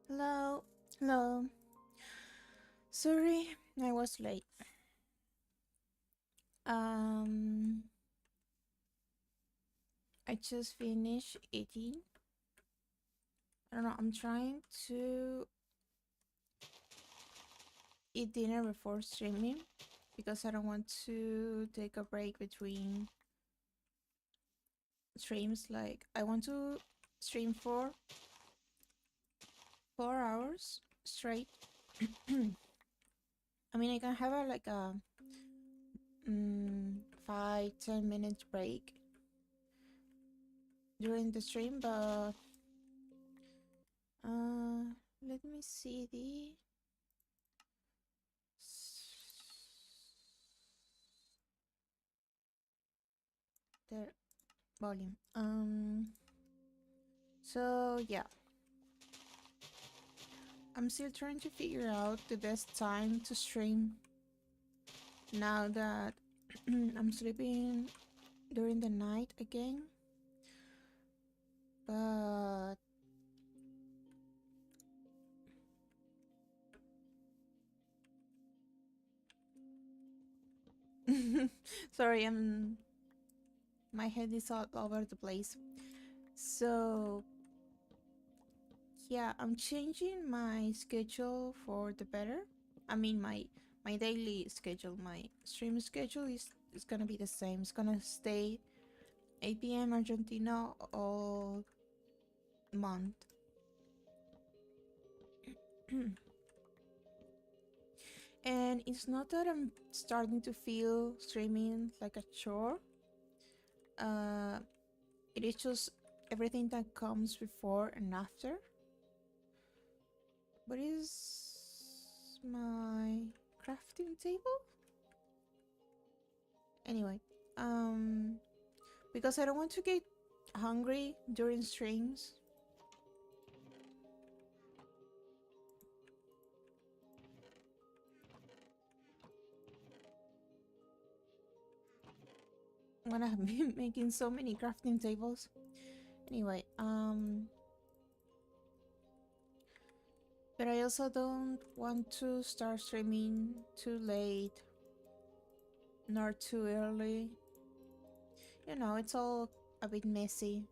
Hello, hello. Sorry, I was late. Um, I just finished eating. I don't know. I'm trying to eat dinner before streaming because I don't want to take a break between streams. Like I want to stream for 4 hours straight. I mean, I can have like a 5-10 minutes break during the stream, but let me see the volume. So yeah, I'm still trying to figure out the best time to stream now that I'm sleeping during the night again. But sorry, my head is all over the place. So yeah, I'm changing my schedule for the better. I mean my daily schedule, my stream schedule is gonna be the same. It's gonna stay 8 p.m. Argentina all month. And it's not that I'm starting to feel streaming like a chore. Uh, it is just everything that comes before and after. What is my crafting table? Anyway, because I don't want to get hungry during streams. I'm gonna be making so many crafting tables. Anyway, but I also don't want to start streaming too late nor too early. You know, it's all a bit messy.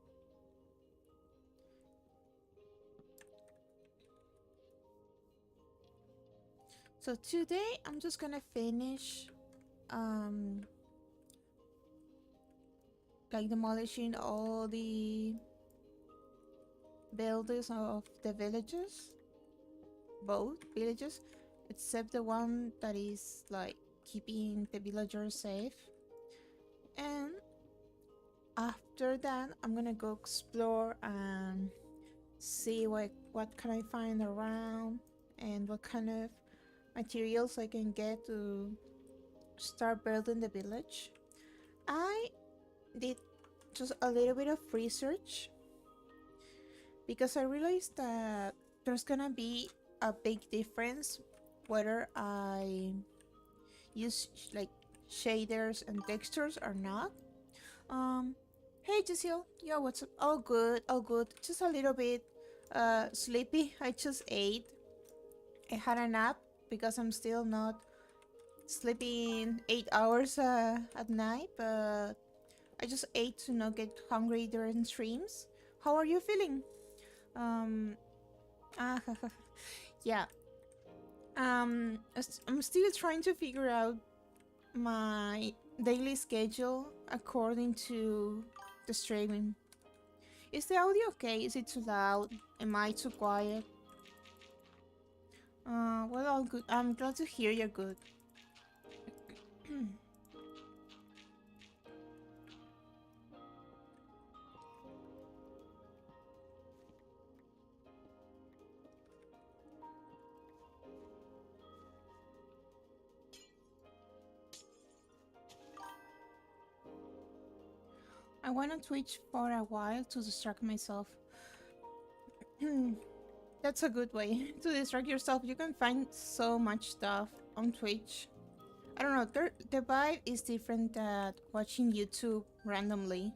So today I'm just gonna finish like demolishing all the buildings of the villages, both villages, except the one that is like keeping the villagers safe. And after that I'm gonna go explore and see what can I find around and what kind of materials I can get to start building the village. I did just a little bit of research because I realized that there's gonna be a big difference whether I use like shaders and textures or not. Hey Cecile, yeah, what's up? All good, all good. Just a little bit sleepy. I just ate. I had a nap because I'm still not sleeping 8 hours at night, but I just ate to not get hungry during streams. How are you feeling? Um, ah, yeah. I'm still trying to figure out my daily schedule according to the streaming. Is the audio okay? Is it too loud? Am I too quiet? Well, all good. I'm glad to hear you're good. I went on Twitch for a while to distract myself. That's a good way to distract yourself. You can find so much stuff on Twitch. I don't know, the vibe is different than watching YouTube randomly.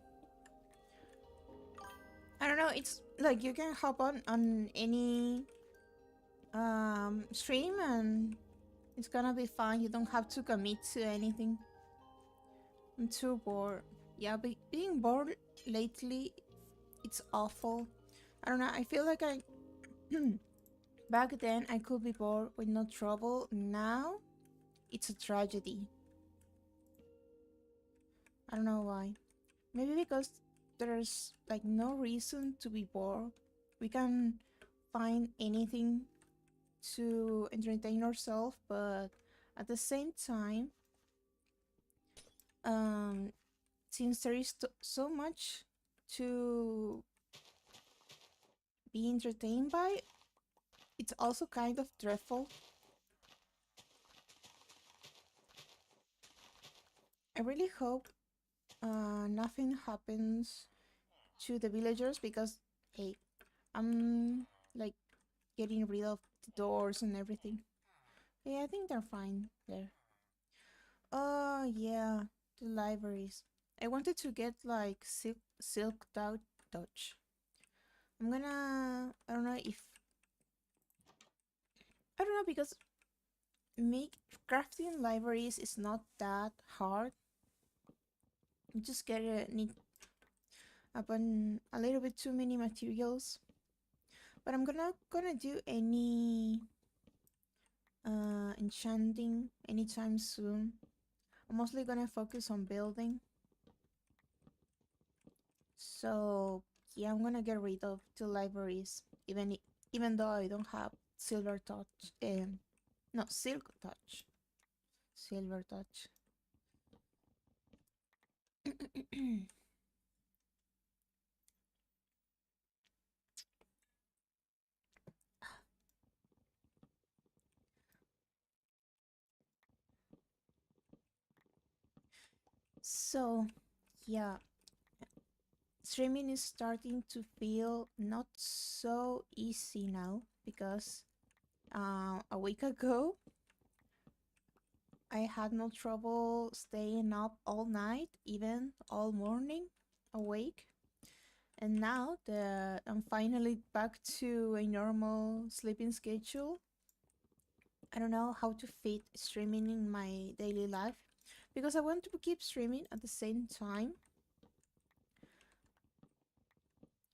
I don't know, it's like you can hop on any stream, and it's gonna be fun. You don't have to commit to anything. I'm too bored. Yeah, being bored lately, it's awful. I don't know. I feel like I back then I could be bored with no trouble. Now it's a tragedy. I don't know why. Maybe because there's like no reason to be bored. We can find anything to entertain ourselves, but at the same time, um, since there is so much to be entertained by, it's also kind of dreadful. I really hope nothing happens to the villagers because, hey, I'm like getting rid of the doors and everything. Yeah, I think they're fine there. Oh, yeah, the libraries. I wanted to get like silk touch. I don't know if, I don't know because make crafting libraries is not that hard. You just need upon a little bit too many materials. But I'm gonna do any enchanting anytime soon. I'm mostly gonna focus on building. So yeah, I'm gonna get rid of the libraries, even though I don't have silver touch. No, silk touch. Silver touch. So yeah, streaming is starting to feel not so easy now because a week ago I had no trouble staying up all night, even all morning awake. And now that I'm finally back to a normal sleeping schedule, I don't know how to fit streaming in my daily life because I want to keep streaming at the same time.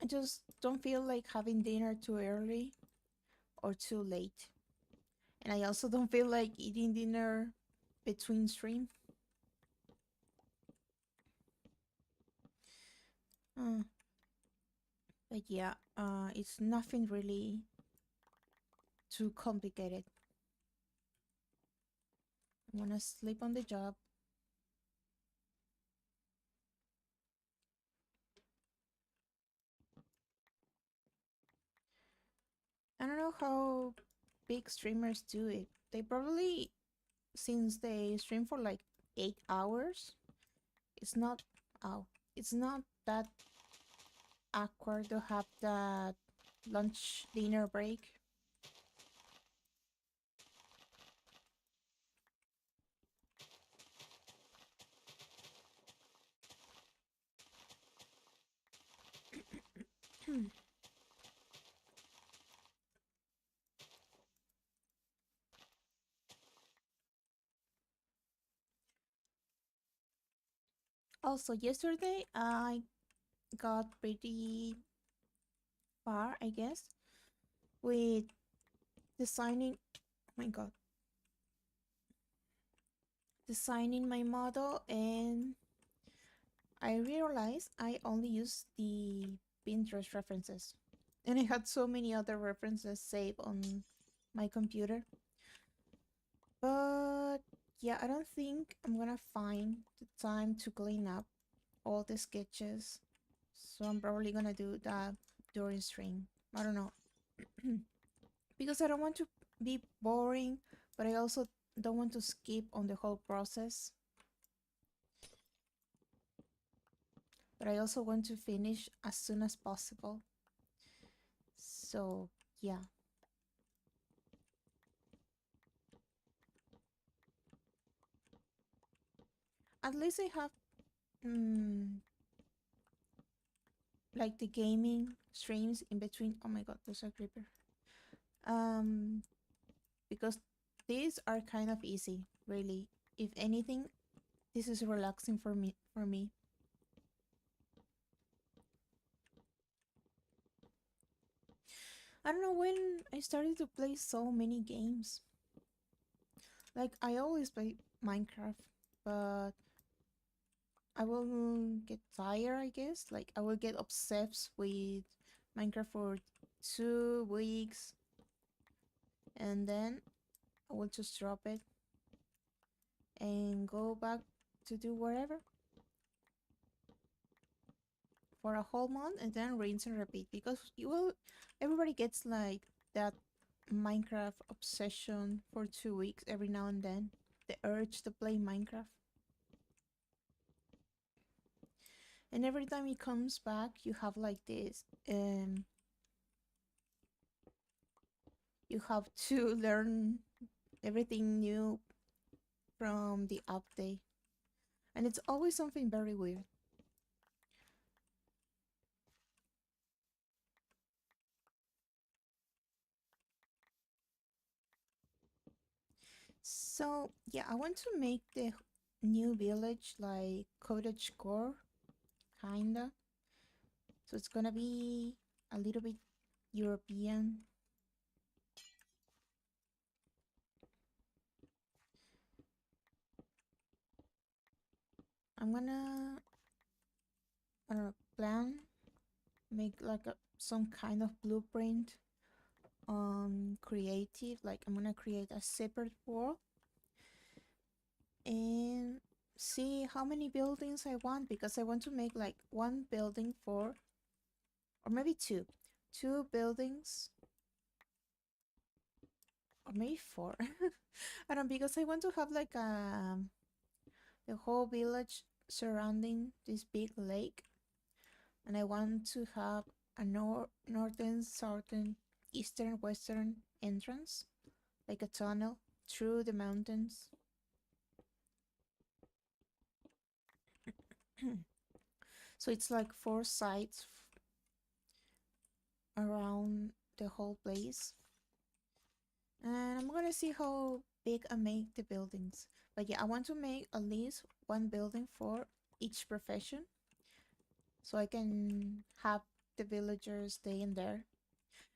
I just don't feel like having dinner too early or too late. And I also don't feel like eating dinner between stream. Uh, but yeah, it's nothing really too complicated. I'm gonna sleep on the job. I don't know how big streamers do it. They probably, since they stream for like 8 hours, it's not, oh, it's not that awkward to have that lunch dinner break. Also, yesterday I got pretty far, I guess, with designing. Oh my god, designing my model, and I realized I only used the Pinterest references, and I had so many other references saved on my computer. But yeah, I don't think I'm gonna find the time to clean up all the sketches, so I'm probably gonna do that during stream. I don't know. Because I don't want to be boring, but I also don't want to skip on the whole process. But I also want to finish as soon as possible. So yeah, at least I have mm, like the gaming streams in between. Oh my god, there's a creeper. Um, because these are kind of easy, really. If anything, this is relaxing for me. I don't know when I started to play so many games. Like I always play Minecraft, but I will get tired, I guess. Like I will get obsessed with Minecraft for 2 weeks and then I will just drop it and go back to do whatever for a whole month and then rinse and repeat because you will everybody gets like that Minecraft obsession for 2 weeks every now and then. The urge to play Minecraft. And every time it comes back you have like this you have to learn everything new from the update. And it's always something very weird. So yeah, I want to make the new village like cottage core, kinda. So it's gonna be a little bit European. I'm gonna plan, make like some kind of blueprint on creative. Like I'm gonna create a separate world and see how many buildings I want because I want to make like one building for, or maybe two buildings, or maybe four. I don't know, because I want to have like the whole village surrounding this big lake, and I want to have a northern, southern, eastern, western entrance, like a tunnel through the mountains. So it's like four sides around the whole place. And I'm gonna see how big I make the buildings. But yeah, I want to make at least one building for each profession so I can have the villagers stay in there.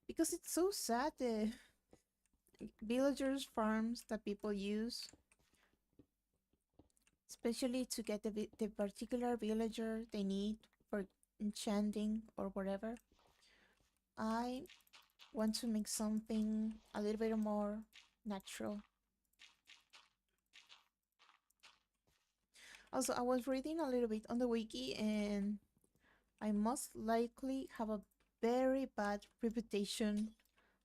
Because it's so sad the villagers farms that people use, especially to get the particular villager they need for enchanting or whatever. I want to make something a little bit more natural. Also, I was reading a little bit on the wiki and I most likely have a very bad reputation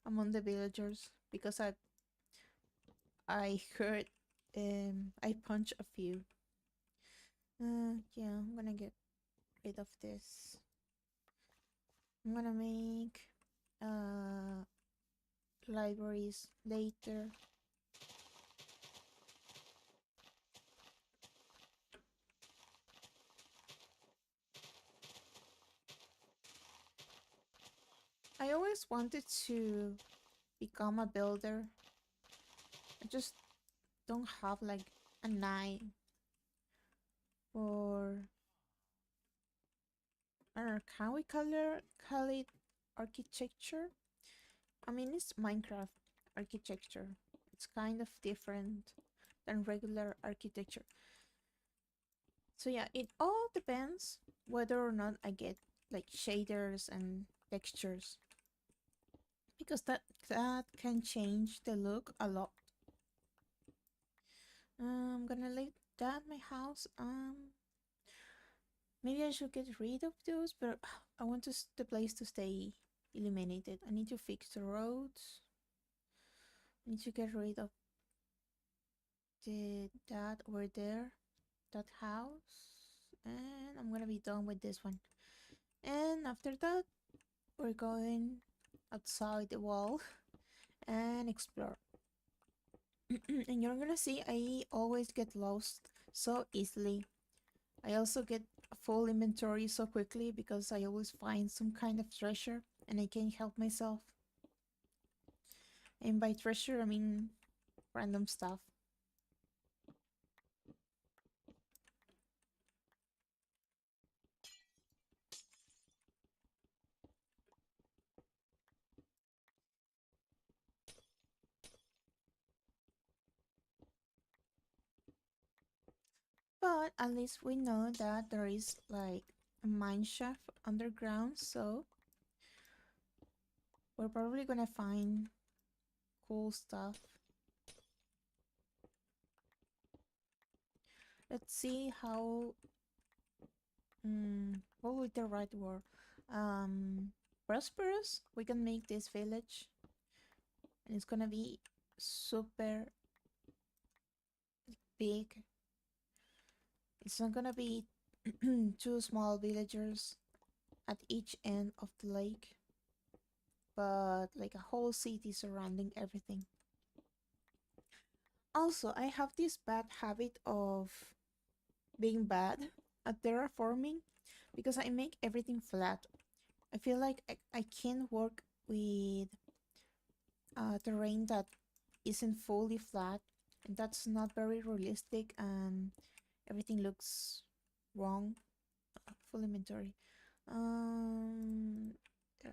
among the villagers because I heard I punch a few. Yeah, I'm gonna get rid of this. I'm gonna make libraries later. I always wanted to become a builder. I just don't have like an eye for, I don't know, can we call it architecture? I mean, it's Minecraft architecture. It's kind of different than regular architecture. So yeah, it all depends whether or not I get like shaders and textures because that can change the look a lot. I'm gonna leave that my house. Maybe I should get rid of those, but I want the place to stay illuminated. I need to fix the roads. I need to get rid of that over there, that house, and I'm gonna be done with this one. And after that, we're going outside the wall and explore. And you're gonna see I always get lost so easily. I also get a full inventory so quickly because I always find some kind of treasure and I can't help myself. And by treasure, I mean random stuff. But at least we know that there is like a mine shaft underground, so we're probably gonna find cool stuff. Let's see how what would the right word? Um Prosperous we can make this village, and it's gonna be super big. It's not gonna be two small villagers at each end of the lake, but like a whole city surrounding everything. Also, I have this bad habit of being bad at terraforming because I make everything flat. I feel like I can't work with terrain that isn't fully flat, and that's not very realistic, and everything looks wrong. Full inventory. Um, yeah.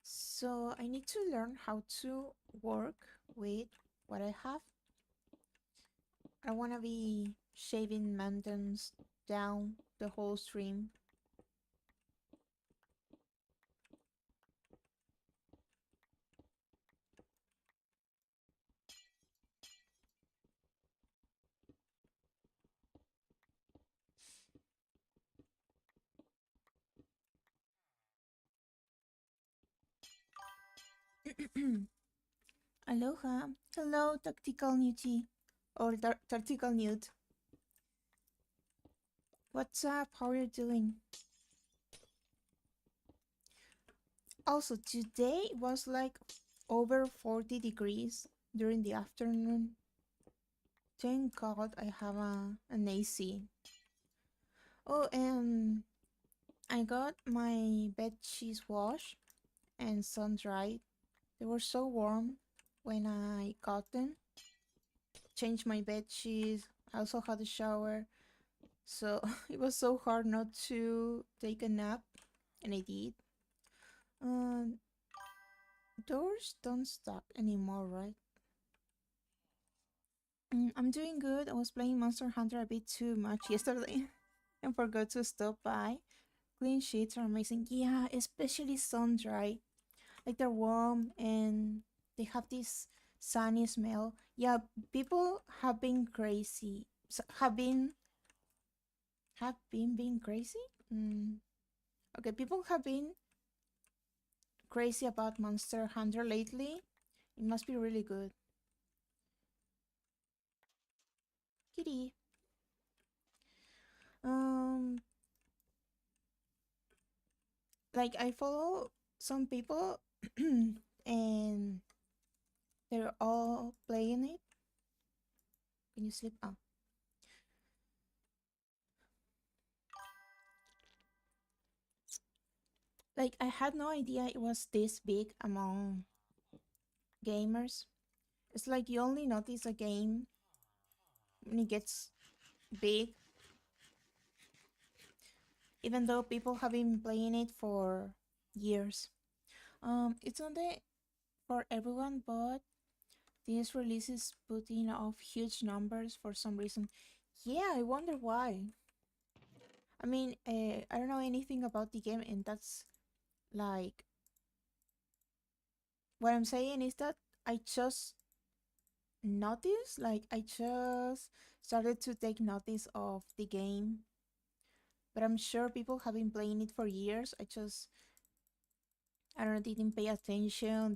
So I need to learn how to work with what I have. I want to be shaving mountains down the whole stream. Aloha. Hello, tactical newtie. Or tactical newt. What's up? How are you doing? Also, today was like over 40 degrees during the afternoon. Thank God I have an AC. Oh, and I got my bed sheets washed and sun dried. They were so warm when I got them. Changed my bed sheets. I also had a shower. So it was so hard not to take a nap, and I did. Um, Doors don't stop anymore, right? I'm doing good. I was playing Monster Hunter a bit too much yesterday and forgot to stop by. Clean sheets are amazing. Yeah, especially sun dry. Like they're warm and they have this sunny smell. Yeah, people have been crazy. Have been being crazy? Okay, people have been crazy about Monster Hunter lately. It must be really good. Kitty. Um, like I follow some people and they're all playing it. Can you sleep? Oh. Like I had no idea it was this big among gamers. It's like you only notice a game when it gets big, even though people have been playing it for years. It's not for everyone, but this release is putting off huge numbers for some reason. Yeah, I wonder why. I mean, I don't know anything about the game, and that's like what I'm saying is that I just noticed, like, I just started to take notice of the game, but I'm sure people have been playing it for years. I don't know, didn't pay attention,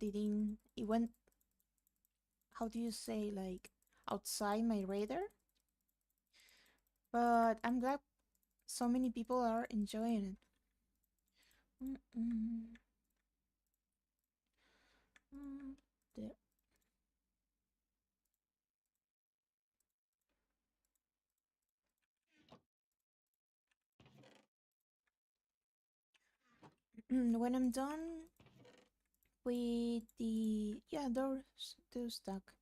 it went, how do you say, like, outside my radar? But I'm glad so many people are enjoying it. Mm-mm. Mm, the- When I'm done with the... Yeah, those do stuck.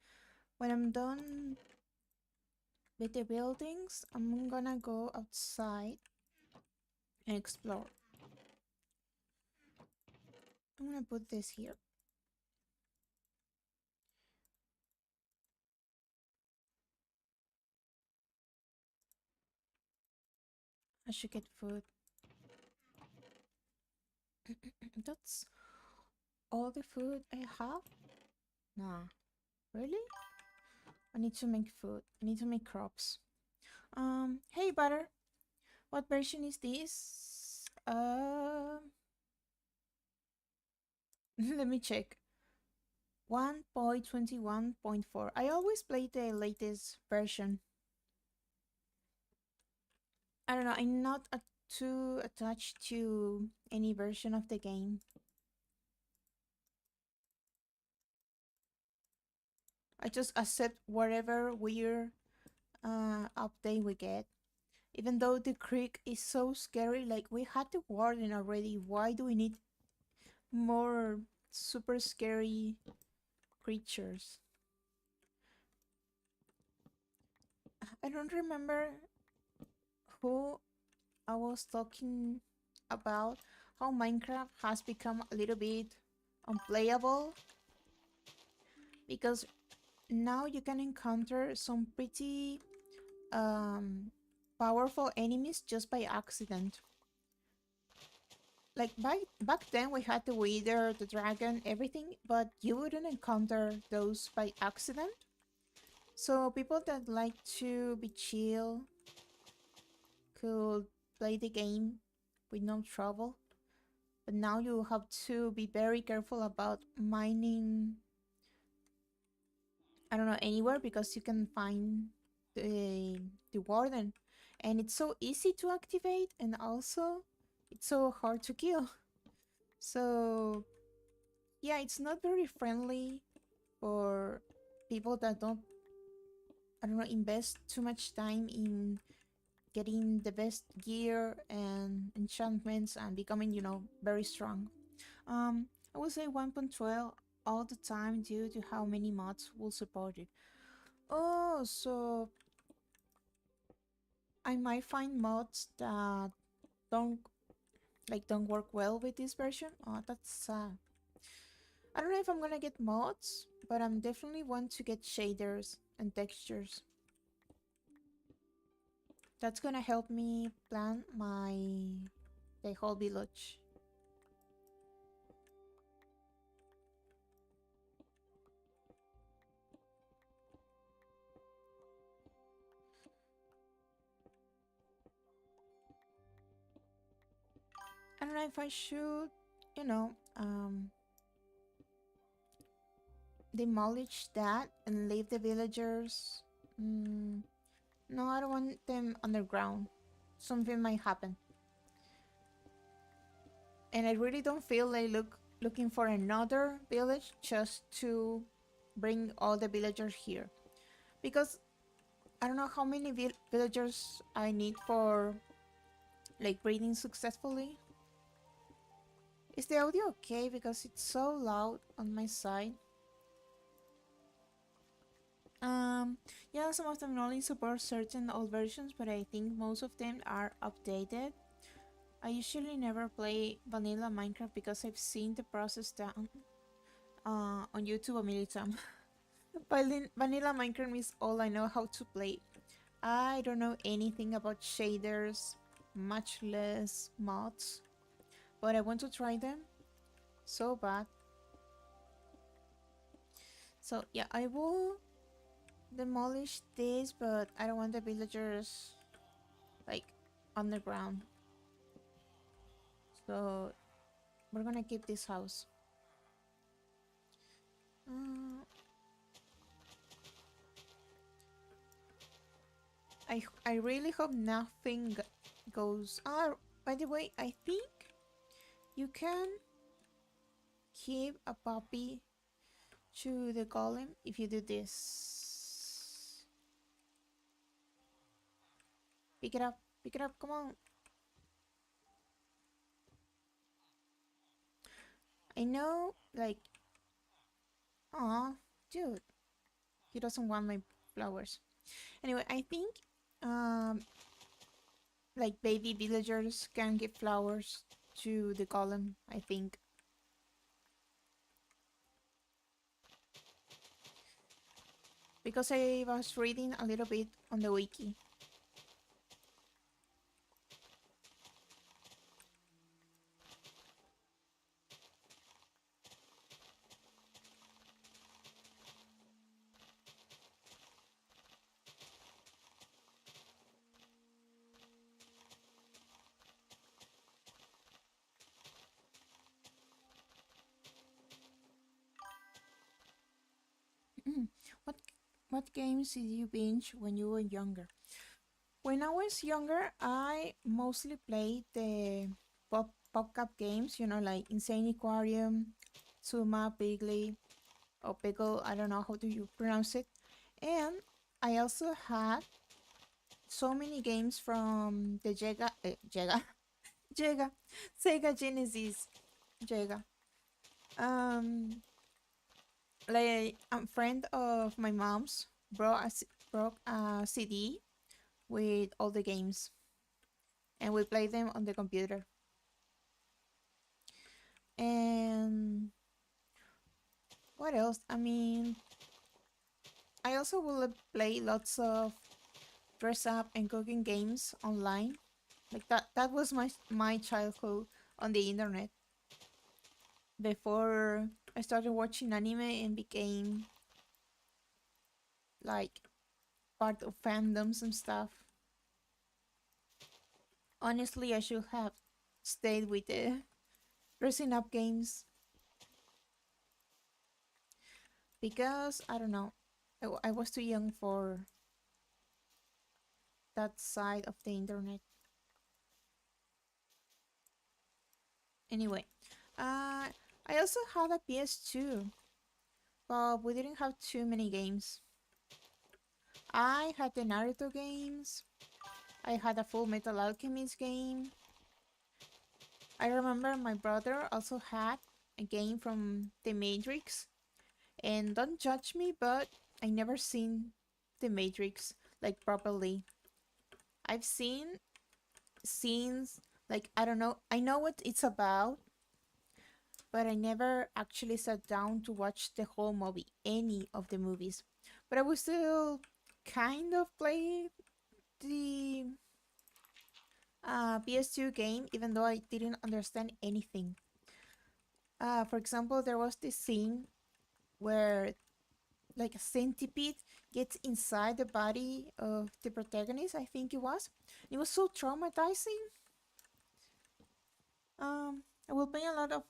When I'm done with the buildings, I'm gonna go outside and explore. I'm gonna put this here. I should get food. That's all the food I have? Nah. Really? I need to make food. I need to make crops. Hey Butter, what version is this? Let me check. 1.21.4. I always play the latest version. I don't know, I'm not too attached to any version of the game. I just accept whatever weird update we get. Even though the creek is so scary, like we had the warden already. Why do we need more super scary creatures? I don't remember who I was talking about, how Minecraft has become a little bit unplayable because now you can encounter some pretty powerful enemies just by accident. Like back then we had the wither, the dragon, everything, but you wouldn't encounter those by accident. So people that like to be chill could play the game with no trouble. But now you have to be very careful about mining, I don't know, anywhere because you can find the warden. And it's so easy to activate and also it's so hard to kill. So yeah, it's not very friendly for people that don't, I don't know, invest too much time in getting the best gear and enchantments and becoming, you know, very strong. I would say 1.12 all the time due to how many mods will support it. Oh, so I might find mods that don't don't work well with this version. Oh, that's sad. I don't know if I'm gonna get mods, but I'm definitely want to get shaders and textures. That's gonna help me plan the whole village. I don't know if I should, you know, demolish that and leave the villagers. No, I don't want them underground. Something might happen. And I really don't feel like looking for another village just to bring all the villagers here. Because I don't know how many villagers I need for like breeding successfully. Is the audio okay? Because it's so loud on my side. Yeah, some of them only support certain old versions, but I think most of them are updated. I usually never play vanilla Minecraft because I've seen the process down on YouTube a million times. Vanilla Minecraft is all I know how to play. I don't know anything about shaders, much less mods, but I want to try them so bad. So yeah, I will demolish this, but I don't want the villagers like underground. So we're gonna keep this house. Uh, I really hope nothing goes. Ah, by the way, I think you can keep a puppy to the golem if you do this. Pick it up, come on. I know, like, aw, dude, he doesn't want my flowers. Anyway, I think, um, like baby villagers can give flowers to the golem, I think. Because I was reading a little bit on the wiki. what what games did you binge when you were younger? When I was younger, I mostly played the PopCap games, you know, like Insane Aquarium, Suma, Piggly, or Pickle, I don't know how do you pronounce it. And I also had so many games from the Jega, Sega Genesis, Jega. Um, like a friend of my mom's broke a CD with all the games, and we played them on the computer. And what else? I mean, I also will play lots of dress up and cooking games online. Like that was my childhood on the internet before I started watching anime and became like part of fandoms and stuff. Honestly, I should have stayed with the dressing up games because I don't know, I was too young for that side of the internet. Anyway, I also had a PS2, but we didn't have too many games. I had the Naruto games. I had a Full Metal Alchemist game. I remember my brother also had a game from The Matrix. And don't judge me, but I never seen The Matrix like properly. I've seen scenes like I don't know. I know what it's about, but I never actually sat down to watch the whole movie, any of the movies. But I was still kind of play the PS2 game, even though I didn't understand anything. For example, there was this scene where like a centipede gets inside the body of the protagonist, I think it was. It was so traumatizing. I will play a lot of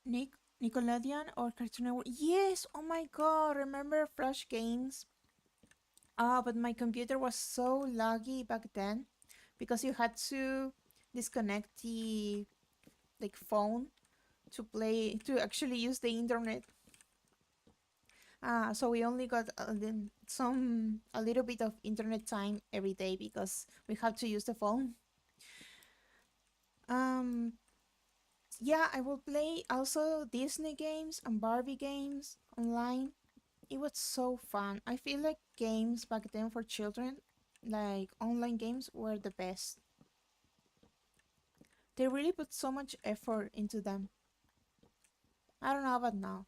Nick Nickelodeon or Cartoon Network. Yes, oh my god, remember Flash games? But my computer was so laggy back then because you had to disconnect the like phone to actually use the internet. So we only got a little bit of internet time every day because we have to use the phone. Um, yeah, I will play also Disney games and Barbie games online. It was so fun. I feel like games back then for children, like online games, were the best. They really put so much effort into them. I don't know about now.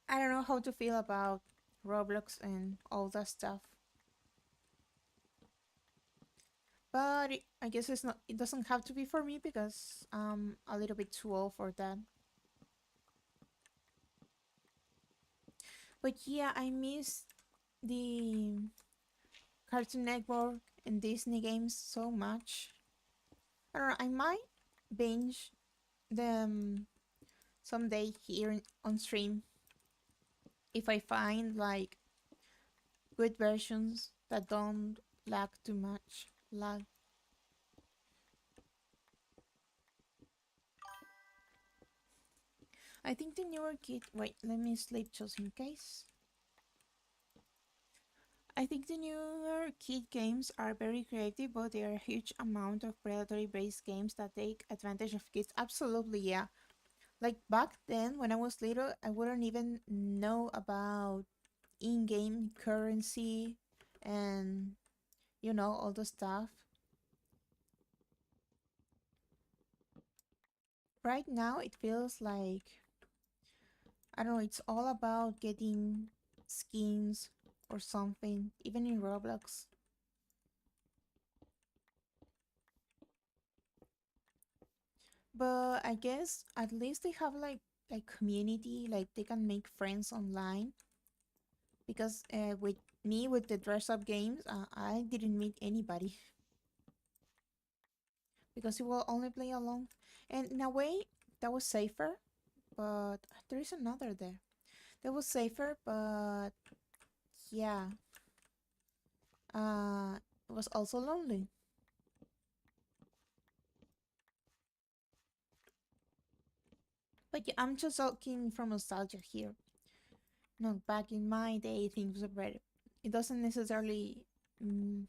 I don't know how to feel about Roblox and all that stuff. But I guess it's not. It doesn't have to be for me because I'm a little bit too old for that. But yeah, I miss the Cartoon Network and Disney games so much. I don't know. I might binge them someday here on stream if I find like good versions that don't lag too much. Lag. I think the newer kid. Wait, let me sleep just in case. I think the newer kid games are very creative, but there are a huge amount of predatory-based games that take advantage of kids. Absolutely, yeah. Like back then, when I was little, I wouldn't even know about in-game currency and all the stuff. Right now, it feels like I don't know. It's all about getting skins or something, even in Roblox. But I guess at least they have like community, like they can make friends online. Because with me with the dress up games, I didn't meet anybody because you will only play alone. And in a way, that was safer. But there is another there. That was safer, but yeah, it was also lonely. But yeah, I'm just talking from nostalgia here. No, back in my day, things were better. It doesn't necessarily mm,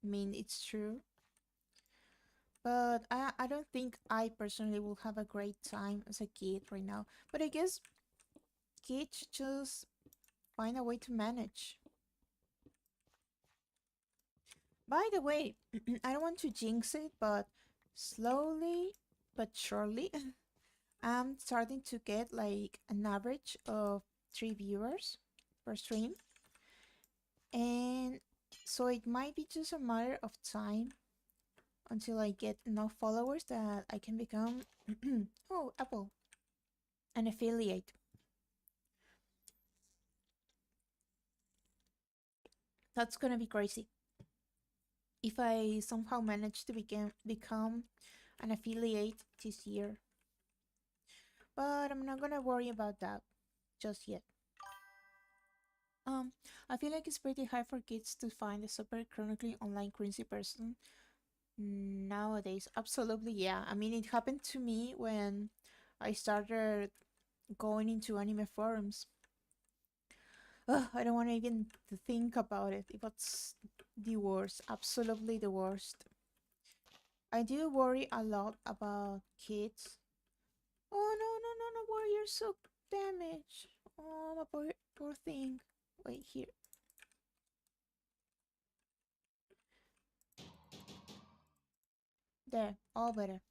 mean it's true, but I don't think I personally will have a great time as a kid right now. But I guess kids just find a way to manage. By the way, I don't want to jinx it, but slowly but surely, I'm starting to get like an average of 3 viewers per stream. And so it might be just a matter of time until I get enough followers that I can become, oh, Apple, an affiliate. That's gonna be crazy. If I somehow manage to become an affiliate this year. But I'm not gonna worry about that just yet. Um, I feel like it's pretty hard for kids to find a super chronically online crazy person nowadays. Absolutely, yeah. I mean, it happened to me when I started going into anime forums. Ugh, I don't want to even to think about it. It was the worst, absolutely the worst. I do worry a lot about kids. Oh no, no, no, no, boy, you're so damaged. Oh, my poor thing. Wait, here. There, all better.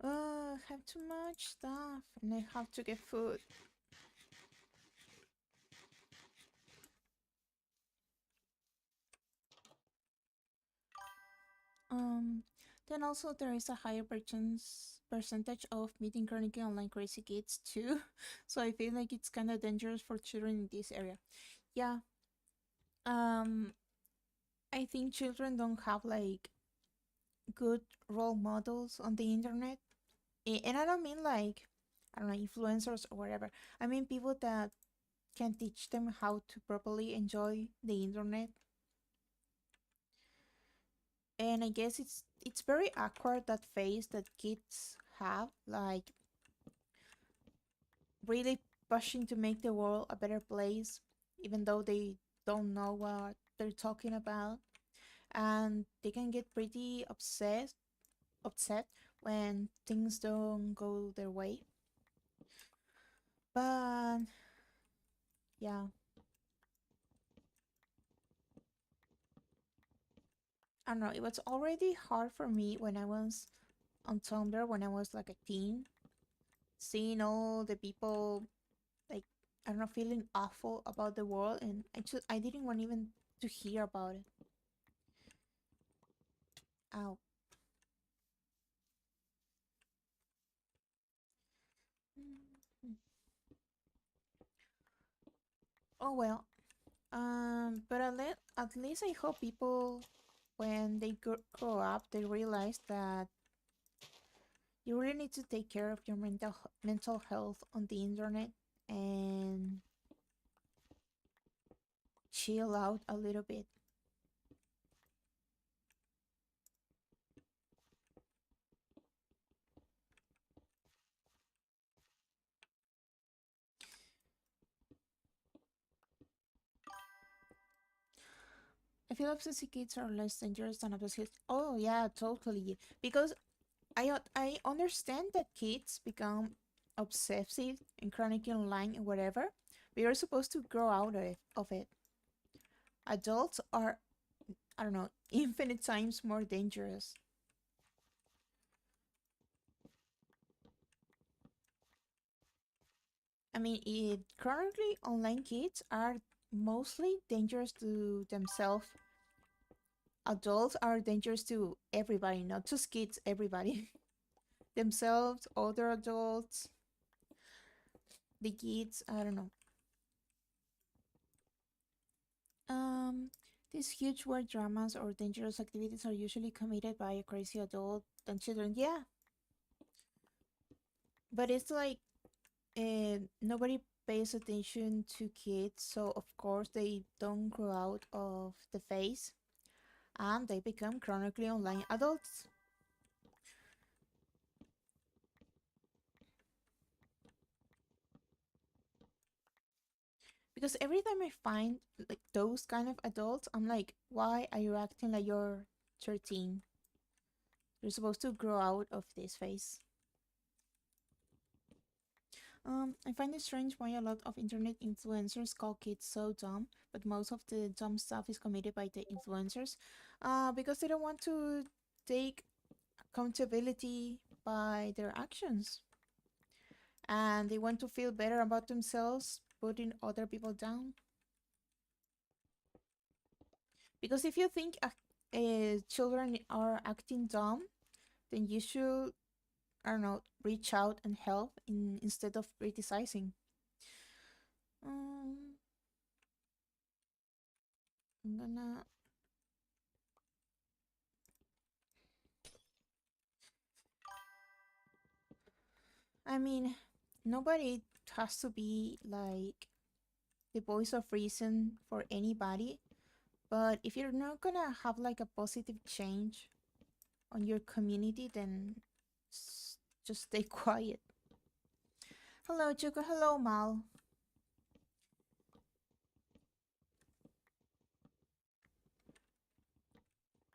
I have too much stuff and I have to get food. Um, then also there is a higher percentage of meeting chronically online crazy kids too. So I feel like it's kind of dangerous for children in this area. Yeah. Um, I think children don't have like good role models on the internet. And I don't mean like I don't know influencers or whatever. I mean people that can teach them how to properly enjoy the internet. And I guess it's very awkward that phase that kids have, like really pushing to make the world a better place, even though they don't know what they're talking about, and they can get pretty upset when things don't go their way. But yeah, I don't know. It was already hard for me when I was on Tumblr when I was like a teen, seeing all the people like I don't know feeling awful about the world, and I didn't want even to hear about it. Ow. Mm. Oh well. But at least I hope people when they grow up they realize that you really need to take care of your mental health on the internet and chill out a little bit. I feel obsessive kids are less dangerous than obsessive. Oh yeah, totally. Because I understand that kids become obsessive and chronic online and whatever. We are supposed to grow out of it. Adults are, I don't know, infinite times more dangerous. I mean, currently online kids are mostly dangerous to themselves. Adults are dangerous to everybody, not just kids, everybody. Themselves, other adults, the kids, I don't know. Um, these huge war dramas or dangerous activities are usually committed by a crazy adult than children. Yeah, but it's like nobody pays attention to kids, so of course they don't grow out of the phase and they become chronically online adults. Because every time I find like those kind of adults, I'm like, why are you acting like you're 13? You're supposed to grow out of this phase. I find it strange why a lot of internet influencers call kids so dumb, but most of the dumb stuff is committed by the influencers, because they don't want to take accountability by their actions, and they want to feel better about themselves, putting other people down. Because if you think children are acting dumb, then you should, I don't know, reach out and help instead of criticizing. Um, I'm gonna I mean, nobody has to be like the voice of reason for anybody, but if you're not gonna have like a positive change on your community, then just stay quiet. Hello, Chuka. Hello, Mal.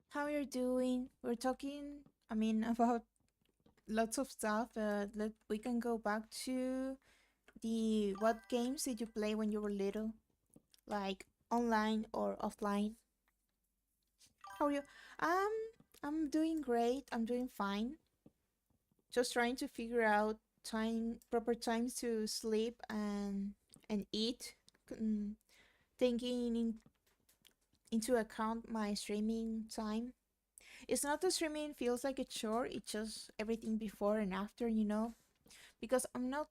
How you're doing? We're talking, I mean, about lots of stuff. We can go back to the what games did you play when you were little, like online or offline? How are you? Um, I'm doing great. I'm doing fine. Just trying to figure out proper times to sleep and eat. mm, Taking into account my streaming time. It's not the streaming feels like a chore. It's just everything before and after, because I'm not.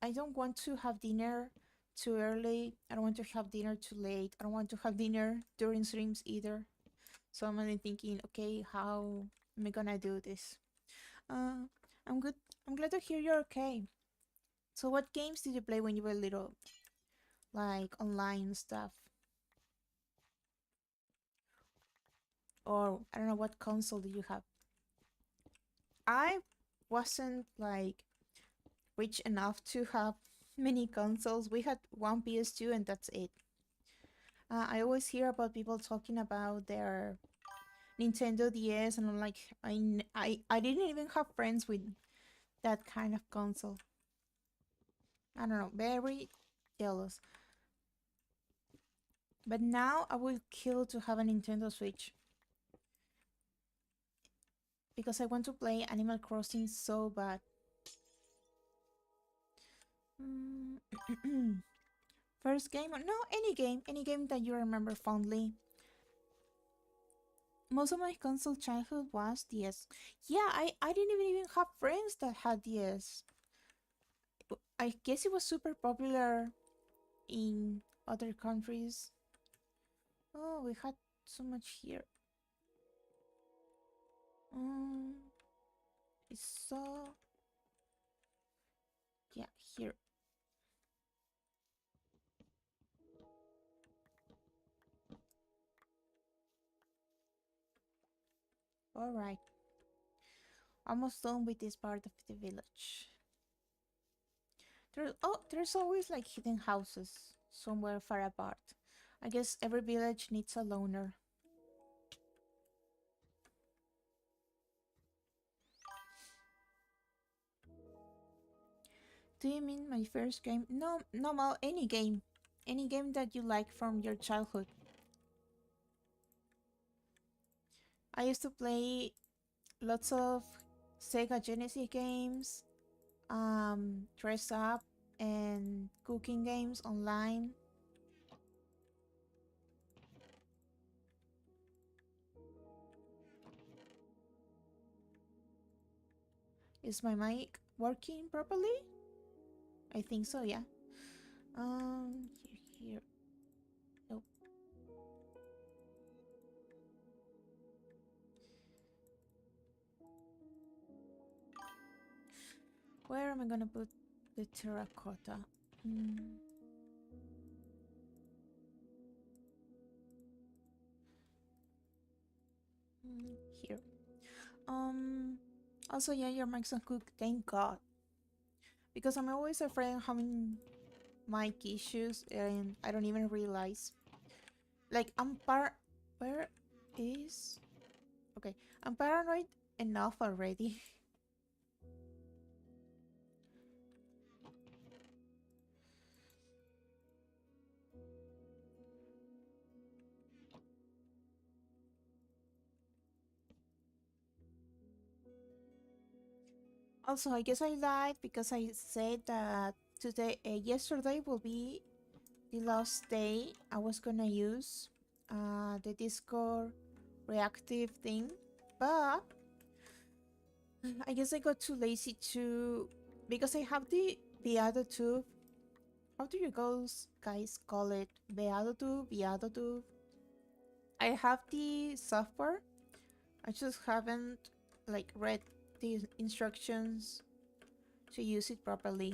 I don't want to have dinner too early. I don't want to have dinner too late. I don't want to have dinner during streams either. So I'm only thinking, okay, how am I gonna do this? Uh, I'm good. I'm glad to hear you're okay. So, what games did you play when you were little? Like online stuff? Or I don't know, what console did you have? I wasn't like rich enough to have many consoles. We had one PS2 and that's it. I always hear about people talking about their Nintendo DS, and I'm like, I didn't even have friends with that kind of console. I don't know, very jealous. But now I will kill to have a Nintendo Switch because I want to play Animal Crossing so bad. Mm, First game? No, any game that you remember fondly. Most of my console childhood was DS. Yeah, I didn't even have friends that had DS. I guess it was super popular in other countries. Oh, we had so much here. Um, it's so yeah here. All right, almost done with this part of the village. There's always like hidden houses somewhere far apart. I guess every village needs a loner. Do you mean my first game? No, no, well, any game. Any game that you like from your childhood. I used to play lots of Sega Genesis games, dress up, and cooking games online. Is my mic working properly? I think so, yeah. Here. Nope. Where am I gonna put the terracotta? Mm. Here. Also, yeah, your mic's not cooked. Thank God. Because I'm always afraid of having mic issues and I don't even realize. Like, Where is... Okay, I'm paranoid enough already. Also, I guess I lied because I said that yesterday will be the last day I was gonna use the Discord reactive thing, but I guess I got too lazy to, because I have the other two. How do you guys call it? Beato. I have the software. I just haven't like read the instructions to use it properly.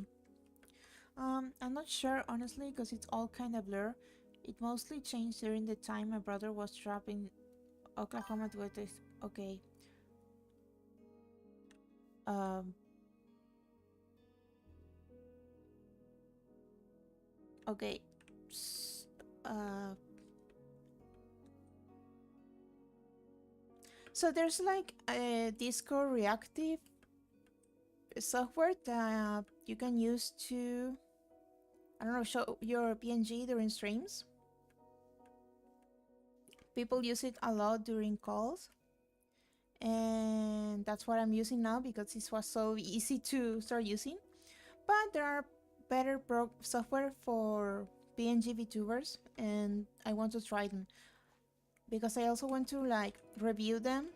I'm not sure honestly because it's all kind of blur. It mostly changed during the time my brother was trapped in Oklahoma with this. Okay. Um. Okay. Uh. So there's like a Discord reactive software that you can use to, I don't know, show your PNG during streams. People use it a lot during calls, and that's what I'm using now because it was so easy to start using. But there are better software for PNG VTubers, and I want to try them because I also want to like review them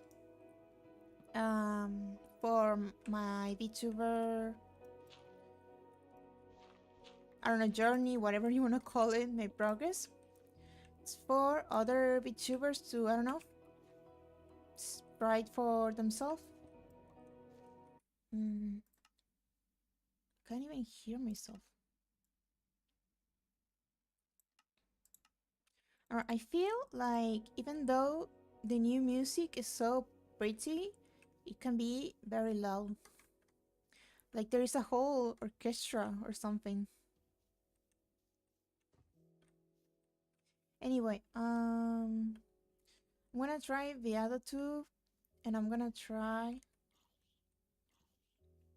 for my VTuber, I don't know, journey, whatever you want to call it, my progress. It's for other VTubers to, I don't know, write for themselves. Can't even hear myself. I feel like even though the new music is so pretty, it can be very loud. Like there is a whole orchestra or something. Anyway, I'm gonna try the other two, and I'm gonna try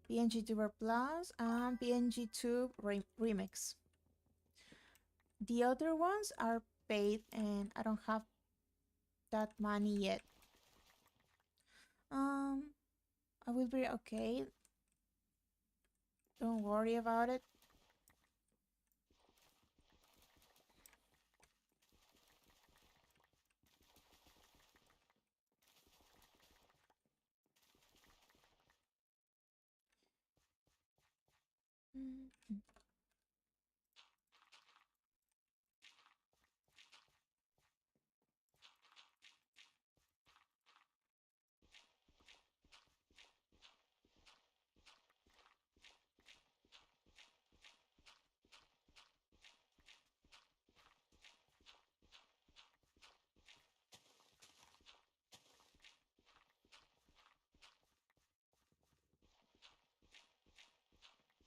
PNG Tuber Plus and PNG Tube Remix. The other ones are paid, and I don't have that money yet. I will be okay. Don't worry about it.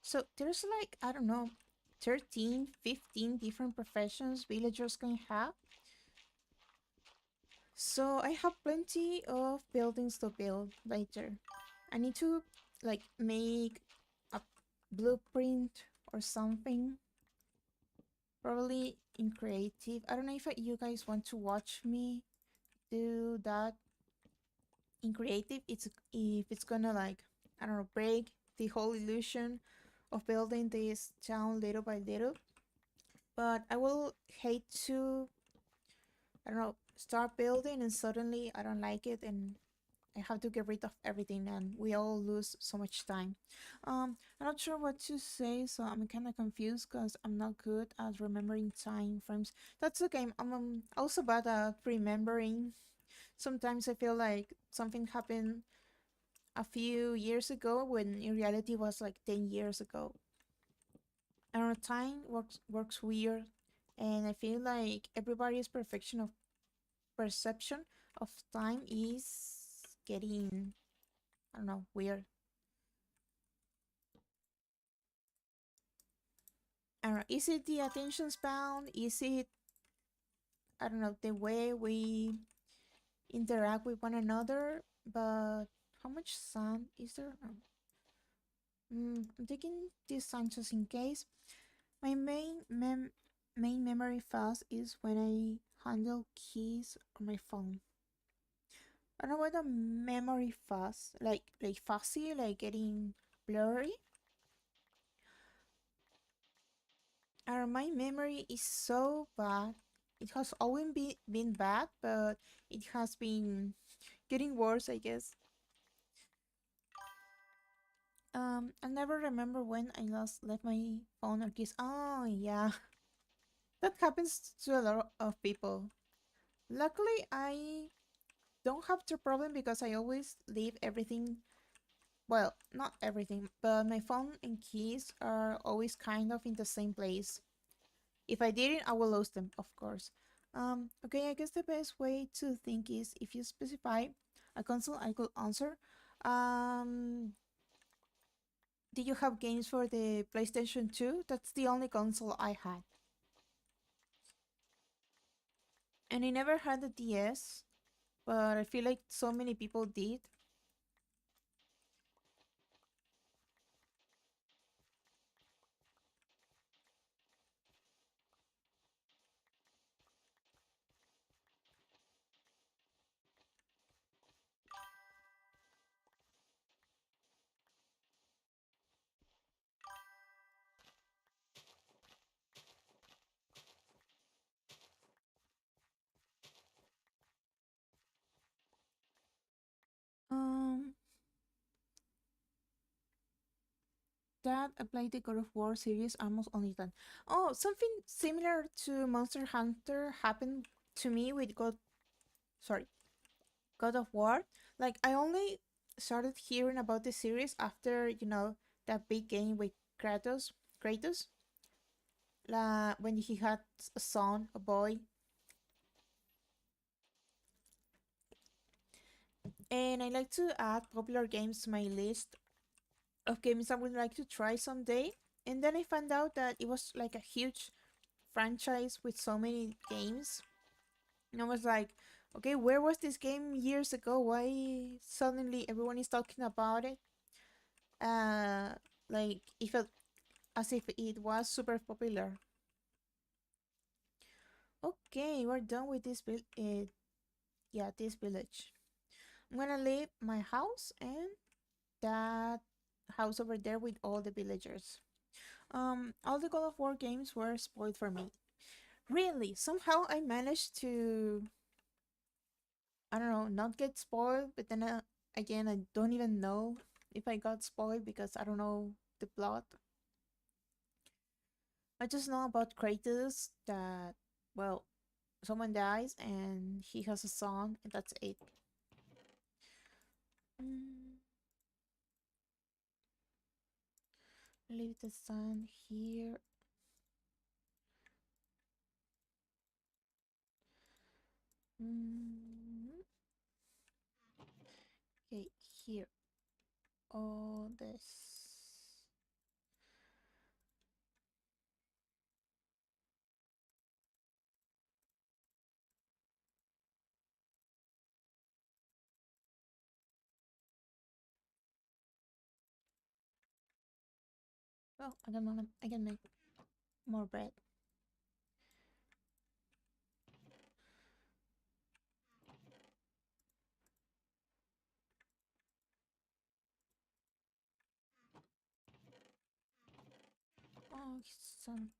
So there's like, I don't know, 13, 15 different professions villagers can have. So I have plenty of buildings to build later. I need to like make a blueprint or something. Probably in creative. I don't know if you guys want to watch me do that in creative. It's if it's gonna like, I don't know, break the whole illusion of building this town little by little. But I will hate to, I don't know, start building and suddenly I don't like it and I have to get rid of everything and we all lose so much time. I'm not sure what to say, so I'm kind of confused because I'm not good at remembering time frames. That's okay. I'm also bad at remembering. Sometimes I feel like something happened a few years ago when in reality was like 10 years ago. And time works weird, and I feel like everybody's perfection of perception of time is getting, I don't know, weird. I don't know, is it the attention span? Is it, I don't know, the way we interact with one another? But how much sun is there? I'm taking this sun just in case. My main memory fast is when I handle keys on my phone. I don't know what a memory fast, like fuzzy, like getting blurry. My memory is so bad. It has always been bad, but it has been getting worse, I guess. I never remember when I last left my phone or keys. Oh yeah, that happens to a lot of people. Luckily, I don't have the problem because I always leave everything. Well, not everything, but my phone and keys are always kind of in the same place. If I didn't, I will lose them, of course. Okay, I guess the best way to think is if you specify a console I could answer. Um, did you have games for the PlayStation 2? That's the only console I had. And I never had a DS, but I feel like so many people did. Um, that I played the God of War series almost only that. Oh, something similar to Monster Hunter happened to me with sorry, God of War. Like I only started hearing about the series after, that big game with Kratos, when he had a son, a boy. And I like to add popular games to my list of games I would like to try someday. And then I found out that it was like a huge franchise with so many games. And I was like, okay, where was this game years ago? Why suddenly everyone is talking about it? Uh, like it felt as if it was super popular. Okay, we're done with this village. I'm gonna leave my house and that house over there with all the villagers. All the God of War games were spoiled for me. Really, somehow I managed to, I don't know, not get spoiled, but then again, I don't even know if I got spoiled because I don't know the plot. I just know about Kratos that, well, someone dies and he has a son, and that's it. Mm, leave the sun here. Mm, okay, here. All this. Oh, I can make more bread. Oh, some.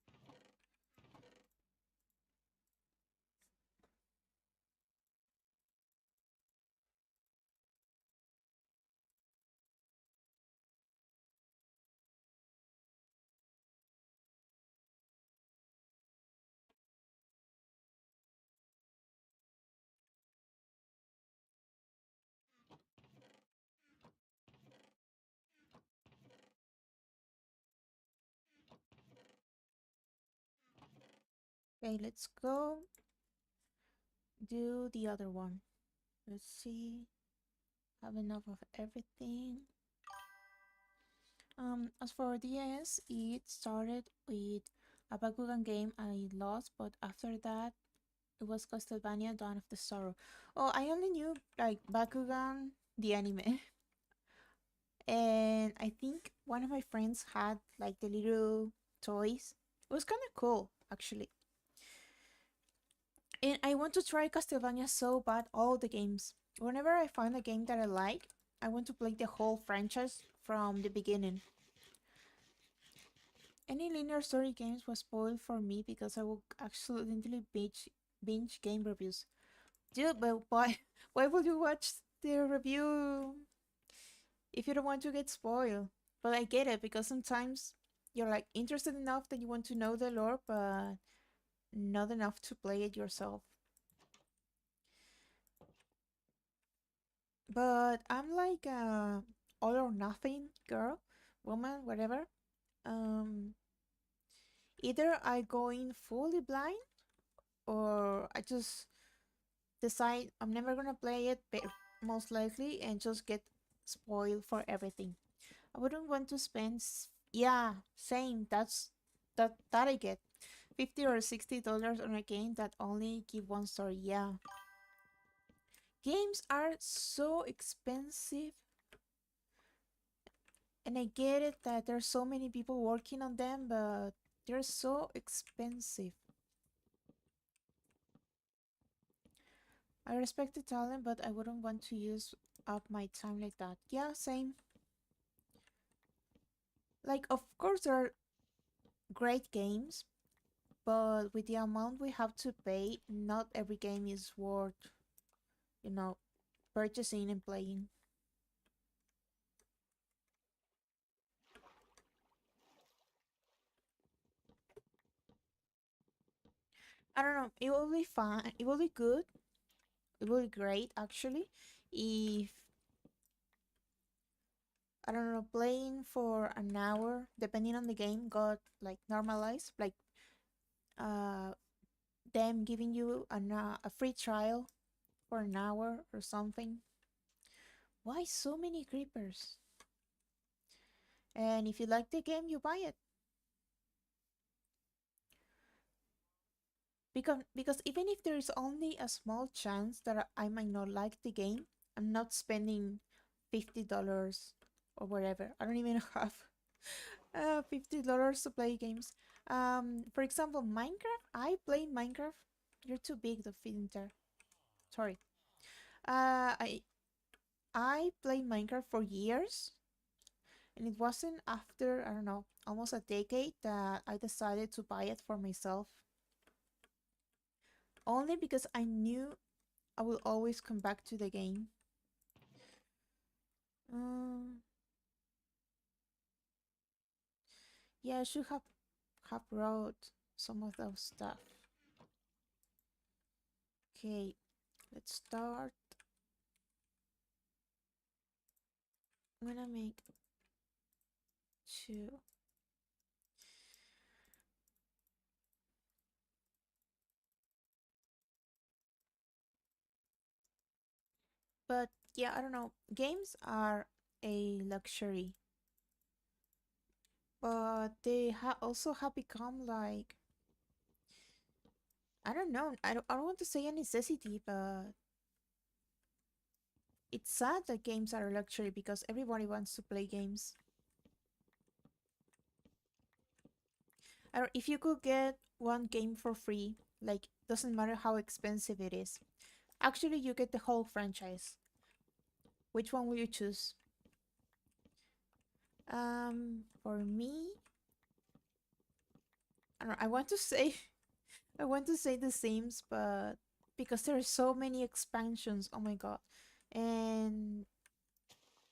Okay, let's go do the other one. Let's see. Have enough of everything. As for DS, it started with a Bakugan game I lost, but after that, it was Castlevania Dawn of the Sorrow. Oh, I only knew like Bakugan, the anime. And I think one of my friends had like the little toys. It was kind of cool, actually. And I want to try Castlevania so bad, all the games. Whenever I find a game that I like, I want to play the whole franchise from the beginning. Any linear story games was spoiled for me because I would accidentally binge game reviews. Dude, but why why would you watch the review if you don't want to get spoiled? But I get it because sometimes you're like interested enough that you want to know the lore, but not enough to play it yourself. But I'm like a all or nothing girl, woman, whatever. Um, Either I go in fully blind or I just decide I'm never gonna play it, most likely, and just get spoiled for everything. I wouldn't want to spend. Yeah, same. That I get. $50 or $60 on a game that only give one story. Yeah, games are so expensive, and I get it that there's so many people working on them, but they're so expensive. I respect the talent, but I wouldn't want to use up my time like that. Yeah, same. Like, of course, there are great games, but with the amount we have to pay, not every game is worth, you know, purchasing and playing. I don't know. It will be fine. It will be good. It will be great, actually, if I don't know, playing for an hour, depending on the game, got like normalized, like uh, them giving you a free trial for an hour or something. Why so many creepers? And if you like the game, you buy it. Because even if there is only a small chance that I might not like the game, I'm not spending $50 or whatever. I don't even have $50 to play games. For example, Minecraft. I play Minecraft. You're too big to fit in there. Sorry. Uh, I I played Minecraft for years, and it wasn't after, I don't know, almost a decade that I decided to buy it for myself. Only because I knew I will always come back to the game. Um, yeah, I should have wrote some of those stuff. Okay, let's start. I'm gonna make two. But yeah, I don't know. Games are a luxury, but they also have become like, I don't know. I don't want to say a necessity, but it's sad that games are a luxury because everybody wants to play games. Or if you could get one game for free, like doesn't matter how expensive it is. Actually, you get the whole franchise. Which one will you choose? For me, I don't know, I want to say I want to say The Sims, but because there are so many expansions, oh my god. And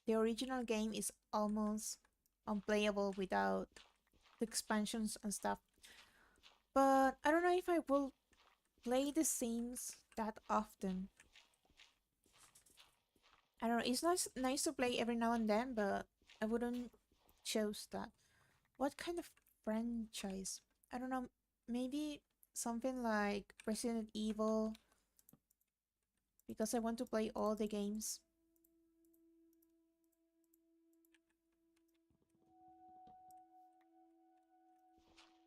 the original game is almost unplayable without the expansions and stuff. But I don't know if I will play The Sims that often. I don't know, it's nice to play every now and then, but I wouldn't choose that. What kind of franchise? I don't know, maybe something like Resident Evil, because I want to play all the games.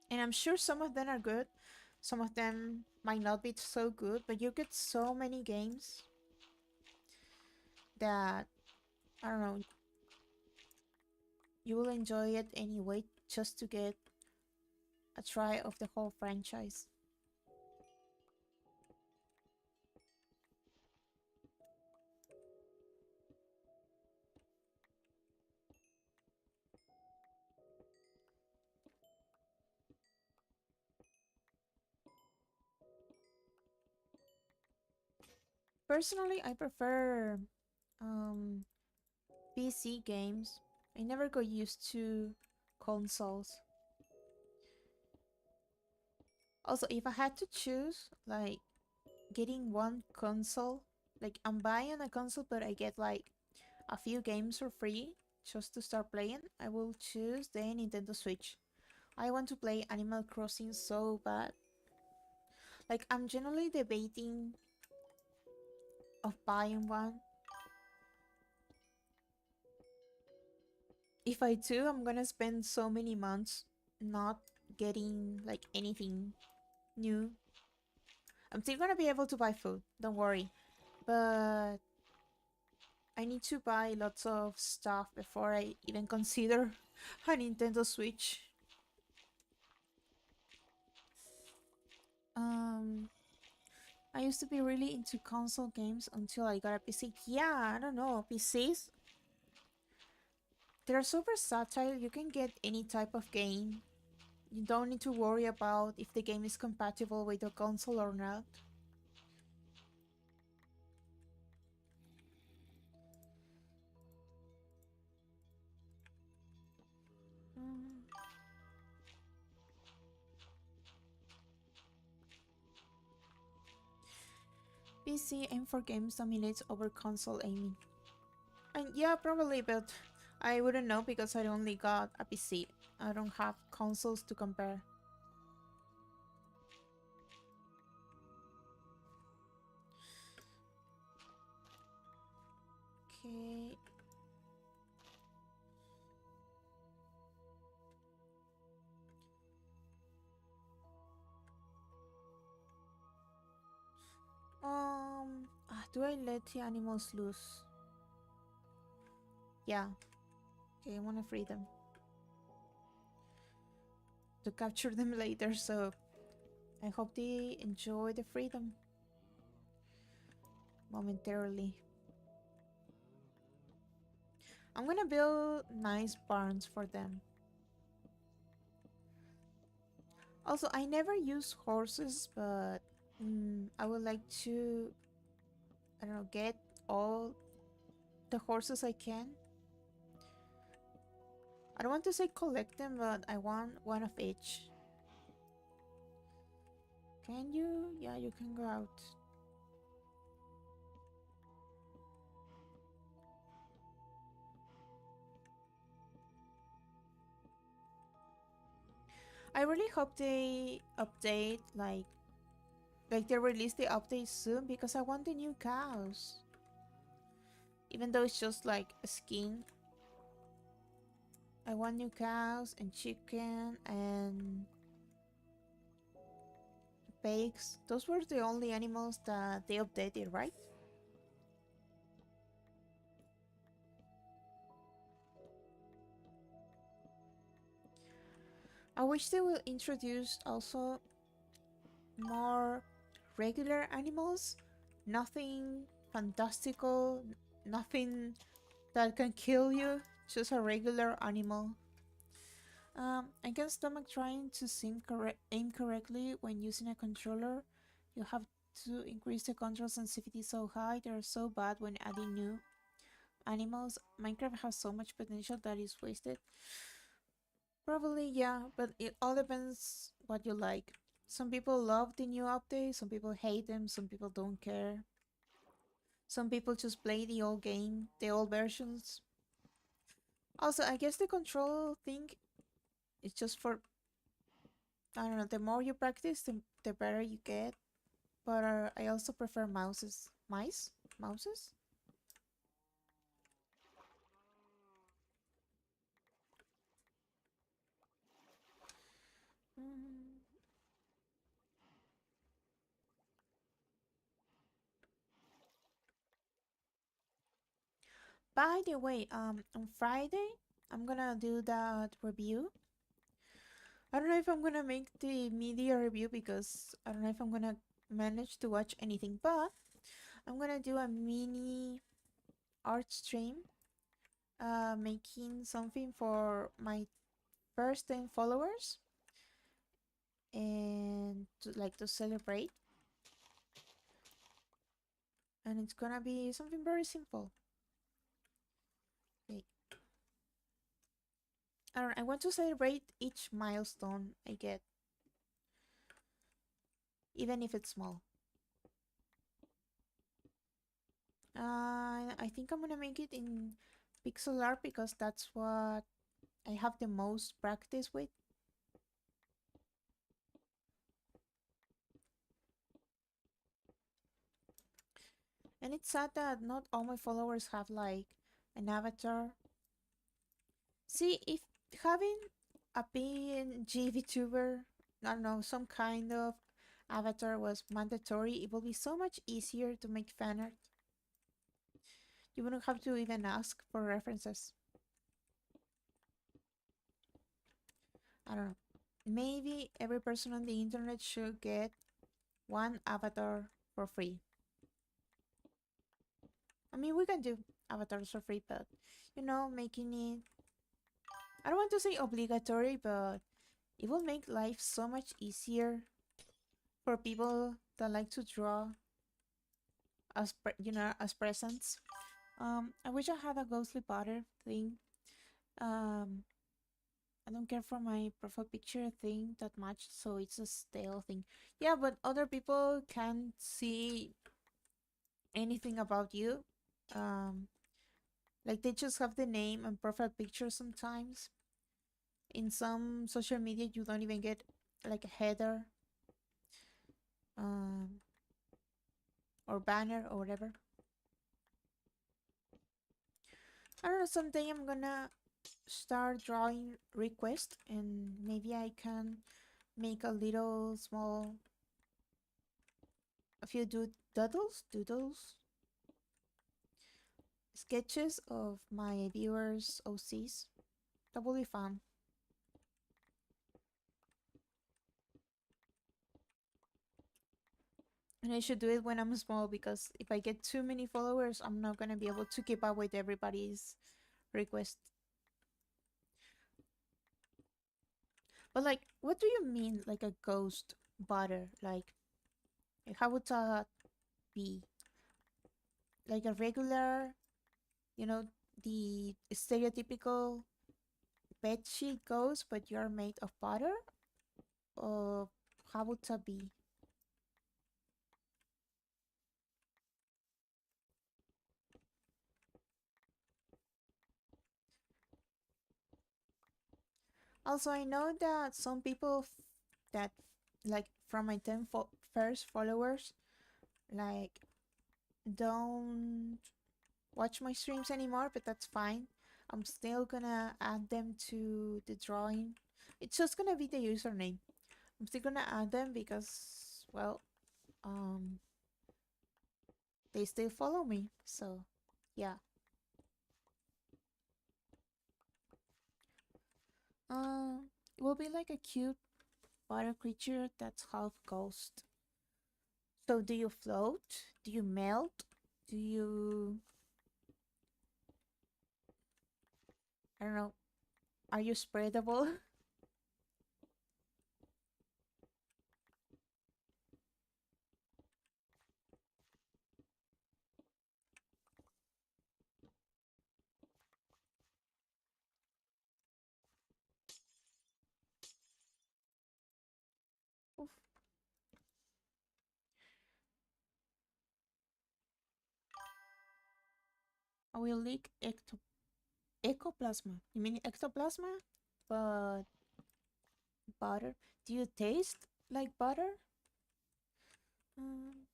And I'm sure some of them are good, some of them might not be so good, but you get so many games that, I don't know, you will enjoy it anyway just to get a try of the whole franchise. Personally, I prefer um, PC games. I never got used to consoles. Also, if I had to choose, like, getting one console, like, I'm buying a console, but I get, like, a few games for free just to start playing, I will choose the Nintendo Switch. I want to play Animal Crossing so bad. Like, I'm generally debating of buying one. If I do, I'm gonna spend so many months not getting, like, anything new. I'm still gonna be able to buy food, don't worry. But I need to buy lots of stuff before I even consider a Nintendo Switch. Um, I used to be really into console games until I got a PC. Yeah, I don't know, PCs, they're super versatile. You can get any type of game. You don't need to worry about if the game is compatible with your console or not. Mm. PC aim for games dominates over console aiming. And yeah, probably, but I wouldn't know because I only got a PC. I don't have consoles to compare. Okay. Do I let the animals loose? Yeah. Okay, I wanna free them. To capture them later, so I hope they enjoy the freedom momentarily. I'm gonna build nice barns for them. Also, I never use horses, but I would like to, I don't know, get all the horses I can. I don't want to say collect them, but I want one of each. Can you? Yeah, you can go out. I really hope they update, like they release the update soon, because I want the new cows. Even though it's just like a skin, I want new cows and chicken and pigs. Those were the only animals that they updated, right? I wish they will introduce also more regular animals. Nothing fantastical, nothing that can kill you, just a regular animal. I can stomach trying to aim correctly when using a controller. You have to increase the control sensitivity so high, they're so bad when adding new animals. Minecraft has so much potential that is wasted. Probably, yeah, but it all depends what you like. Some people love the new updates, some people hate them, some people don't care. Some people just play the old game, the old versions. Also, I guess the control thing is just for, I don't know, the more you practice, the better you get. But I also prefer mouses. Mice? Mouses? Mm. By the way, on Friday, I'm gonna do that review. I don't know if I'm gonna make the media review because I don't know if I'm gonna manage to watch anything, but I'm gonna do a mini art stream, making something for my first 10 followers and to like to celebrate. And it's gonna be something very simple. Like, I want to celebrate each milestone I get, even if it's small. I think I'm gonna make it in pixel art because that's what I have the most practice with. And it's sad that not all my followers have like an avatar. See, if having a PNG VTuber, I don't know, some kind of avatar was mandatory, it would be so much easier to make fan art. You wouldn't have to even ask for references. I don't know. Maybe every person on the internet should get one avatar for free. I mean, we can do avatars for free, but you know, making it, I don't want to say obligatory, but it will make life so much easier for people that like to draw as as presents. I wish I had a ghostly butter thing. Um, I don't care for my profile picture thing that much, so it's a stale thing. Yeah, but other people can't see anything about you. Um, like they just have the name and profile picture sometimes. In some social media, you don't even get like a header um, or banner or whatever. I don't know, someday I'm gonna start drawing request and maybe I can make a little small, a few doodles, sketches of my viewers' OCs. That will be fun. And I should do it when I'm small because if I get too many followers, I'm not gonna be able to keep up with everybody's request. But like, what do you mean like a ghost butter? Like how would that be? Like a regular, you know, the stereotypical bed sheet ghost, but you're made of butter? Or how would that be? Also, I know that some people that like from my 10 first followers like don't watch my streams anymore, but that's fine. I'm still gonna add them to the drawing. It's just gonna be the username. I'm still gonna add them because, well, um, they still follow me. So, yeah. It will be like a cute water creature that's half ghost. So do you float? Do you melt? Do you, I don't know, are you spreadable? Oof. I will leak ectoplasma. You mean ectoplasma? But butter. Do you taste like butter?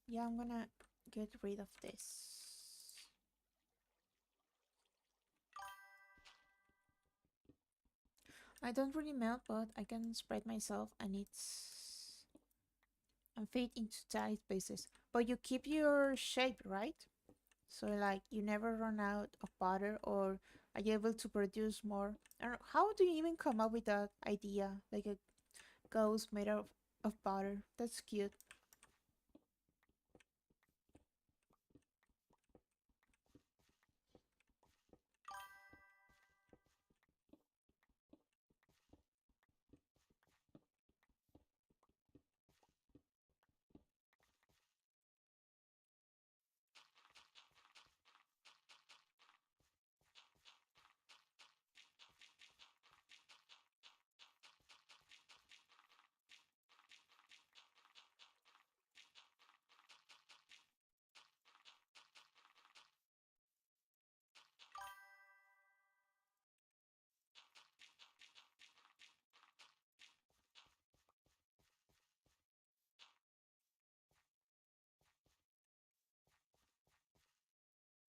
Yeah, I'm gonna get rid of this. I don't really melt, but I can spread myself and it's and fit into tight spaces. But you keep your shape, right? So like you never run out of butter or are you able to produce more? I don't know, how do you even come up with that idea? Like a ghost made of butter. That's cute.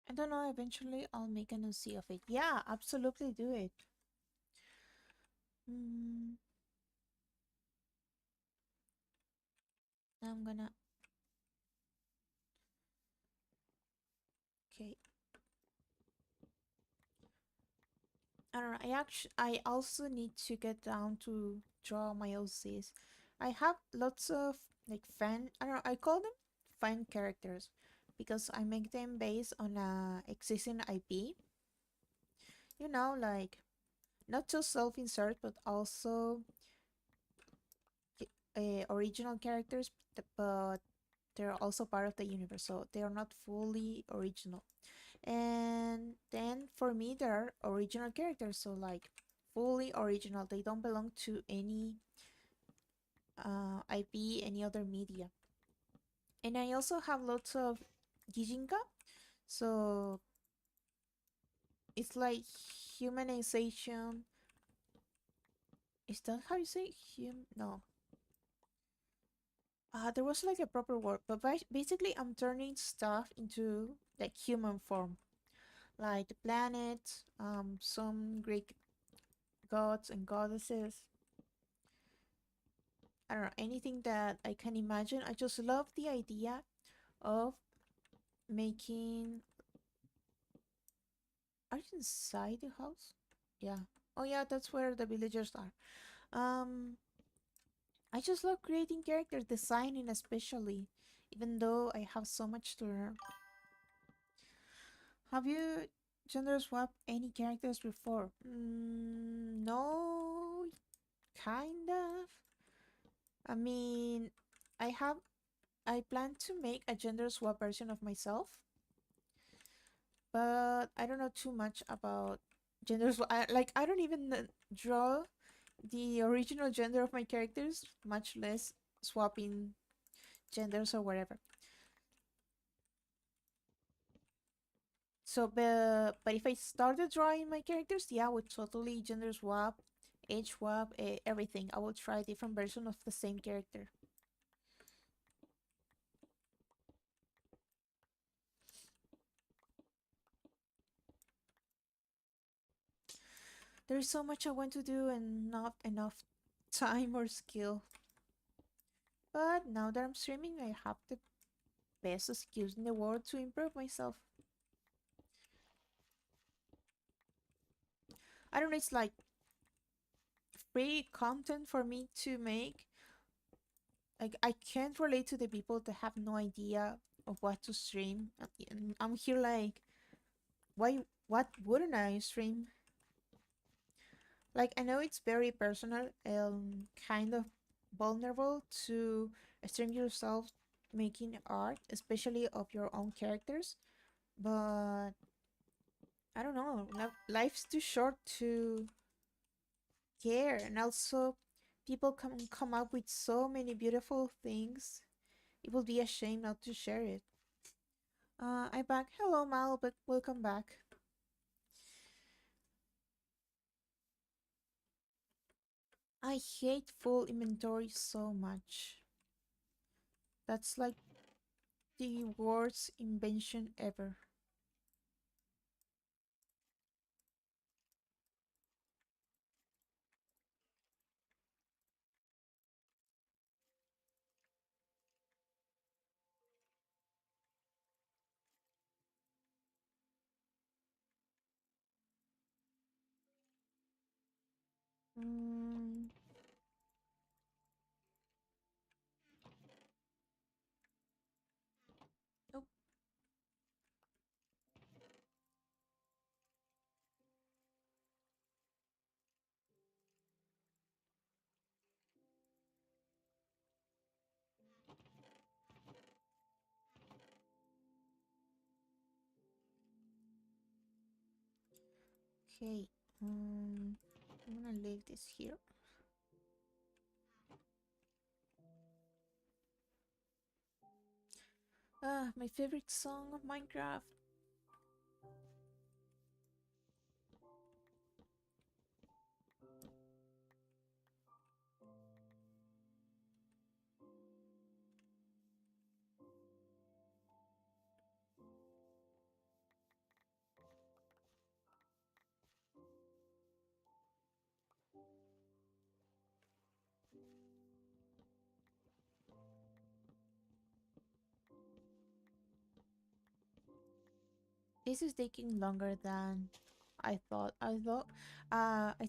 I don't know, eventually I'll make an OC of it. Yeah, absolutely do it. Mm, I'm gonna okay. I don't know. I also need to get down to draw my OCs. I have lots of like fan. I don't know. I call them fan characters because I make them based on a existing IP. You know, like not just self-insert, but also original characters, but they're also part of the universe, so they are not fully original. And then for me, there are original characters, so like fully original. They don't belong to any IP, any other media. And I also have lots of Gijinka, so it's like humanization. Is that how you say No. There was like a proper word, but basically, I'm turning stuff into like human form, like the planet, some Greek gods and goddesses. I don't know, anything that I can imagine. I just love the idea of making. Are you inside the house? Yeah. Oh yeah, that's where the villagers are. Um, I just love creating characters, designing especially, even though I have so much to learn. Have you gender swapped any characters before? No, kind of. I mean, I have. I plan to make a gender swap version of myself, but I don't know too much about gender swap. I don't even draw the original gender of my characters, much less swapping genders or whatever. So, but if I started drawing my characters, yeah, I would totally gender swap, age swap, everything. I will try different version of the same character. There's so much I want to do and not enough time or skill. But now that I'm streaming, I have the best excuse in the world to improve myself. I don't know, it's like free content for me to make. Like I can't relate to the people that have no idea of what to stream. And I'm here like, why? What wouldn't I stream? Like I know it's very personal and kind of vulnerable to stream yourself making art, especially of your own characters. But I don't know. Life's too short to care, and also people come up with so many beautiful things. It would be a shame not to share it. I'm back. Hello, Mal, but welcome back. I hate full inventory so much. That's like the worst invention ever. Mm, oh, okay. I'm gonna leave this here. Ah, my favorite song of Minecraft. This is taking longer than I thought. I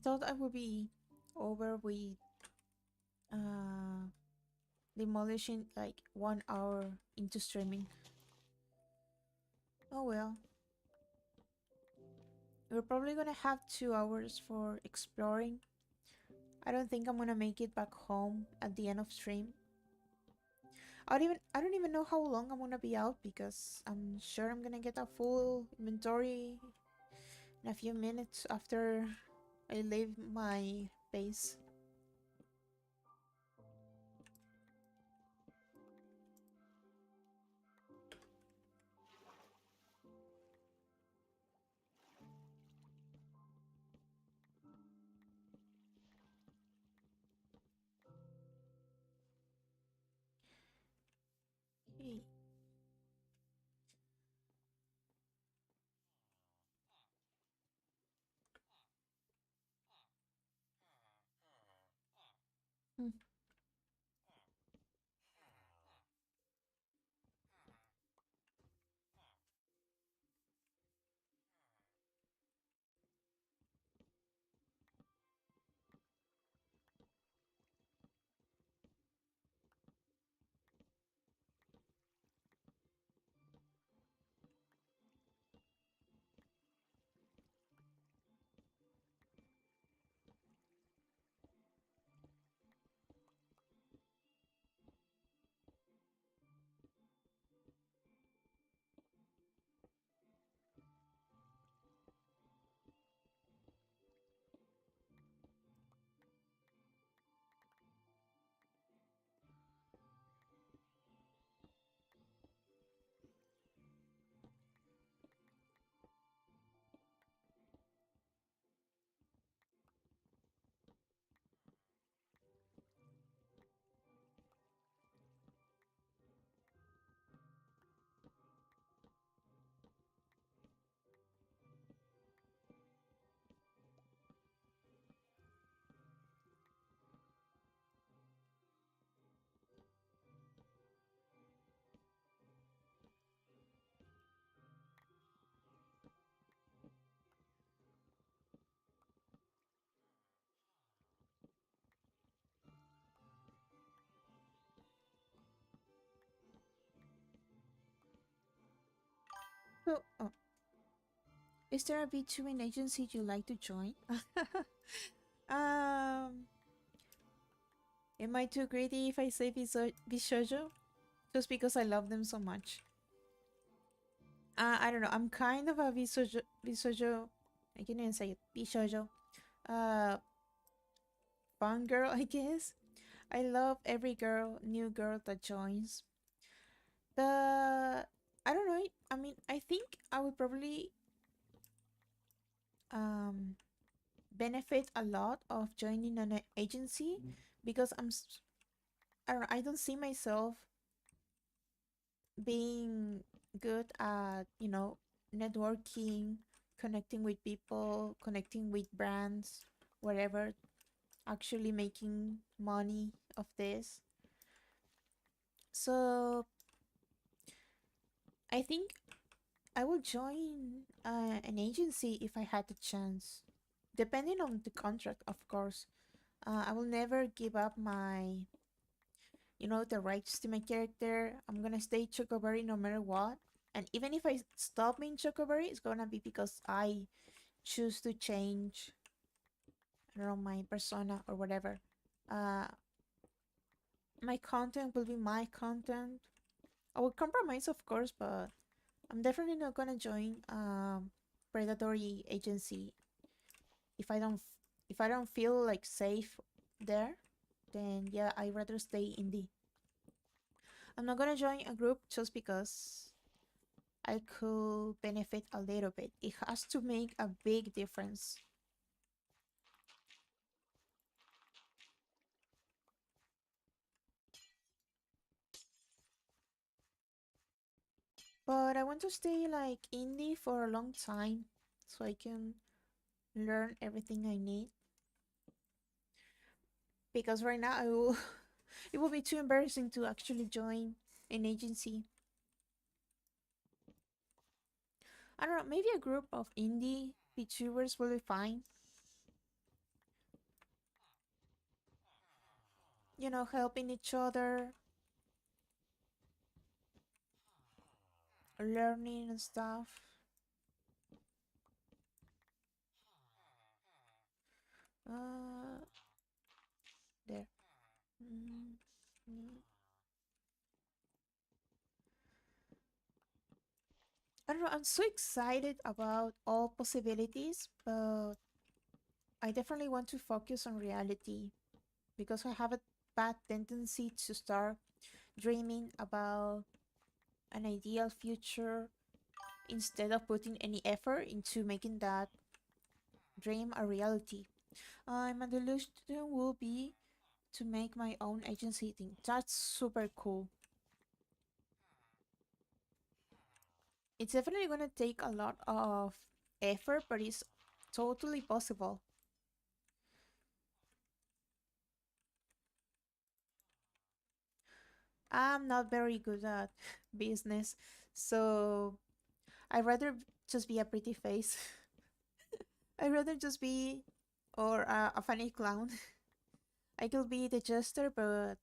thought I would be over with uh demolishing like 1 hour into streaming. Oh well. We're probably gonna have 2 hours for exploring. I don't think I'm gonna make it back home at the end of stream. I don't even know how long I'm gonna be out because I'm sure I'm gonna get a full inventory in a few minutes after I leave my base. Okay. Hmm. So, is there a VTubing agency you'd like to join? um, am I too greedy if I say Bishojo? Just because I love them so much. I don't know. I'm kind of a Bishojo. I can't even say it. Bishojo. Uh, fun girl, I guess. I love every new girl that joins. The I don't know. I mean, I think I would probably um benefit a lot of joining an agency because I don't know, I don't see myself being good at, networking, connecting with people, connecting with brands, whatever, actually making money of this. So I think I will join an agency if I had the chance, depending on the contract, of course. I will never give up the rights to my character. I'm gonna stay Chocoberry no matter what. And even if I stop being Chocoberry, it's gonna be because I choose to change, I don't know, my persona or whatever. Uh, my content will be my content. I will compromise, of course, but I'm definitely not gonna join predatory agency if I don't feel like safe there. Then yeah, I'd rather stay indie. I'm not gonna join a group just because I could benefit a little bit. It has to make a big difference. But I want to stay like indie for a long time so I can learn everything I need. Because right now it will be too embarrassing to actually join an agency. I don't know, maybe a group of indie VTubers will be fine. Helping each other, learning and stuff. Uh, there. Mm, mm. I don't know. I'm so excited about all possibilities, but I definitely want to focus on reality because I have a bad tendency to start dreaming about an ideal future instead of putting any effort into making that dream a reality. My delusion will be to make my own agency thing. That's super cool. It's definitely gonna take a lot of effort, but it's totally possible. I'm not very good at business, so I'd rather just be a pretty face. I'd rather just be or a funny clown. I could be the jester, but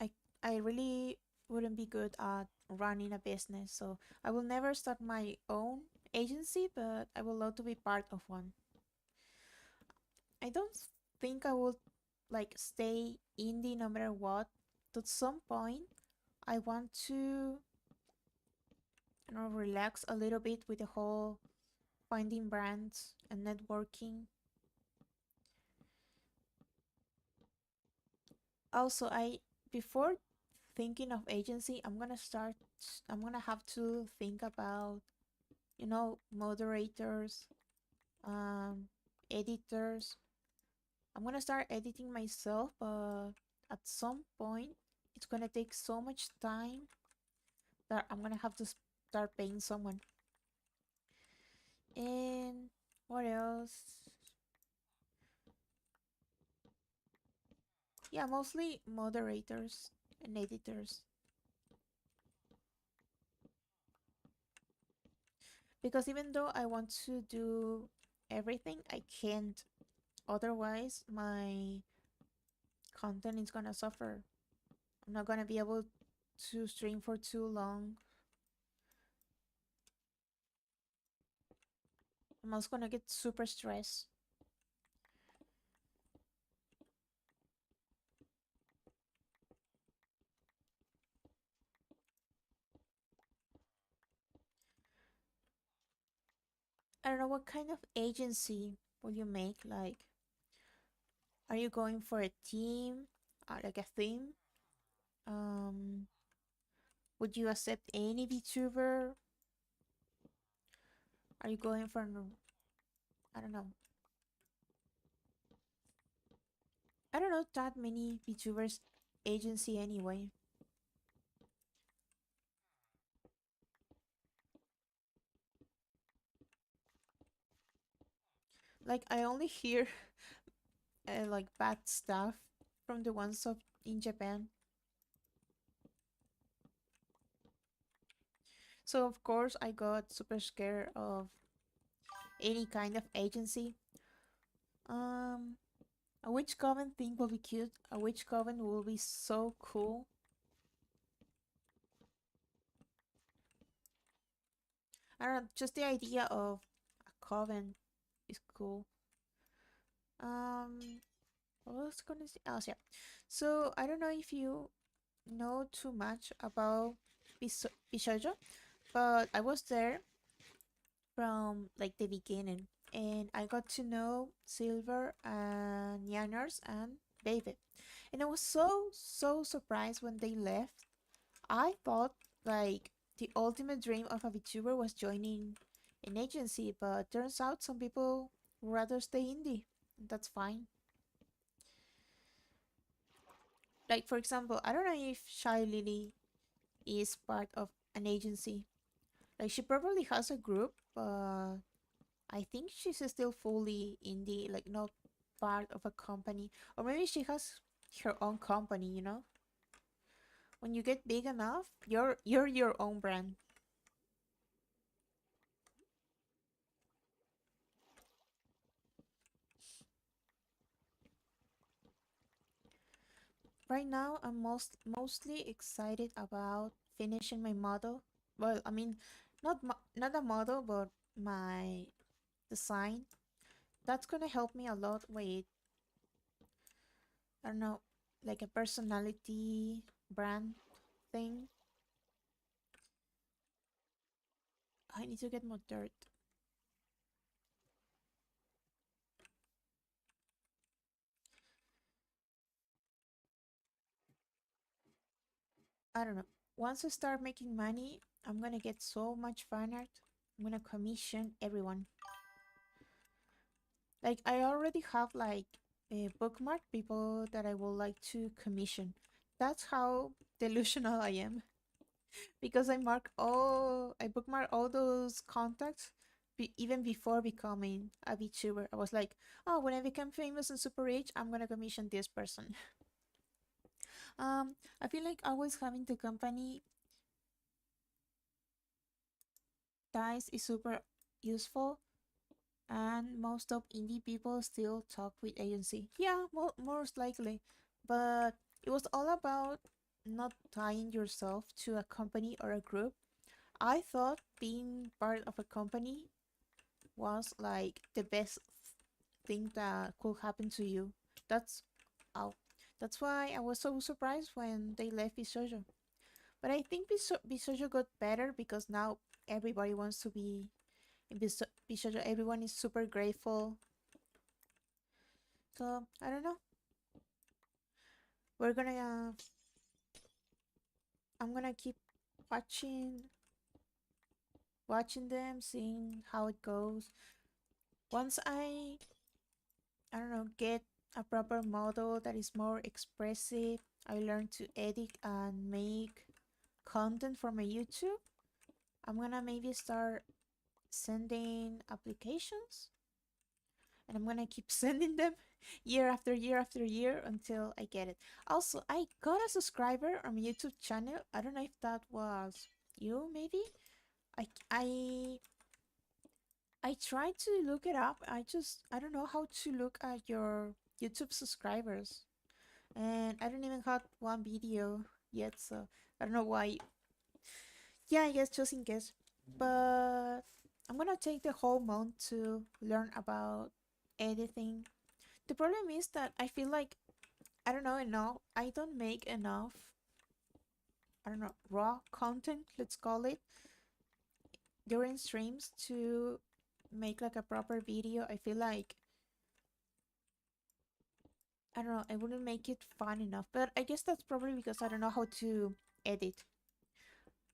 I I really wouldn't be good at running a business. So I will never start my own agency, but I would love to be part of one. I don't think I would like stay indie no matter what. At some point, I want to, relax a little bit with the whole finding brands and networking. Also, I before thinking of agency, I'm gonna have to think about, moderators, um, editors. I'm gonna start editing myself, but at some point, it's gonna take so much time that I'm gonna have to start paying someone. And what else? Yeah, mostly moderators and editors. Because even though I want to do everything, I can't. Otherwise, my content is gonna suffer. I'm not gonna be able to stream for too long. I'm also gonna get super stressed. I don't know what kind of agency will you make. Like, are you going for a team, like a theme? Um, would you accept any VTuber? Are you going for I don't know. I don't know that many VTubers agency anyway. Like I only hear like bad stuff from the ones of in Japan. So of course I got super scared of any kind of agency. Um, a witch coven thing will be cute. A witch coven will be so cool. I don't know, just the idea of a coven is cool. Um, what was I gonna say? Oh, yeah. So I don't know if you know too much about Bishojo, but I was there from like the beginning, and I got to know Silver and Yanners and Baby, and I was so surprised when they left. I thought like the ultimate dream of a VTuber was joining an agency, but turns out some people would rather stay indie. That's fine. Like for example, I don't know if Shy Lily is part of an agency. Like she probably has a group, but I think she's still fully indie, like not part of a company. Or maybe she has her own company, you know? When you get big enough, you're your own brand. Right now, I'm mostly excited about finishing my model. Well, I mean, not a model, but my design. That's gonna help me a lot with, I don't know, like a personality brand thing. I need to get more dirt. I don't know. Once I start making money, I'm gonna get so much fan art. I'm gonna commission everyone. Like I already have like a bookmark people that I would like to commission. That's how delusional I am. Because I bookmark all those contacts even before becoming a VTuber. I was like, oh, when I become famous and super rich, I'm gonna commission this person. I feel like always having the company ties is super useful, and most of indie people still talk with agency. Yeah, most likely. But it was all about not tying yourself to a company or a group. I thought being part of a company was like the best thing that could happen to you. That's oh, that's why I was so surprised when they left Bisojo. But I think Bisojo got better because now everybody wants to be in Bisojo. Everyone is super grateful. So I don't know. We're gonna. I'm gonna keep watching, watching them, seeing how it goes. Once I don't know, get a proper model that is more expressive, I learn to edit and make content for my YouTube. I'm gonna maybe start sending applications, and I'm gonna keep sending them year after year after year until I get it. Also, I got a subscriber on my YouTube channel. I don't know if that was you, maybe. I I tried to look it up. I don't know how to look at your YouTube subscribers, and I don't even have one video yet, so I don't know why. Yeah, I guess just in case, but I'm gonna take the whole month to learn about editing. The problem is that I feel like I don't know enough. I don't make enough, I don't know, raw content, let's call it, during streams to make like a proper video. I feel like I don't know, I wouldn't make it fun enough. But I guess that's probably because I don't know how to edit.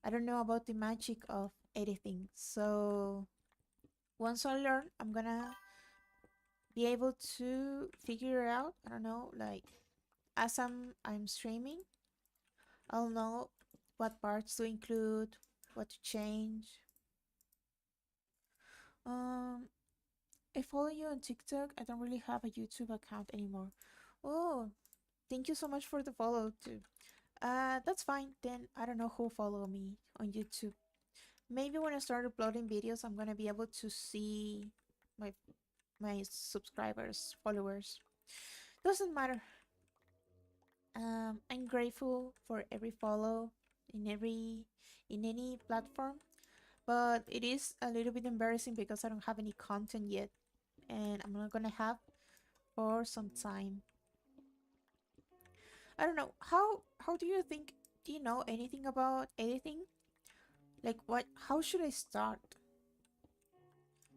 I don't know about the magic of editing. So once I learn, I'm gonna be able to figure it out. I don't know, like as I'm streaming, I'll know what parts to include, what to change. Um, I follow you on TikTok. I don't really have a YouTube account anymore. Oh, thank you so much for the follow too. That's fine. Then I don't know who follow me on YouTube. Maybe when I start uploading videos, I'm gonna be able to see my my subscribers, followers. Doesn't matter. I'm grateful for every follow in any platform, but it is a little bit embarrassing because I don't have any content yet, and I'm not gonna have for some time. I don't know how do you think? Do you know anything about editing? Like what? How should I start?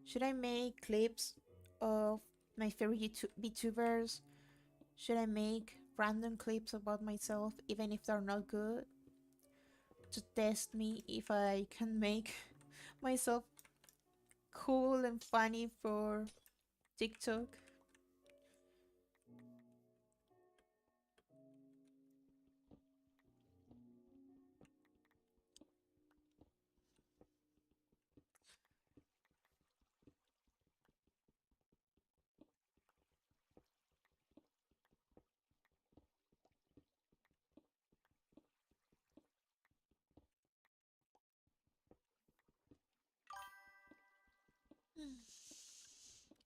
Should I make clips of my favorite VTubers? Should I make random clips about myself, even if they're not good, to test me if I can make myself cool and funny for TikTok?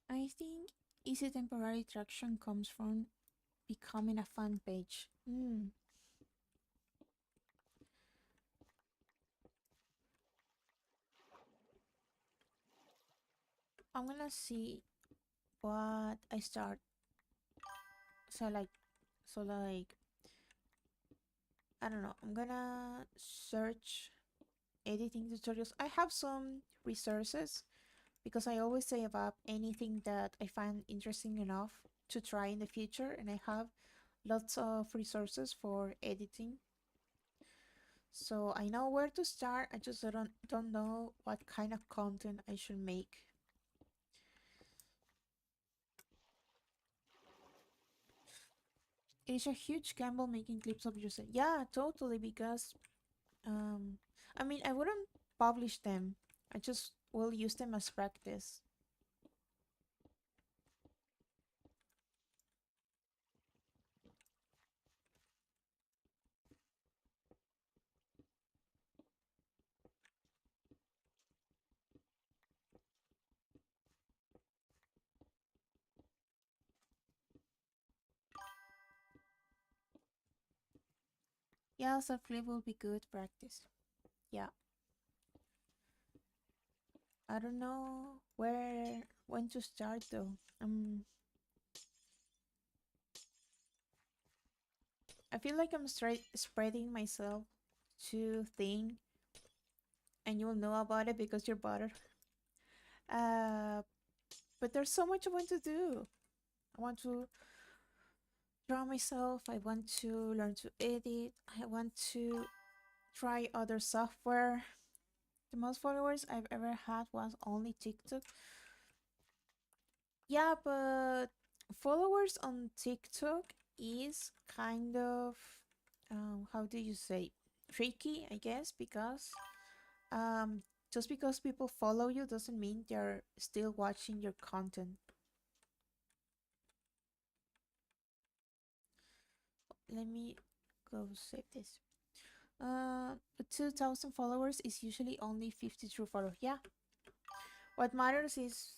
I think easy temporary traction comes from becoming a fan page. I'm gonna see what I start. So like, so like, I don't know. I'm gonna search editing tutorials. I have some resources because I always save up anything that I find interesting enough to try in the future, and I have lots of resources for editing. So I know where to start. I just don't know what kind of content I should make. It is a huge gamble making clips of yourself. Yeah, totally. Because um, I mean, I wouldn't publish them. I just will use them as practice. Yeah, so clip will be good practice. Yeah, I don't know when to start though. I feel like I'm straight spreading myself too thin, and you'll know about it because you're butter. Uh, but there's so much I want to do. I want to draw myself. I want to learn to edit. I want to try other software. The most followers I've ever had was only TikTok. Yeah, but followers on TikTok is kind of how do you say, tricky, I guess, because um just because people follow you doesn't mean they're still watching your content. Let me go save this. 2,000 followers is usually only 50 true followers. Yeah, what matters is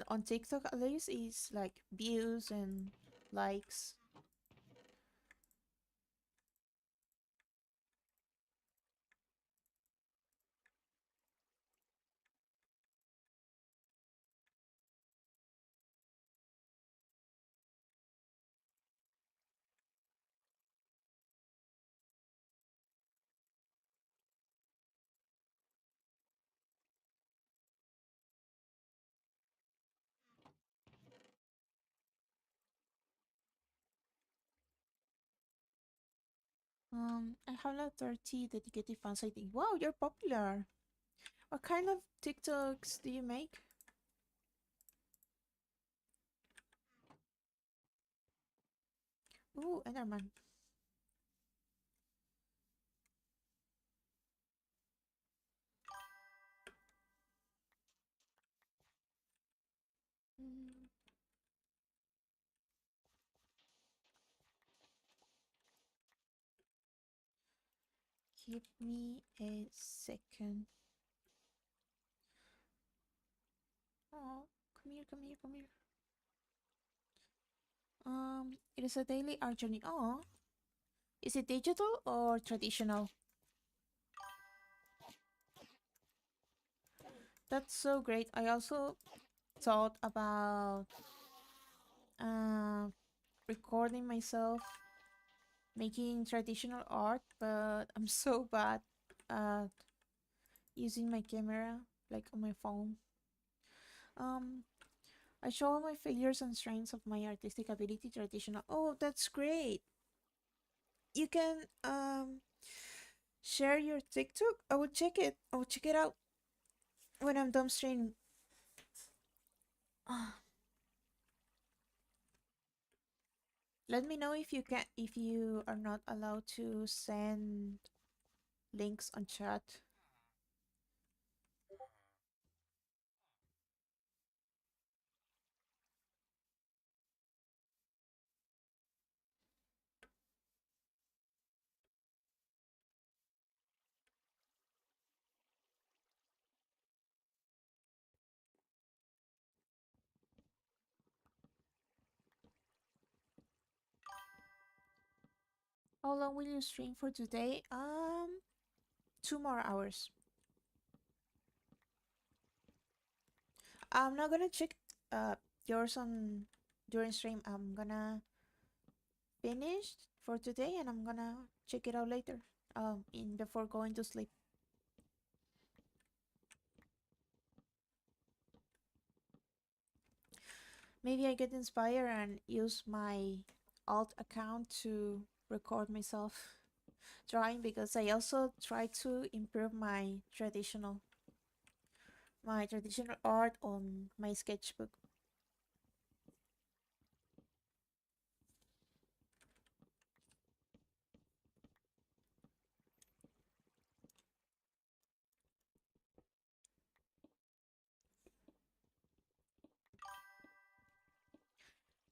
on TikTok at least is like views and likes. I have like 30 dedicated fans, I think. Wow, you're popular. What kind of TikToks do you make? Ooh, Enderman. Mm, Give me a second. Oh, come here, come here, come here. It is a daily art journey. Oh, is it digital or traditional? That's so great. I also thought about uh, recording myself making traditional art, but I'm so bad at using my camera, like on my phone. Um, I show all my failures and strengths of my artistic ability traditional. Oh, that's great. You can share your TikTok. I will check it. I will check it out when I'm done streaming. Ah, let me know if you are not allowed to send links on chat. How long will you stream for today? 2 more hours. I'm not gonna check uh yours on during stream. I'm gonna finish for today and I'm gonna check it out later. In before going to sleep. Maybe I get inspired and use my alt account to record myself drawing because I also try to improve my traditional art on my sketchbook.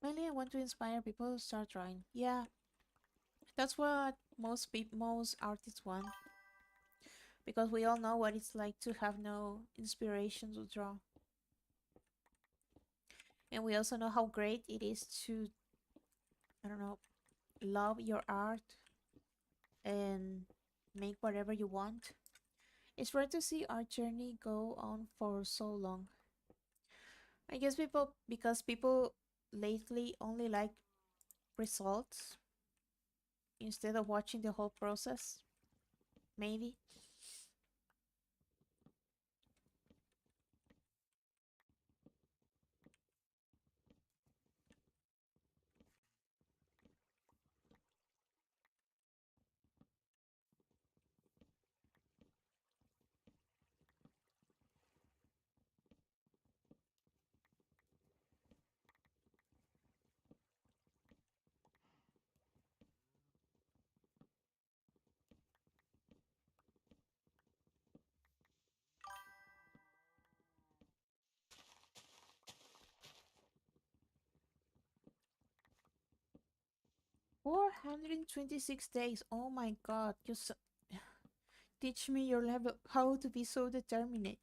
Mainly I want to inspire people to start drawing. Yeah, that's what most artists want because we all know what it's like to have no inspiration to draw. And we also know how great it is to, I don't know, love your art and make whatever you want. It's rare to see our journey go on for so long. I guess because people lately only like results instead of watching the whole process. Maybe. Four 426 days. Oh my god. Just teach me your level how to be so determined.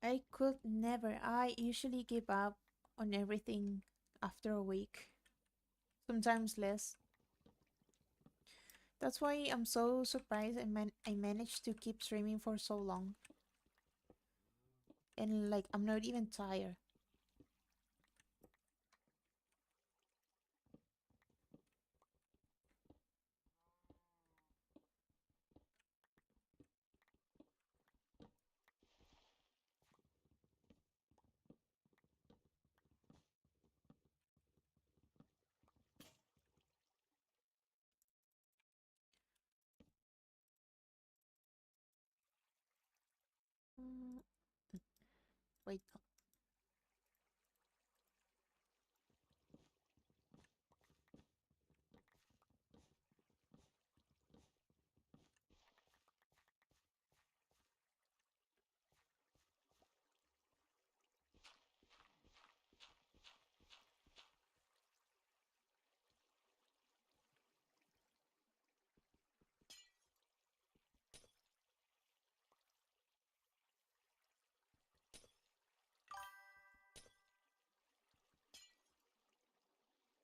I could never. I usually give up on everything after a week, sometimes less. That's why I'm so surprised I managed to keep streaming for so long. And like, I'm not even tired. Wait.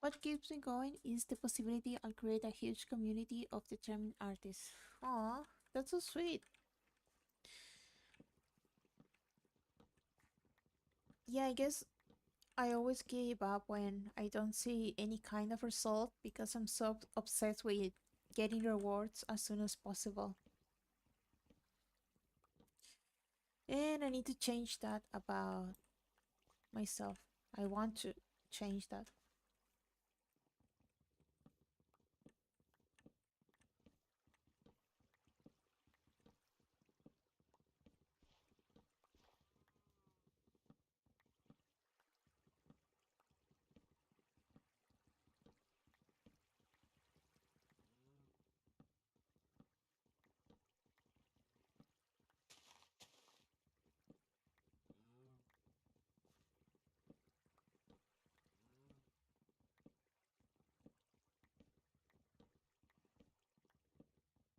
What keeps me going is the possibility I'll create a huge community of determined artists. Aw, that's so sweet. Yeah, I guess I always give up when I don't see any kind of result because I'm so obsessed with getting rewards as soon as possible. And I need to change that about myself. I want to change that.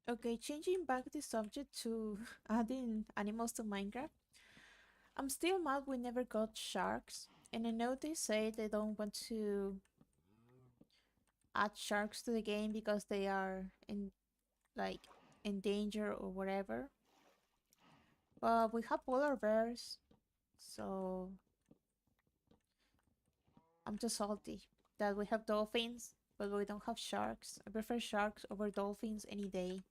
Okay, changing back the subject to adding animals to Minecraft. I'm still mad we never got sharks, and I know they say they don't want to add sharks to the game because they are in like in danger or whatever. But we have polar bears, so I'm just salty that we have dolphins, but we don't have sharks. I prefer sharks over dolphins any day.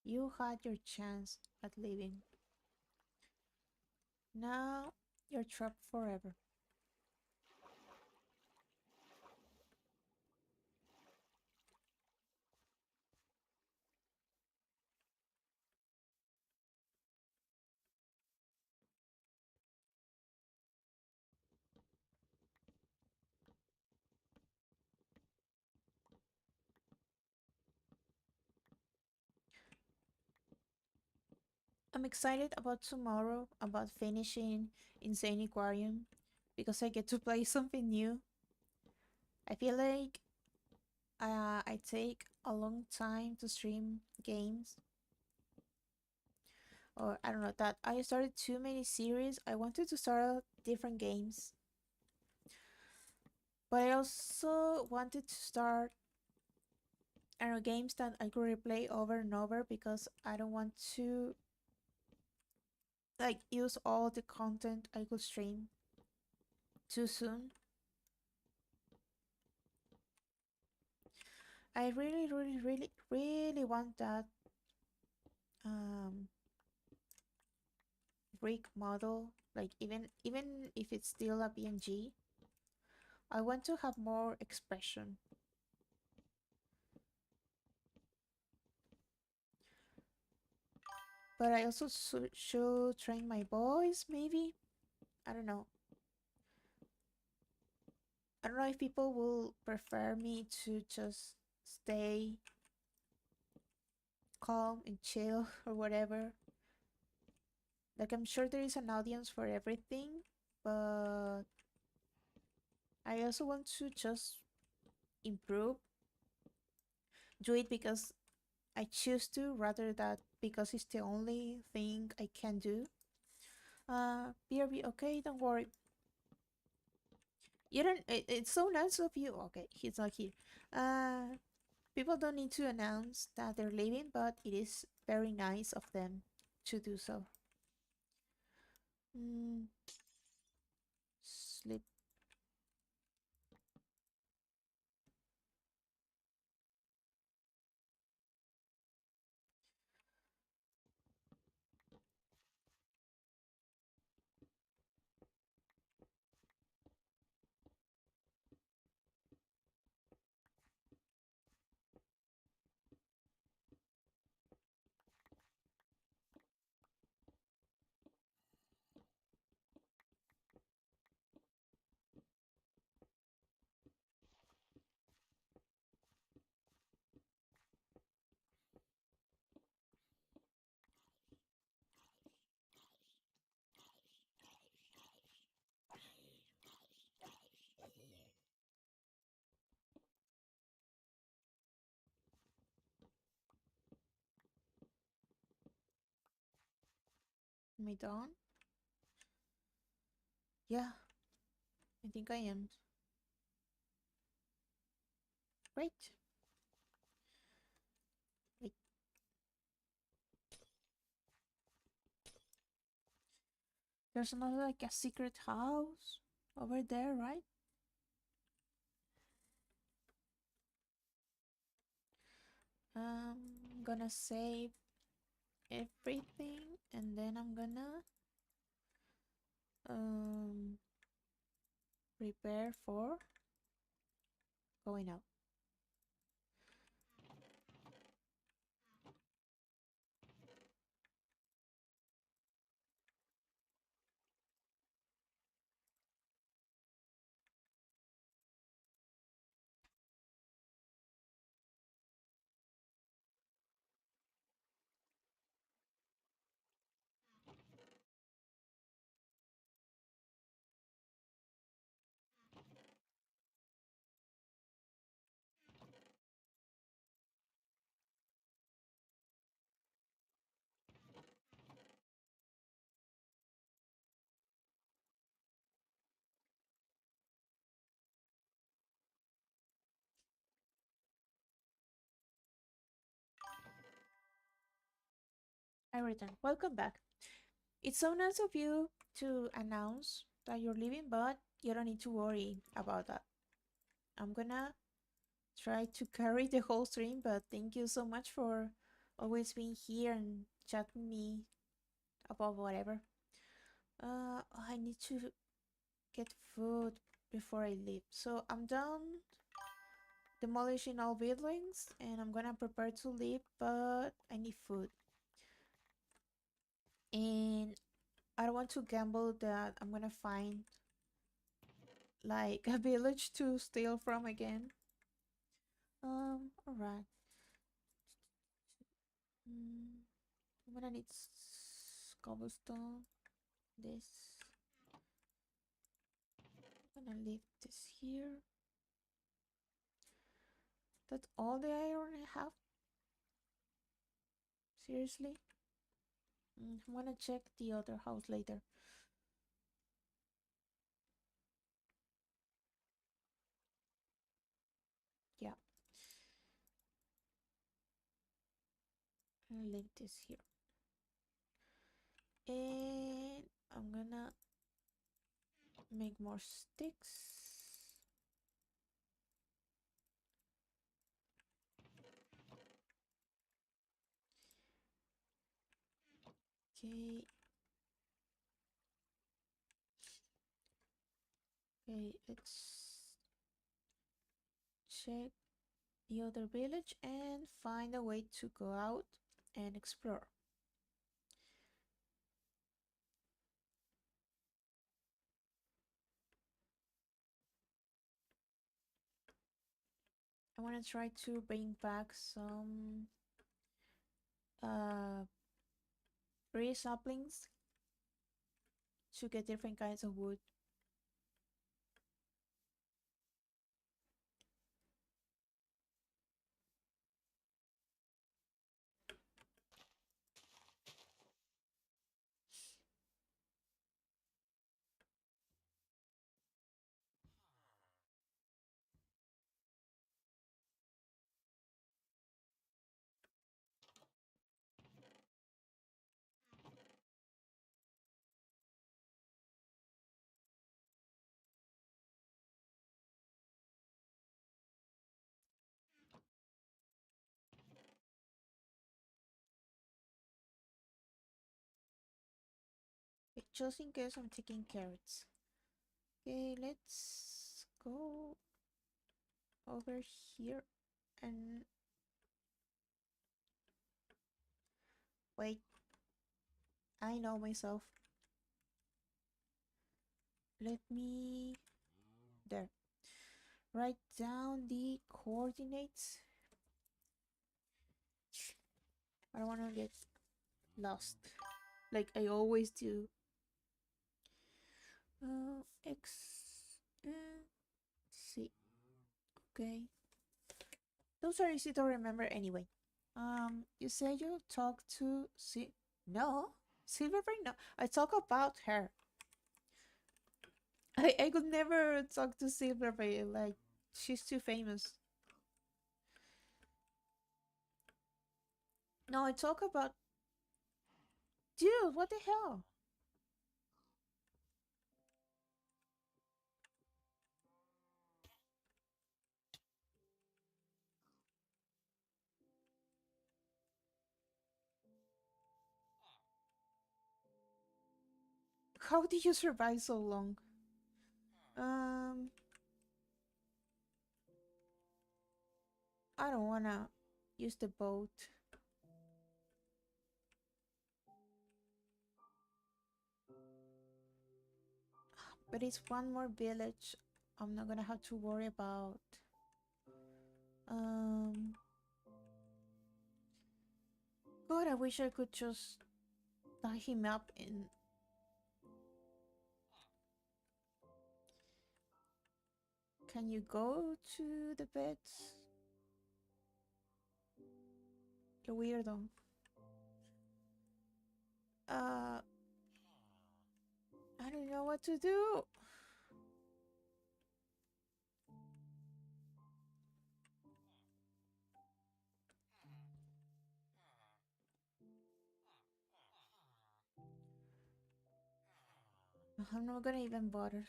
You had your chance at living. Now you're trapped forever. I'm excited about tomorrow, about finishing Insane Aquarium, because I get to play something new. I feel like I take a long time to stream games, or I don't know, that I started too many series. I wanted to start different games, but I also wanted to start, I don't know, games that I could replay over and over because I don't want to like use all the content I could stream too soon. I really, really, really, really want that um rig model. Like even if it's still a PNG, I want to have more expression. But I also should train my voice, maybe. I don't know. I don't know if people will prefer me to just stay calm and chill or whatever. Like, I'm sure there is an audience for everything, but I also want to just improve, do it because I choose to rather that because it's the only thing I can do. BRB, okay, don't worry. You don't. It's so nice of you. Okay, he's not here. Uh, People don't need to announce that they're leaving, but it is very nice of them to do so. Mm, sleep. Am I done? Yeah, I think I am. Great. Wait, there's another like a secret house over there, right? I'm gonna save everything and then I'm gonna um prepare for going out. I return. Welcome back. It's so nice of you to announce that you're leaving, but you don't need to worry about that. I'm gonna try to carry the whole stream, but thank you so much for always being here and chatting me about whatever. I need to get food before I leave. So I'm done demolishing all buildings and I'm gonna prepare to leave, but I need food. And I don't want to gamble that I'm gonna find like a village to steal from again. Alright. I'm gonna need cobblestone. This. I'm gonna leave this here. That's all the iron I have? Seriously? I'm gonna check the other house later. Yeah. I'll leave this here. And I'm gonna make more sticks. Okay. Okay, let's check the other village and find a way to go out and explore. I want to try to bring back some uh, tree saplings to get different kinds of wood. Okay, just in case I'm taking carrots. Okay, let's go over here and wait. I know myself. Let me there. Write down the coordinates. I don't want to get lost like I always do. X C. Okay, those are easy to remember anyway. You say you talk to see. No. Silverberry? No, I talk about her. I could never talk to Silverberry. Like, she's too famous. No, I talk about. Dude, what the hell? How did you survive so long? Um, I don't wanna use the boat. But it's one more village I'm not gonna have to worry about. Um, God, I wish I could just tie him up and... Can you go to the beds? You weirdo. Uh, I don't know what to do. I'm not gonna even bother.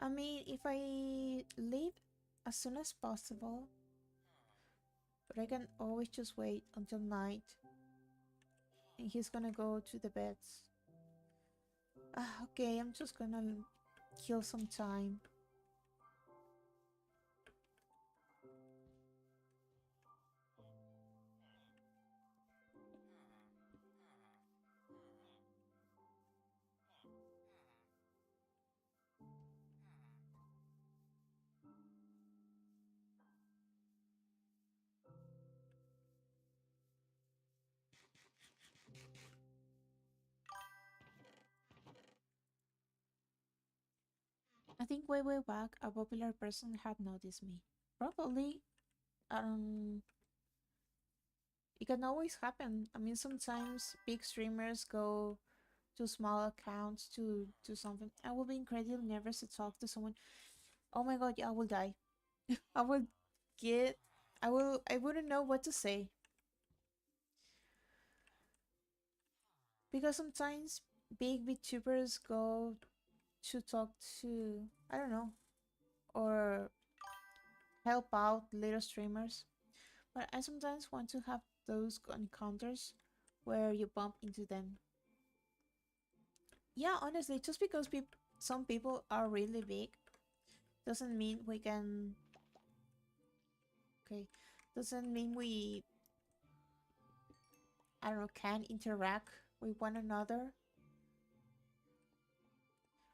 I mean, if I leave as soon as possible, but I can always just wait until night and he's gonna go to the beds. Okay, I'm just gonna kill some time. I think way back, a popular person had noticed me. Probably, um, it can always happen. I mean, sometimes big streamers go to small accounts to do something. I will be incredibly nervous to talk to someone. Oh my god, yeah, I will die. I will get. I wouldn't know what to say because sometimes big VTubers go to talk to, I don't know, or help out little streamers. But I sometimes want to have those encounters where you bump into them. Yeah, honestly, just because some people are really big doesn't mean we can. Okay, doesn't mean we, I don't know, can interact with one another.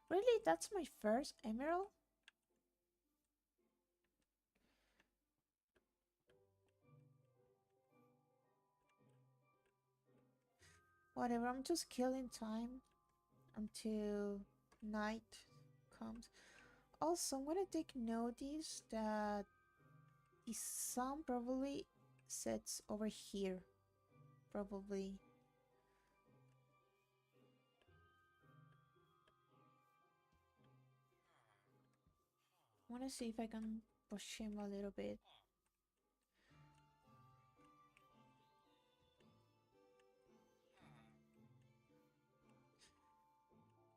Really, that's my first emerald? Whatever, I'm just killing time until night comes. Also, I'm gonna take notice that the sun probably sets over here. Probably. I wanna see if I can push him a little bit.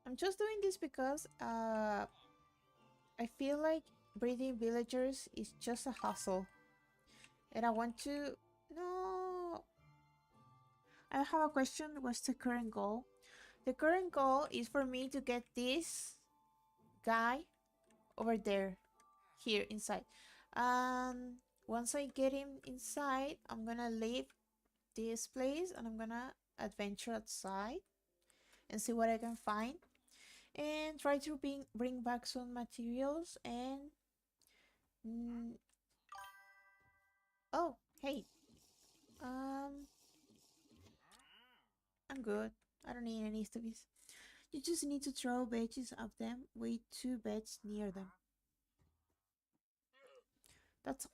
I'm just doing this because I feel like breeding villagers is just a hustle. And I want to... No! I have a question. What's the current goal? The current goal is for me to get this guy over there. Here, inside. Once I get him inside, I'm gonna leave this place and I'm gonna adventure outside and see what I can find. And try to bring back some materials and... Mm, oh, hey. Um, I'm good. I don't need any stubbies. You just need to throw veggies at them with two beds near them. That's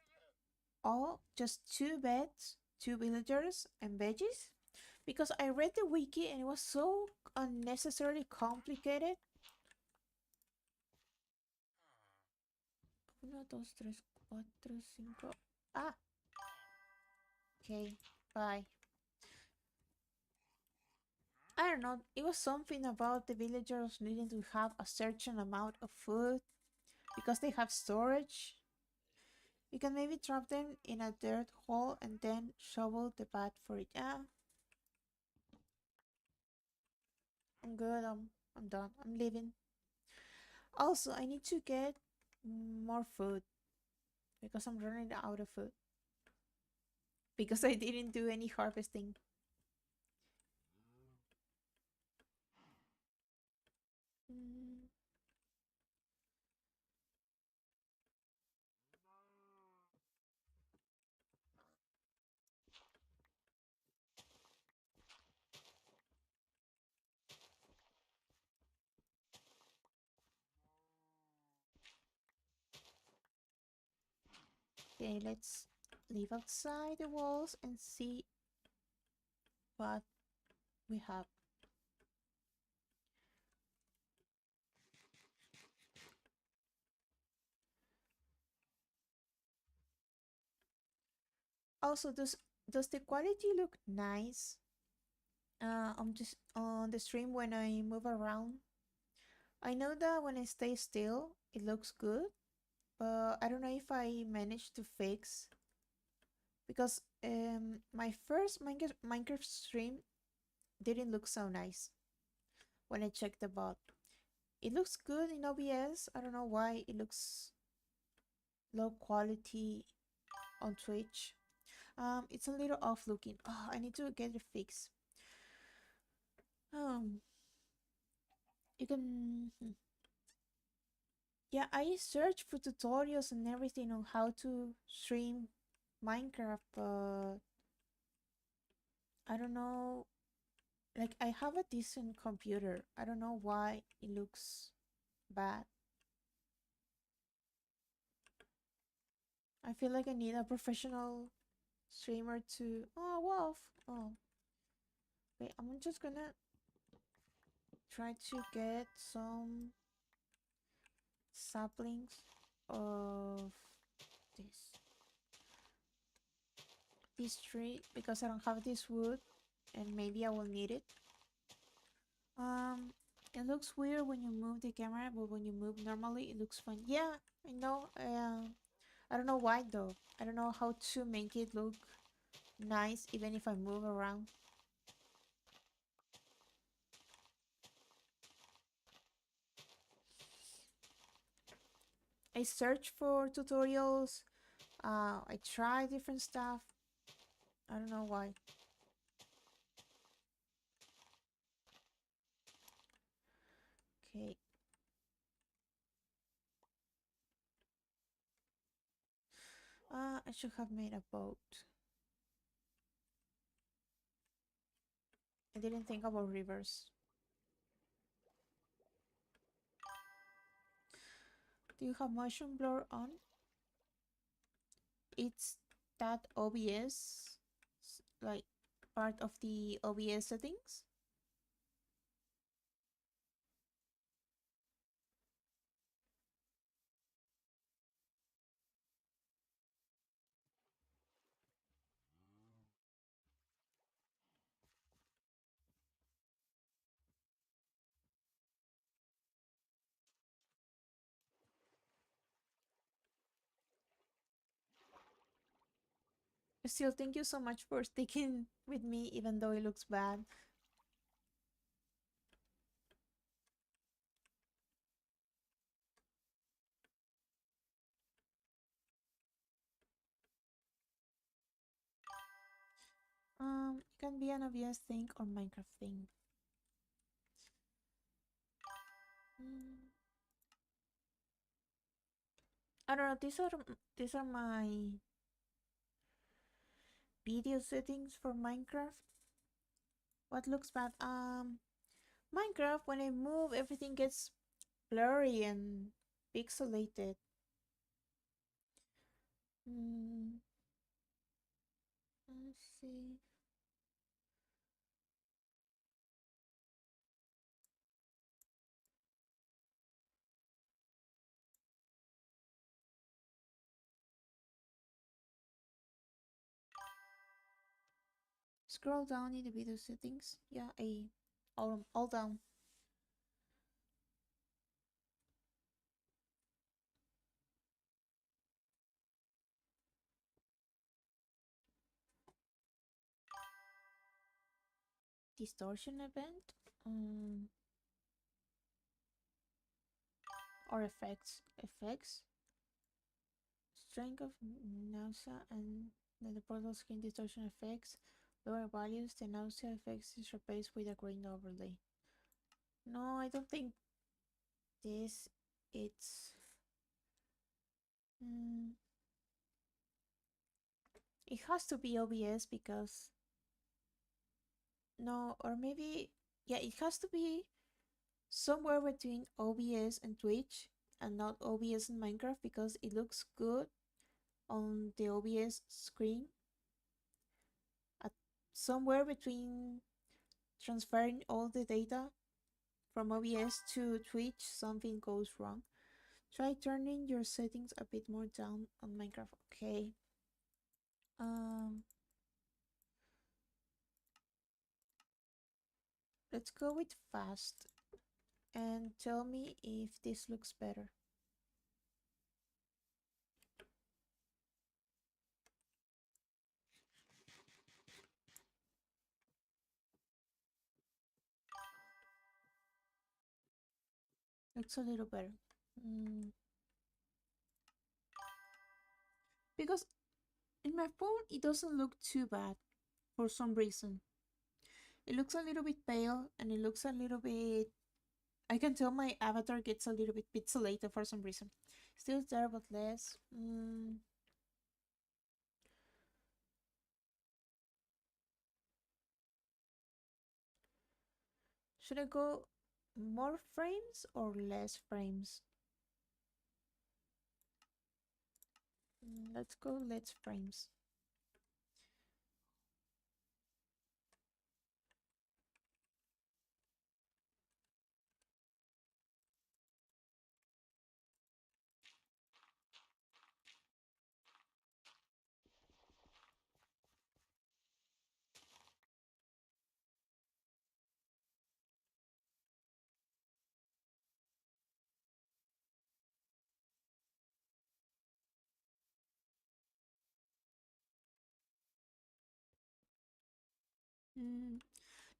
all. Just two beds, two villagers, and veggies. Because I read the wiki and it was so unnecessarily complicated. Uno, dos, tres, cuatro, cinco. Ah, okay, bye. I don't know, it was something about the villagers needing to have a certain amount of food because they have storage. You can maybe drop them in a dirt hole and then shovel the path for it. Yeah, I'm good. I'm done. I'm leaving. Also, I need to get more food because I'm running out of food. Because I didn't do any harvesting. Mm. Okay, let's leave outside the walls and see what we have. Also, does the quality look nice? On the stream when I move around. I know that when I stay still, it looks good, but I don't know if I managed to fix because my first Minecraft stream didn't look so nice when I checked the bot. It looks good in OBS. I don't know why it looks low quality on Twitch. It's a little off looking. Oh, I need to get it fixed. Um, you can. Yeah, I searched for tutorials and everything on how to stream Minecraft, but I don't know. Like, I have a decent computer. I don't know why it looks bad. I feel like I need a professional streamer to. Oh, wolf. Oh, wait. I'm just gonna try to get some saplings of this this tree because I don't have this wood, and maybe I will need it. Um, it looks weird when you move the camera, but when you move normally, it looks fine. Yeah, I know. I don't know why though. I don't know how to make it look nice even if I move around. I search for tutorials. I try different stuff. I don't know why. Okay. I should have made a boat. I didn't think about rivers. Do you have motion blur on? It's that OBS, like part of the OBS settings. Still, thank you so much for sticking with me even though it looks bad. It can be an obvious thing or Minecraft thing. Mm, I don't know. These are my video settings for Minecraft. What looks bad? Minecraft, when I move, everything gets blurry and pixelated. Let's see. Scroll down in the video settings. Yeah, all down. Distortion event. Or effects. Effects. Strength of nausea and the portal screen distortion effects. Lower values, the nausea effects is replaced with a green overlay. No, I don't think this it's it has to be OBS because no, or maybe yeah, it has to be somewhere between OBS and Twitch and not OBS and Minecraft because it looks good on the OBS screen. At somewhere between transferring all the data from OBS to Twitch, something goes wrong. Try turning your settings a bit more down on Minecraft. Okay. Let's go with fast and tell me if this looks better. Looks a little better. Because in my phone it doesn't look too bad for some reason. It looks a little bit pale and it looks a little bit... I can tell my avatar gets a little bit pixelated for some reason. Still there but less. Should I go more frames or less frames? Let's go less frames.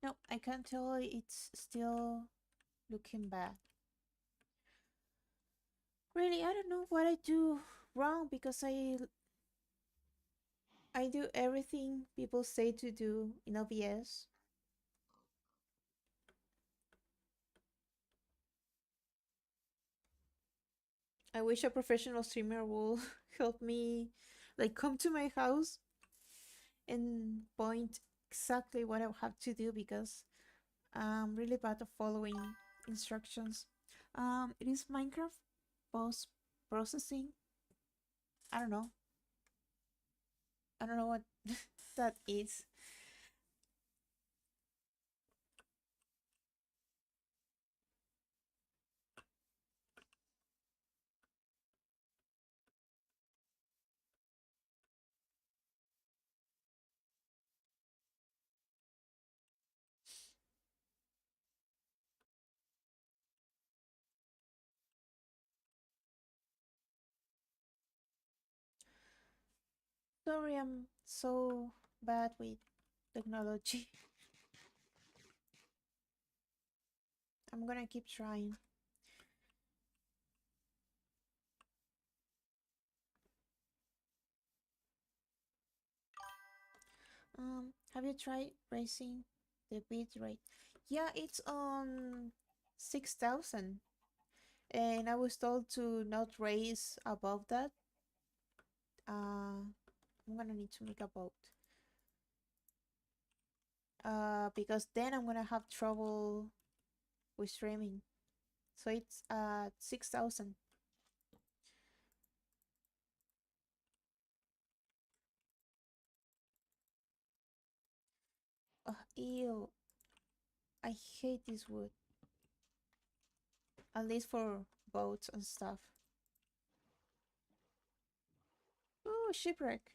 No, I can't tell. It's still looking bad. Really, I don't know what I do wrong because I do everything people say to do in OBS. I wish a professional streamer will help me, like come to my house and point exactly what I have to do because I'm really bad at following instructions. It is Minecraft post processing. I don't know. I don't know what that is. Sorry, I'm so bad with technology. I'm gonna keep trying. Have you tried raising the bit rate? Yeah, it's on 6,000. And I was told to not raise above that. I'm gonna need to make a vote. Because then I'm gonna have trouble with streaming. So it's 6,000. Ew. I hate this wood. At least for boats and stuff. Ooh, shipwreck.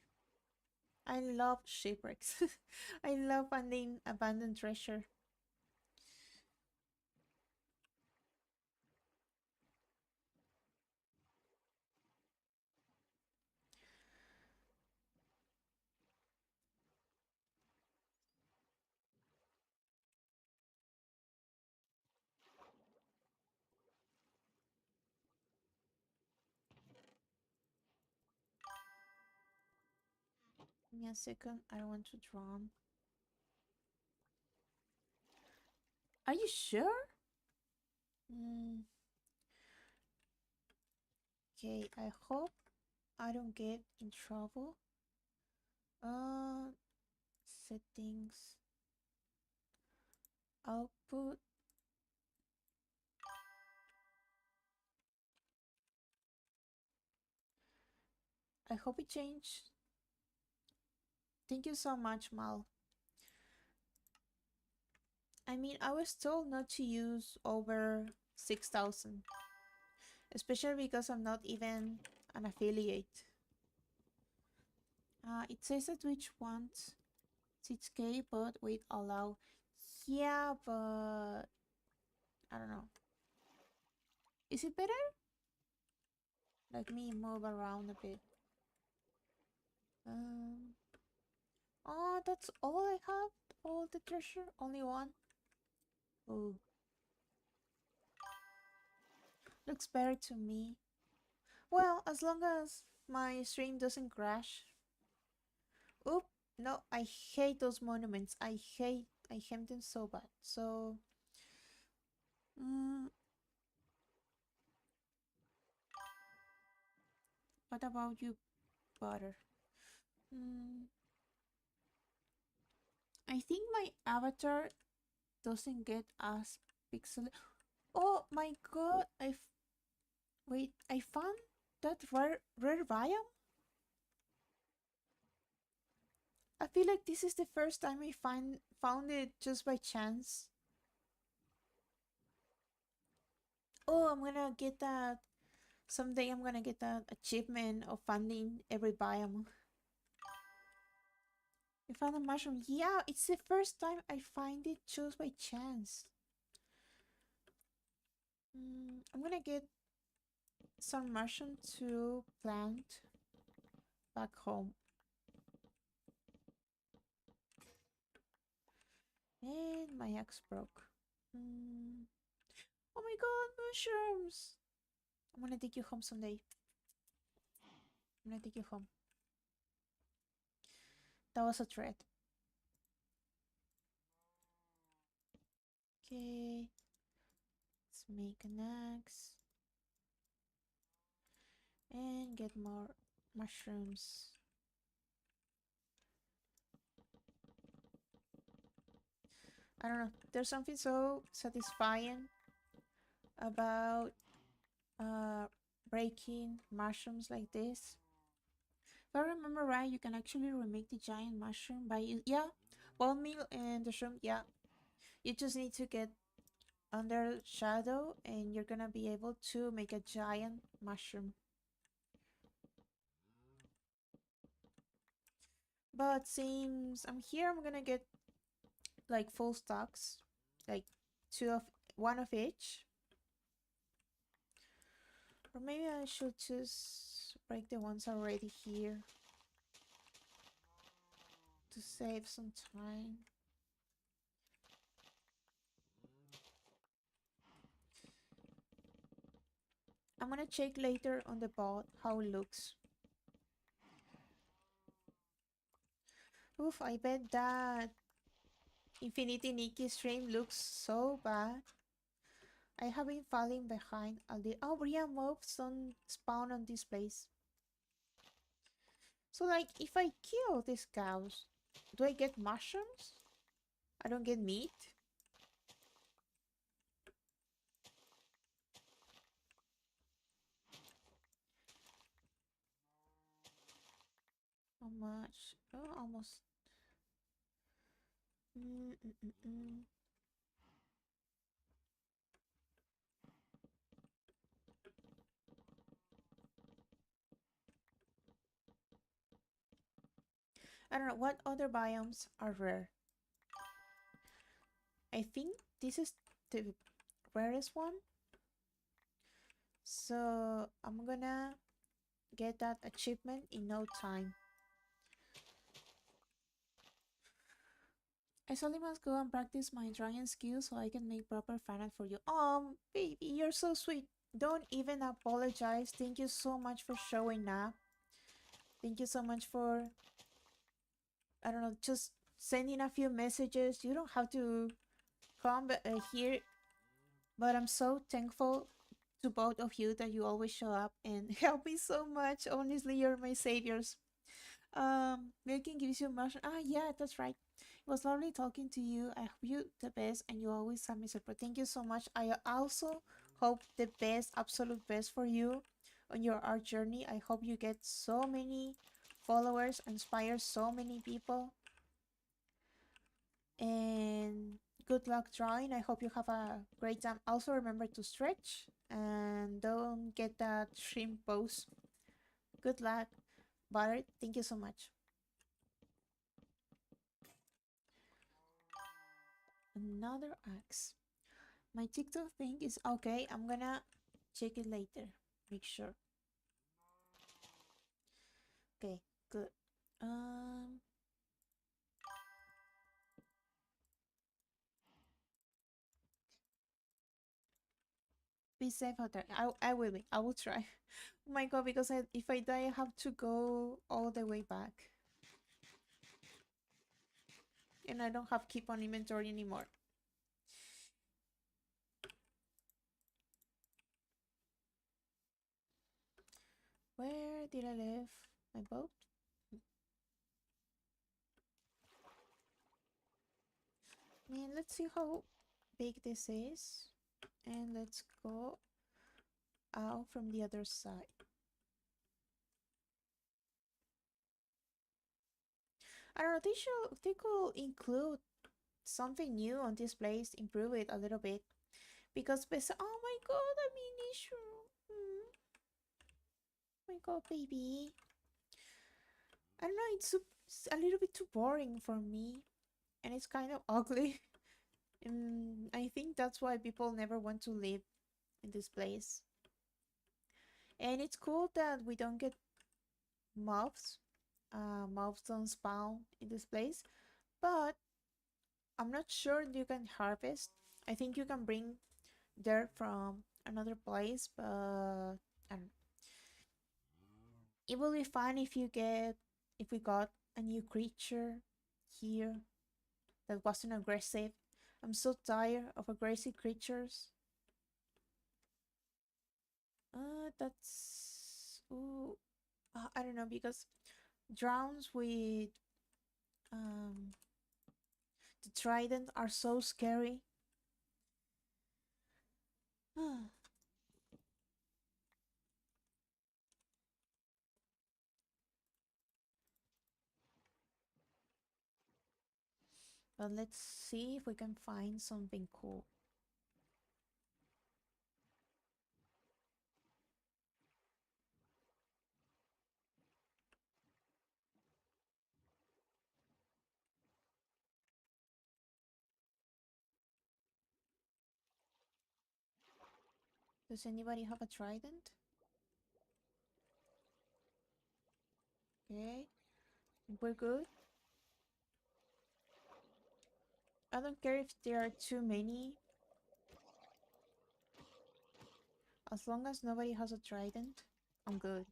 I love shipwrecks. I love finding abandoned treasure. Give me a second. I don't want to drown. Are you sure? Mm, okay, I hope I don't get in trouble. Uh, settings, output. I hope it changed. Thank you so much, Mal. I mean, I was told not to use over 6,000, especially because I'm not even an affiliate. It says that Twitch wants 6K, but with allow. Yeah, but I don't know. Is it better? Let me move around a bit. Um. Oh, that's all I have. All the treasure. Only one. Oh, looks better to me. Well, as long as my stream doesn't crash. Oop. No, I hate those monuments. I hate them so bad. So, mm, what about you, butter? Mm, I think my avatar doesn't get as pixel. Oh my god! Wait. I found that rare biome. I feel like this is the first time I found it just by chance. Oh, I'm gonna get that someday. I'm gonna get that achievement of finding every biome. I found a mushroom. Yeah, it's the first time I find it just by chance. I'm gonna get some mushroom to plant back home. And my axe broke. Oh my god, mushrooms! I'm gonna take you home someday. I'm gonna take you home. That was a threat. Okay. Let's make an axe. And get more mushrooms. I don't know. There's something so satisfying about uh, breaking mushrooms like this. If I remember right, you can actually remake the giant mushroom by yeah, bone meal and the shroom. Yeah, you just need to get under shadow, and you're gonna be able to make a giant mushroom. But since I'm here, I'm gonna get like full stocks, like one of each. Or maybe I should just break the ones already here to save some time. I'm gonna check later on the bot how it looks. Oof, I bet that Infinity Nikki stream looks so bad. I have been falling behind a little. Oh, Brian mobs don't spawn on this place. So like, if I kill these cows, do I get mushrooms? I don't get meat? How much? Oh, almost. Mm -mm -mm -mm. I don't know what other biomes are rare. I think this is the rarest one. So I'm gonna get that achievement in no time. I solely must go and practice my drawing skills so I can make proper fan art for you. Oh, baby, you're so sweet. Don't even apologize. Thank you so much for showing up. Thank you so much for, I don't know, just sending a few messages. You don't have to come here, but I'm so thankful to both of you that you always show up and help me so much. Honestly, you're my saviors. Milking gives you much. Ah, yeah, that's right. It was lovely talking to you. I hope you the best and you always have me support. Thank you so much. I also hope the best, absolute best for you on your art journey. I hope you get so many followers, inspire so many people, and good luck drawing. I hope you have a great time. Also remember to stretch and don't get that shrimp pose. Good luck, Butter. Thank you so much. Another axe. My TikTok thing is okay. I'm gonna check it later. Make sure. Okay, good. Um, be safe out there. I will be. I will try. Oh my god, because if I die, I have to go all the way back, and I don't have keep on inventory anymore. Where did I leave my boat? And let's see how big this is, and let's go out from the other side. I don't know. They could include something new on this place, improve it a little bit. Because oh my god, I mean issue. Oh my god, baby. I don't know, it's a little bit too boring for me. And it's kind of ugly. And I think that's why people never want to live in this place. And it's cool that we don't get mobs. Mobs don't spawn in this place. But I'm not sure you can harvest. I think you can bring dirt from another place, but I don't, it will be fun if we got a new creature here that wasn't aggressive. I'm so tired of aggressive creatures. That's ooh, I don't know, because drowns with um the trident are so scary. But let's see if we can find something cool. Does anybody have a trident? Okay, we're good. I don't care if there are too many, as long as nobody has a trident, I'm good.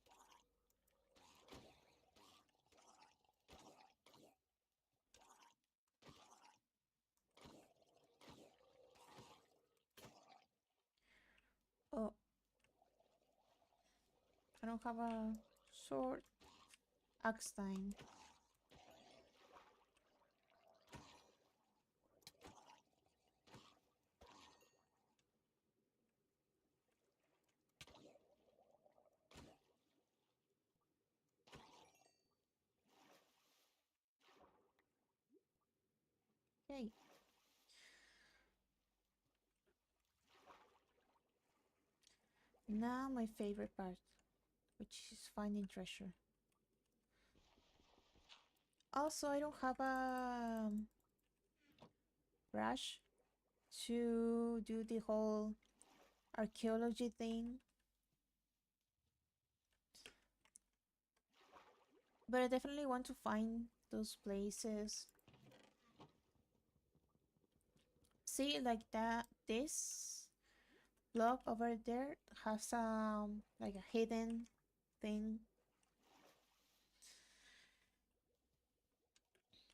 Oh, I don't have a sword. Axe time. Okay. Now my favorite part, which is finding treasure. Also, I don't have a brush to do the whole archaeology thing. But I definitely want to find those places. See, like that, this block over there has like a hidden thing.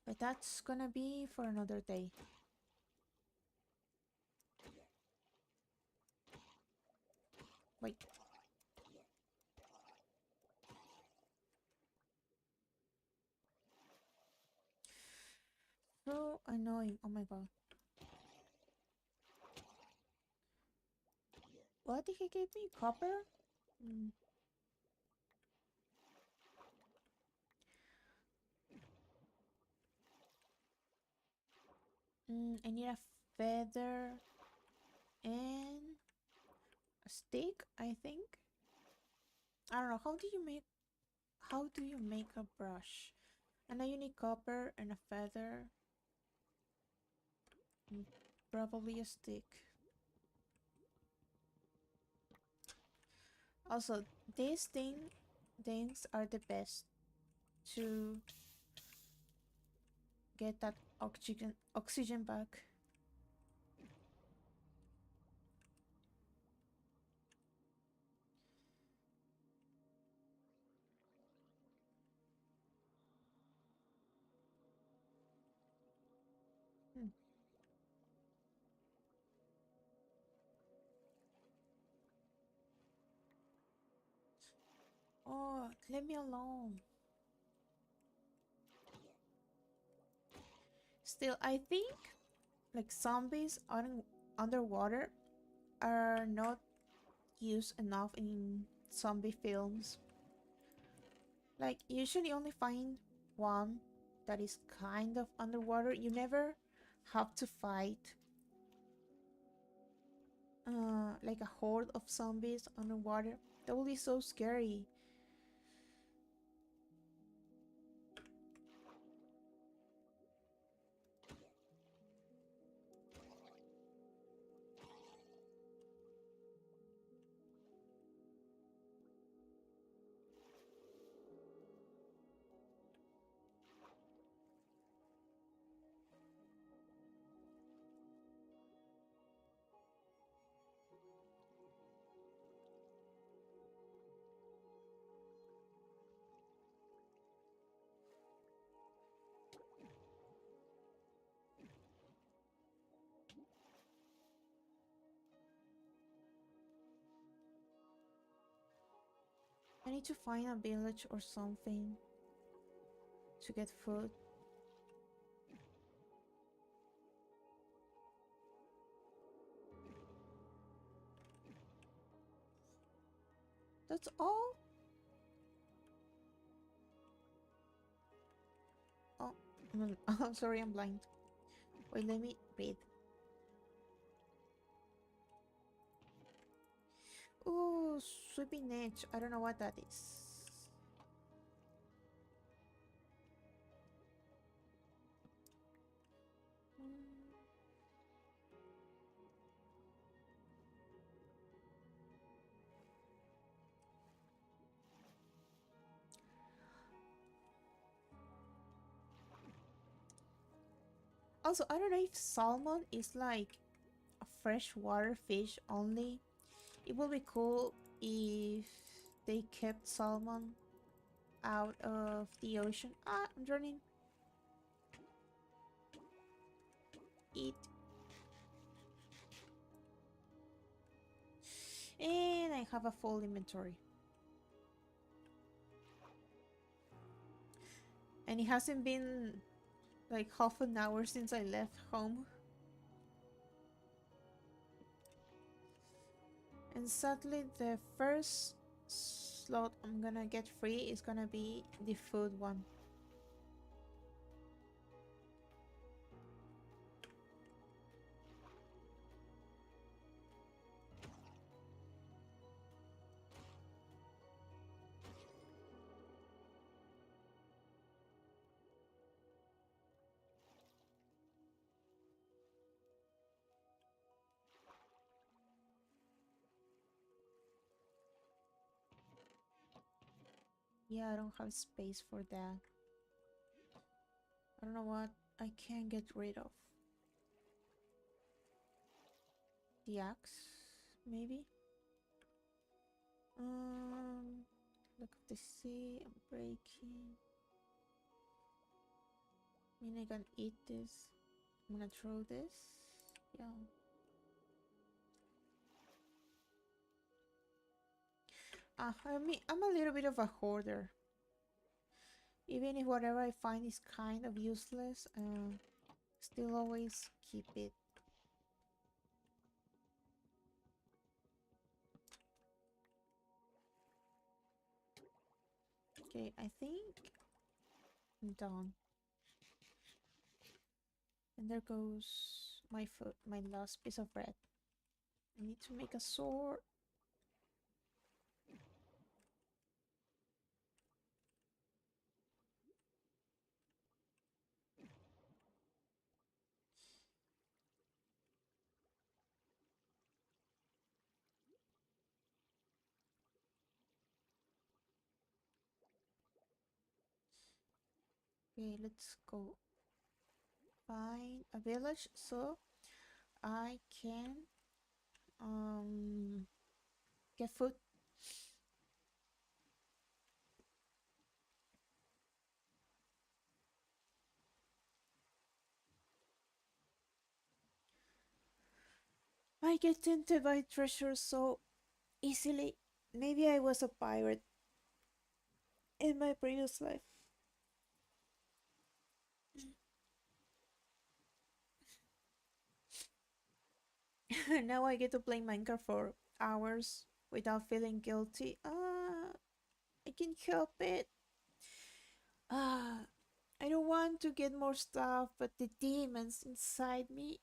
But that's gonna be for another day. Wait. So annoying. Oh my god. What did he give me? Copper? Mm. I need a feather and a stick, I think. I don't know. How do you make a brush? I know you need copper and a feather. And probably a stick. Also, these things are the best to get that oxygen back. Hmm. Oh, leave me alone. Still, I think like zombies underwater are not used enough in zombie films. Like, you usually only find one that is kind of underwater. You never have to fight like a horde of zombies underwater. That would be so scary. I need to find a village or something to get food. That's all? Oh, I'm sorry, I'm blind. Wait, let me read. Ooh, sweeping edge. I don't know what that is. Mm. Also, I don't know if salmon is like a freshwater fish only. It would be cool if they kept salmon out of the ocean. Ah, I'm drowning. Eat. And I have a full inventory. And it hasn't been like half an hour since I left home. And sadly, the first slot I'm gonna get free is gonna be the food one. Yeah, I don't have space for that. I don't know what I can get rid of. The axe, maybe? Look at the sea, I'm breaking. I mean, I can eat this. I'm gonna throw this. Yeah. I mean, I'm a little bit of a hoarder. Even if whatever I find is kind of useless, still always keep it. Okay, I think I'm done. And there goes my foot, my last piece of bread. I need to make a sword. Okay, let's go find a village so I can get food. I get tempted by treasure so easily. Maybe I was a pirate in my previous life. Now I get to play Minecraft for hours without feeling guilty. I can't help it. Ah, I don't want to get more stuff, but the demons inside me,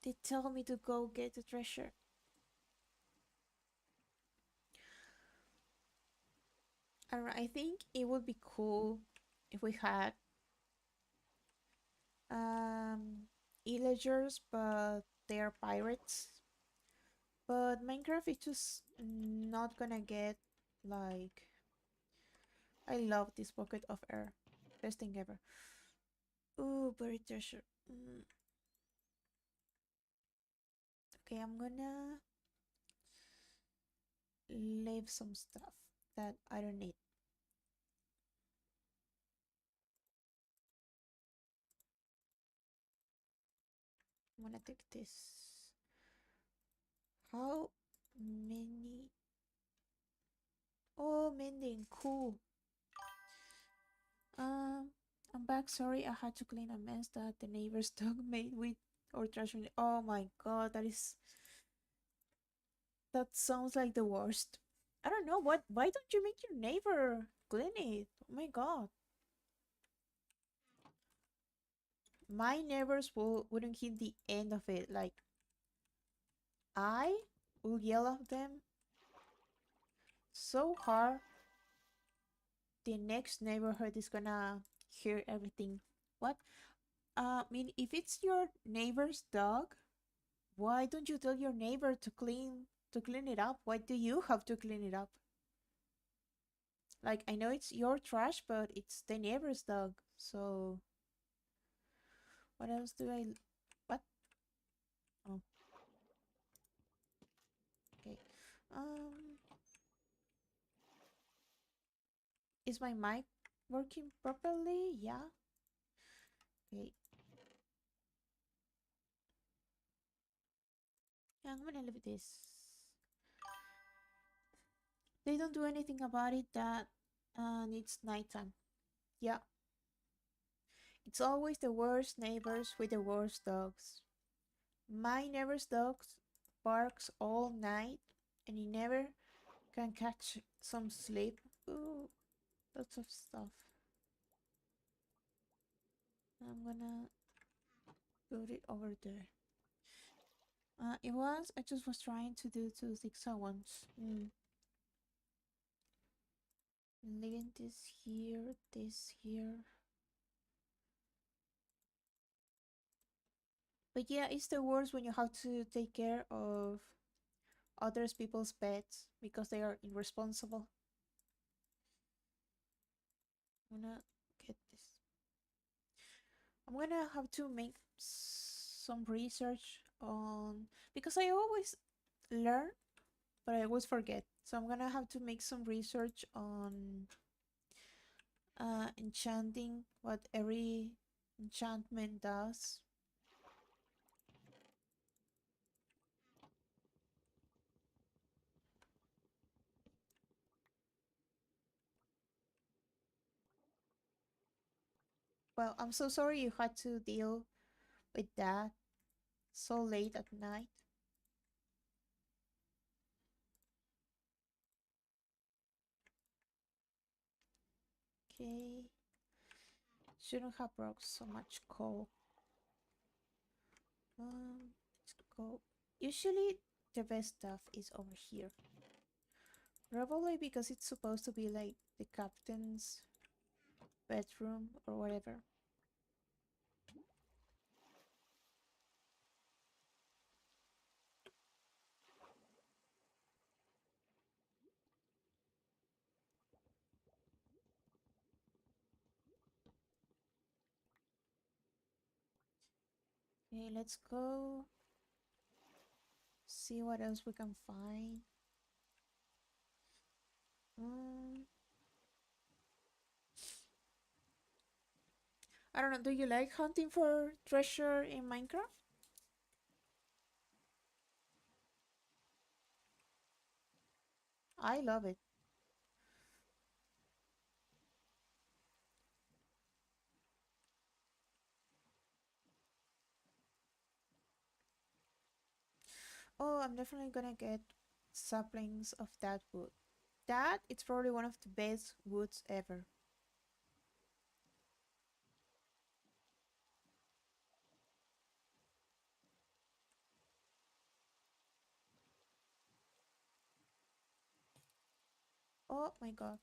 they tell me to go get the treasure. I think it would be cool if we had villagers, but they are pirates. But Minecraft is just not gonna get like. I love this bucket of air. Best thing ever. Ooh, buried treasure. Okay, I'm gonna leave some stuff that I don't need. I'm gonna take this. How many? Oh, mending. Cool. Um, I'm back. Sorry, I had to clean a mess that the neighbor's dog made with our trash. Oh my god, that sounds like the worst. I don't know what. Why don't you make your neighbor clean it? Oh my god, my neighbors wouldn't hit the end of it. Like I will yell at them so hard. The next neighborhood is gonna hear everything. What? I mean, if it's your neighbor's dog, why don't you tell your neighbor to clean it up? Why do you have to clean it up? Like I know it's your trash, but it's the neighbor's dog. So what else do I what? Oh, okay. Um is my mic working properly? Yeah. Okay. Yeah, I'm gonna leave this. They don't do anything about it that it's nighttime. Yeah. It's always the worst neighbors with the worst dogs. My neighbor's dog barks all night and he never can catch some sleep. Ooh, lots of stuff. I'm gonna put it over there. I just was trying to do two things at once. Leaving this here. But yeah, it's the worst when you have to take care of others people's pets because they are irresponsible. I'm gonna get this. I'm gonna have to make some research on, because I always learn, but I always forget. So I'm gonna have to make some research on enchanting, what every enchantment does. Well, I'm so sorry you had to deal with that so late at night. Okay. Shouldn't have brought so much coal. Let's go. Usually the best stuff is over here. Probably because it's supposed to be like the captain's bedroom or whatever. Okay, let's go see what else we can find. Um, I don't know. Do you like hunting for treasure in Minecraft? I love it. Oh, I'm definitely gonna get saplings of that wood. That it's probably one of the best woods ever. Oh my god.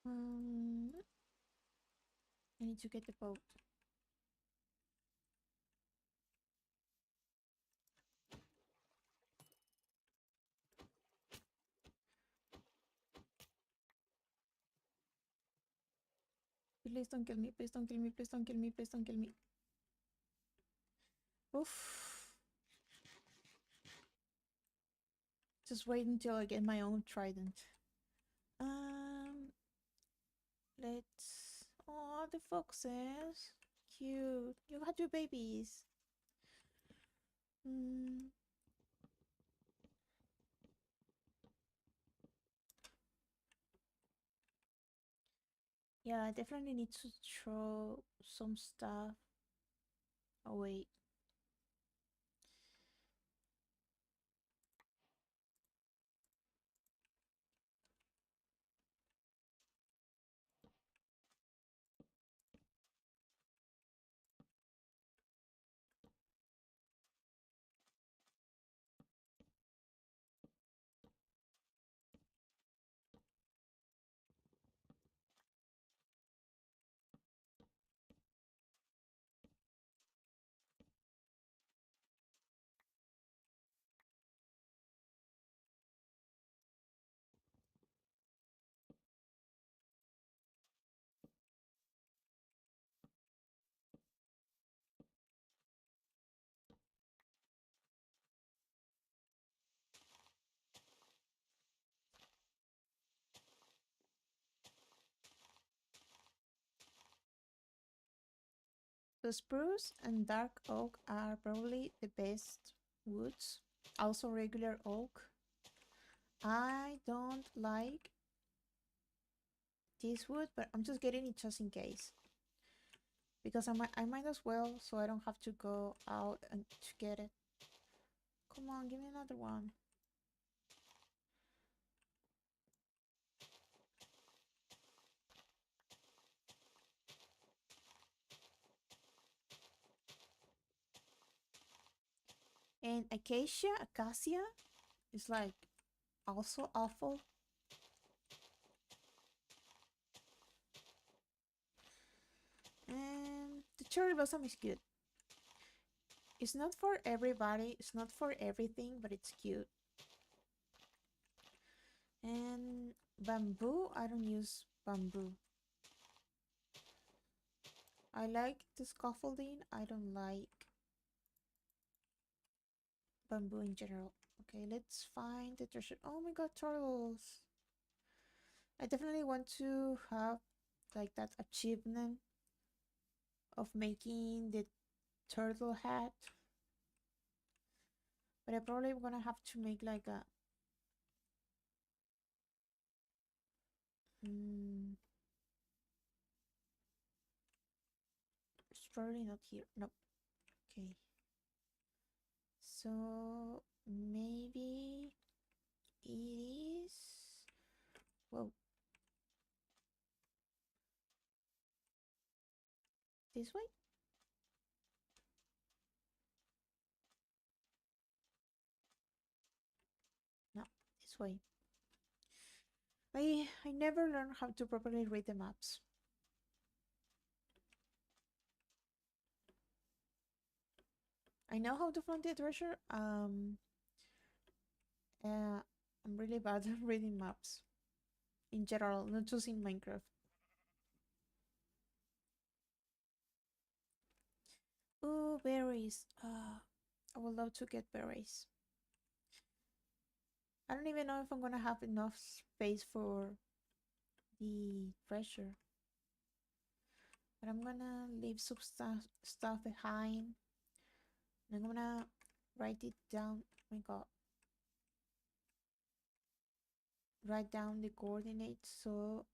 Um, I need to get the boat. Please don't kill me. Please don't kill me. Please don't kill me. Please don't kill me. Oof. Just wait until I get my own trident. Um, let's. Oh, the foxes. Cute. You had your babies. Hmm. Yeah, I definitely need to throw some stuff away. The spruce and dark oak are probably the best woods. Also, regular oak. I don't like this wood, but I'm just getting it just in case. Because I might as well, so I don't have to go out and to get it. Come on, give me another one. And acacia is like also awful. And the cherry blossom is good. It's not for everybody, it's not for everything, but it's cute. And bamboo, I don't use bamboo. I like the scaffolding, I don't like bamboo in general. Okay, let's find the treasure. Oh my god, turtles! I definitely want to have like that achievement of making the turtle hat. But I probably gonna have to make like a it's probably not here. No. Okay. So maybe it is. Whoa. This way? No, this way. I never learned how to properly read the maps. I know how to find the treasure. I'm really bad at reading maps in general, not just in Minecraft. Ooh, berries. I would love to get berries. I don't even know if I'm gonna have enough space for the treasure. But I'm gonna leave some stuff behind. And I'm gonna write it down. Oh my god. Write down the coordinates so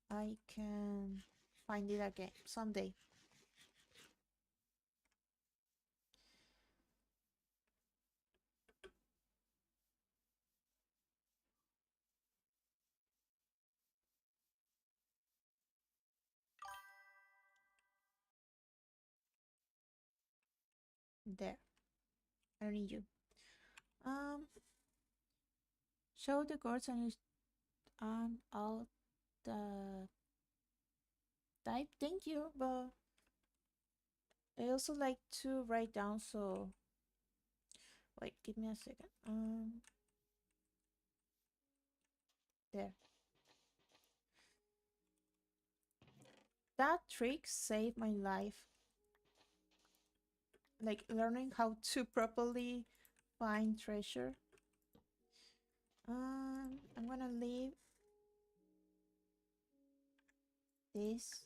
I can find it again someday. There. I don't need you. Show the coords and all the type. Thank you, but I also like to write down, so wait, give me a second. There. That trick saved my life. Like learning how to properly find treasure. I'm gonna leave this.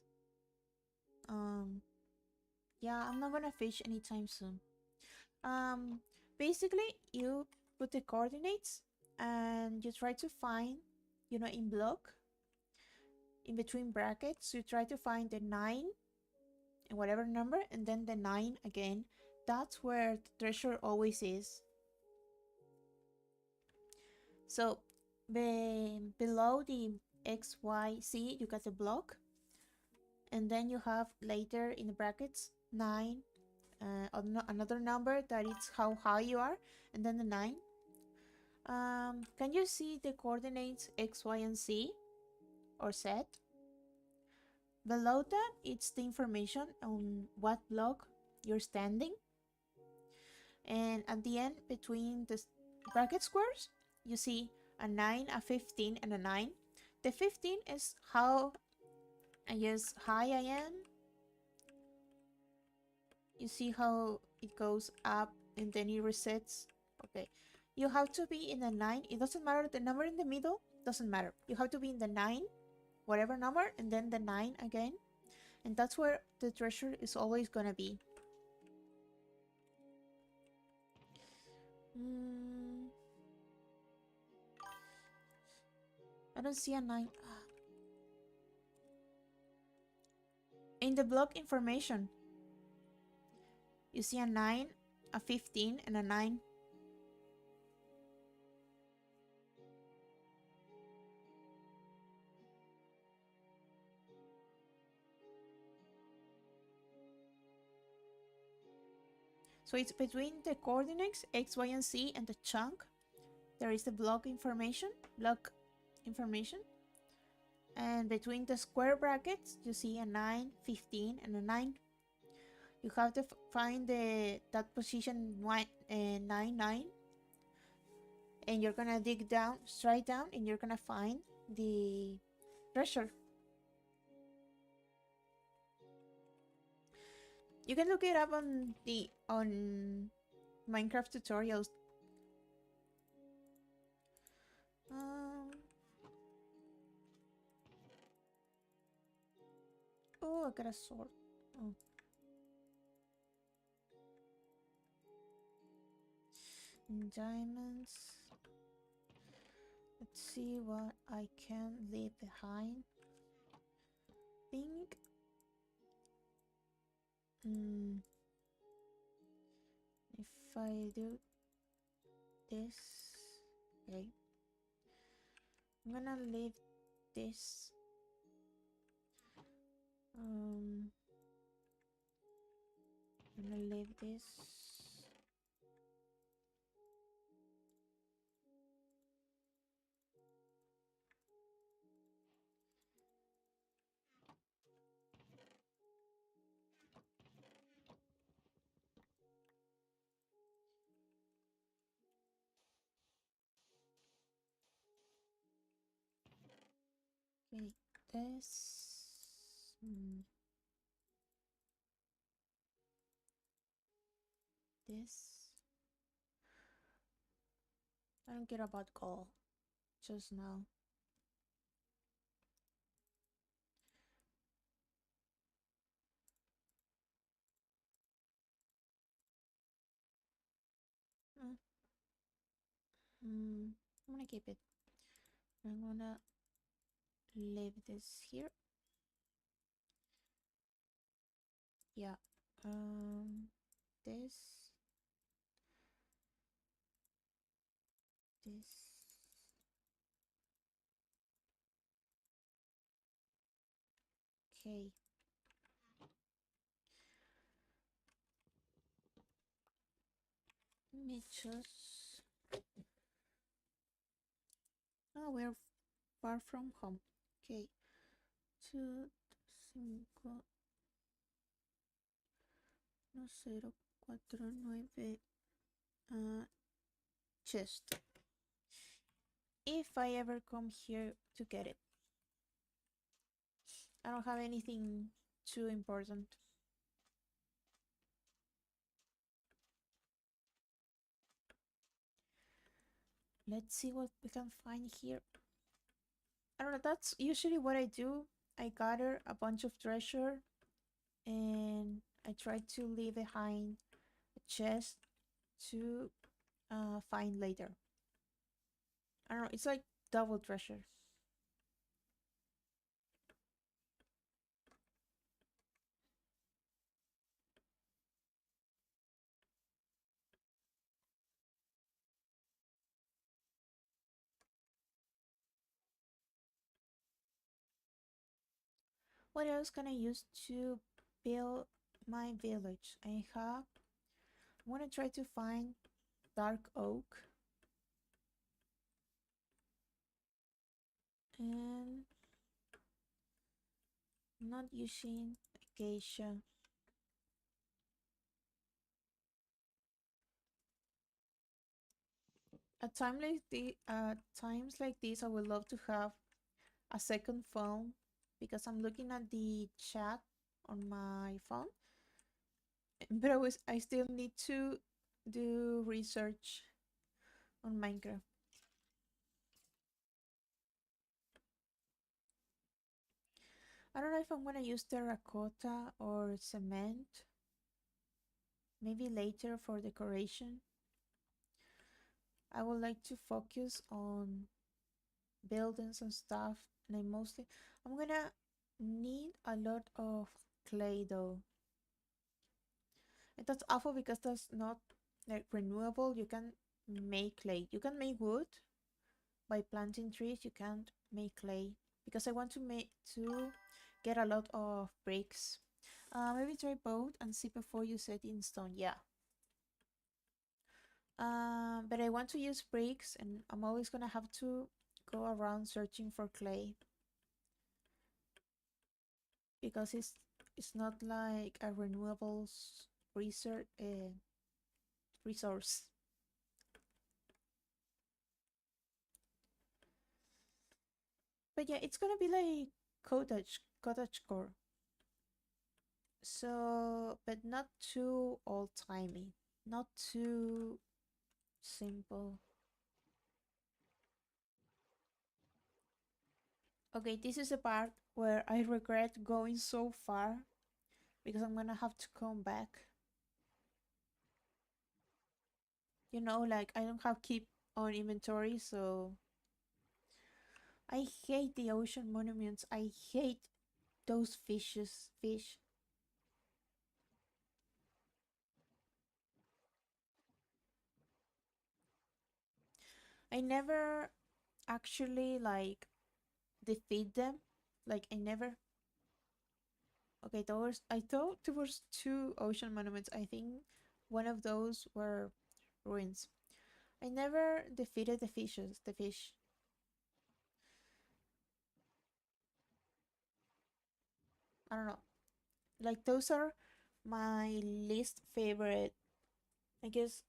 Yeah, I'm not gonna fish anytime soon. Basically, you put the coordinates and you try to find, in block, in between brackets, you try to find the 9 and whatever number, and then the 9 again. That's where the treasure always is. So below the X, Y, Z, you got the block, and then you have later in the brackets 9, another number that is how high you are, and then the 9. Can you see the coordinates X, Y, and Z or Z? Below that, it's the information on what block you're standing. And at the end, between the bracket squares, you see a 9, a 15, and a 9. The 15 is how, I guess, high I am. You see how it goes up and then it resets. Okay, you have to be in the 9. It doesn't matter, the number in the middle doesn't matter. You have to be in the 9, whatever number, and then the 9 again. And that's where the treasure is always gonna be. I don't see a 9. In the block information, you see a 9, a 15, and a 9. So it's between the coordinates X, Y, and Z and the chunk. There is the block information, and between the square brackets you see a 9, 15, and a 9. You have to find that position 9, 9, and you're gonna dig down, straight down, and you're gonna find the treasure. You can look it up on Minecraft tutorials. Oh, I got a sword. Oh. Diamonds. Let's see what I can leave behind. Think. If I do this, okay. I'm gonna leave this. I'm gonna leave this. Okay, this. This. I don't care about gold just now. I'm gonna keep it. I'm gonna leave this here. Yeah. This. This. Okay. Let me just. Oh, we're far from home. Okay. 2, 5, 0, 4, 9. Chest. If I ever come here to get it. I don't have anything too important. Let's see what we can find here. I don't know, that's usually what I do. I gather a bunch of treasure and I try to leave behind a chest to find later. I don't know, it's like double treasure. What else can I use to build my village? I'm gonna try to find dark oak and not using acacia. At times like this, I would love to have a second phone because I'm looking at the chat on my phone, but I still need to do research on Minecraft. I don't know if I'm gonna use terracotta or cement. Maybe later for decoration. I would like to focus on buildings and stuff, and I'm gonna need a lot of clay though. And that's awful because that's not like renewable. You can make clay. You can make wood by planting trees. You can't make clay because I want to get a lot of bricks. Maybe try both and see before you set in stone. Yeah. But I want to use bricks, and I'm always gonna have to go around searching for clay because it's not like a renewables resource. But yeah, it's gonna be like cottage core. So, but not too old timey, not too simple. Okay, this is the part where I regret going so far because I'm gonna have to come back. You know, like I don't have keep on inventory, so I hate the ocean monuments. I hate those fish. I never actually like defeat them. Like I never. Okay, I thought there was two ocean monuments. I think one of those were ruins. I never defeated the fish. I don't know. Like those are my least favorite. I guess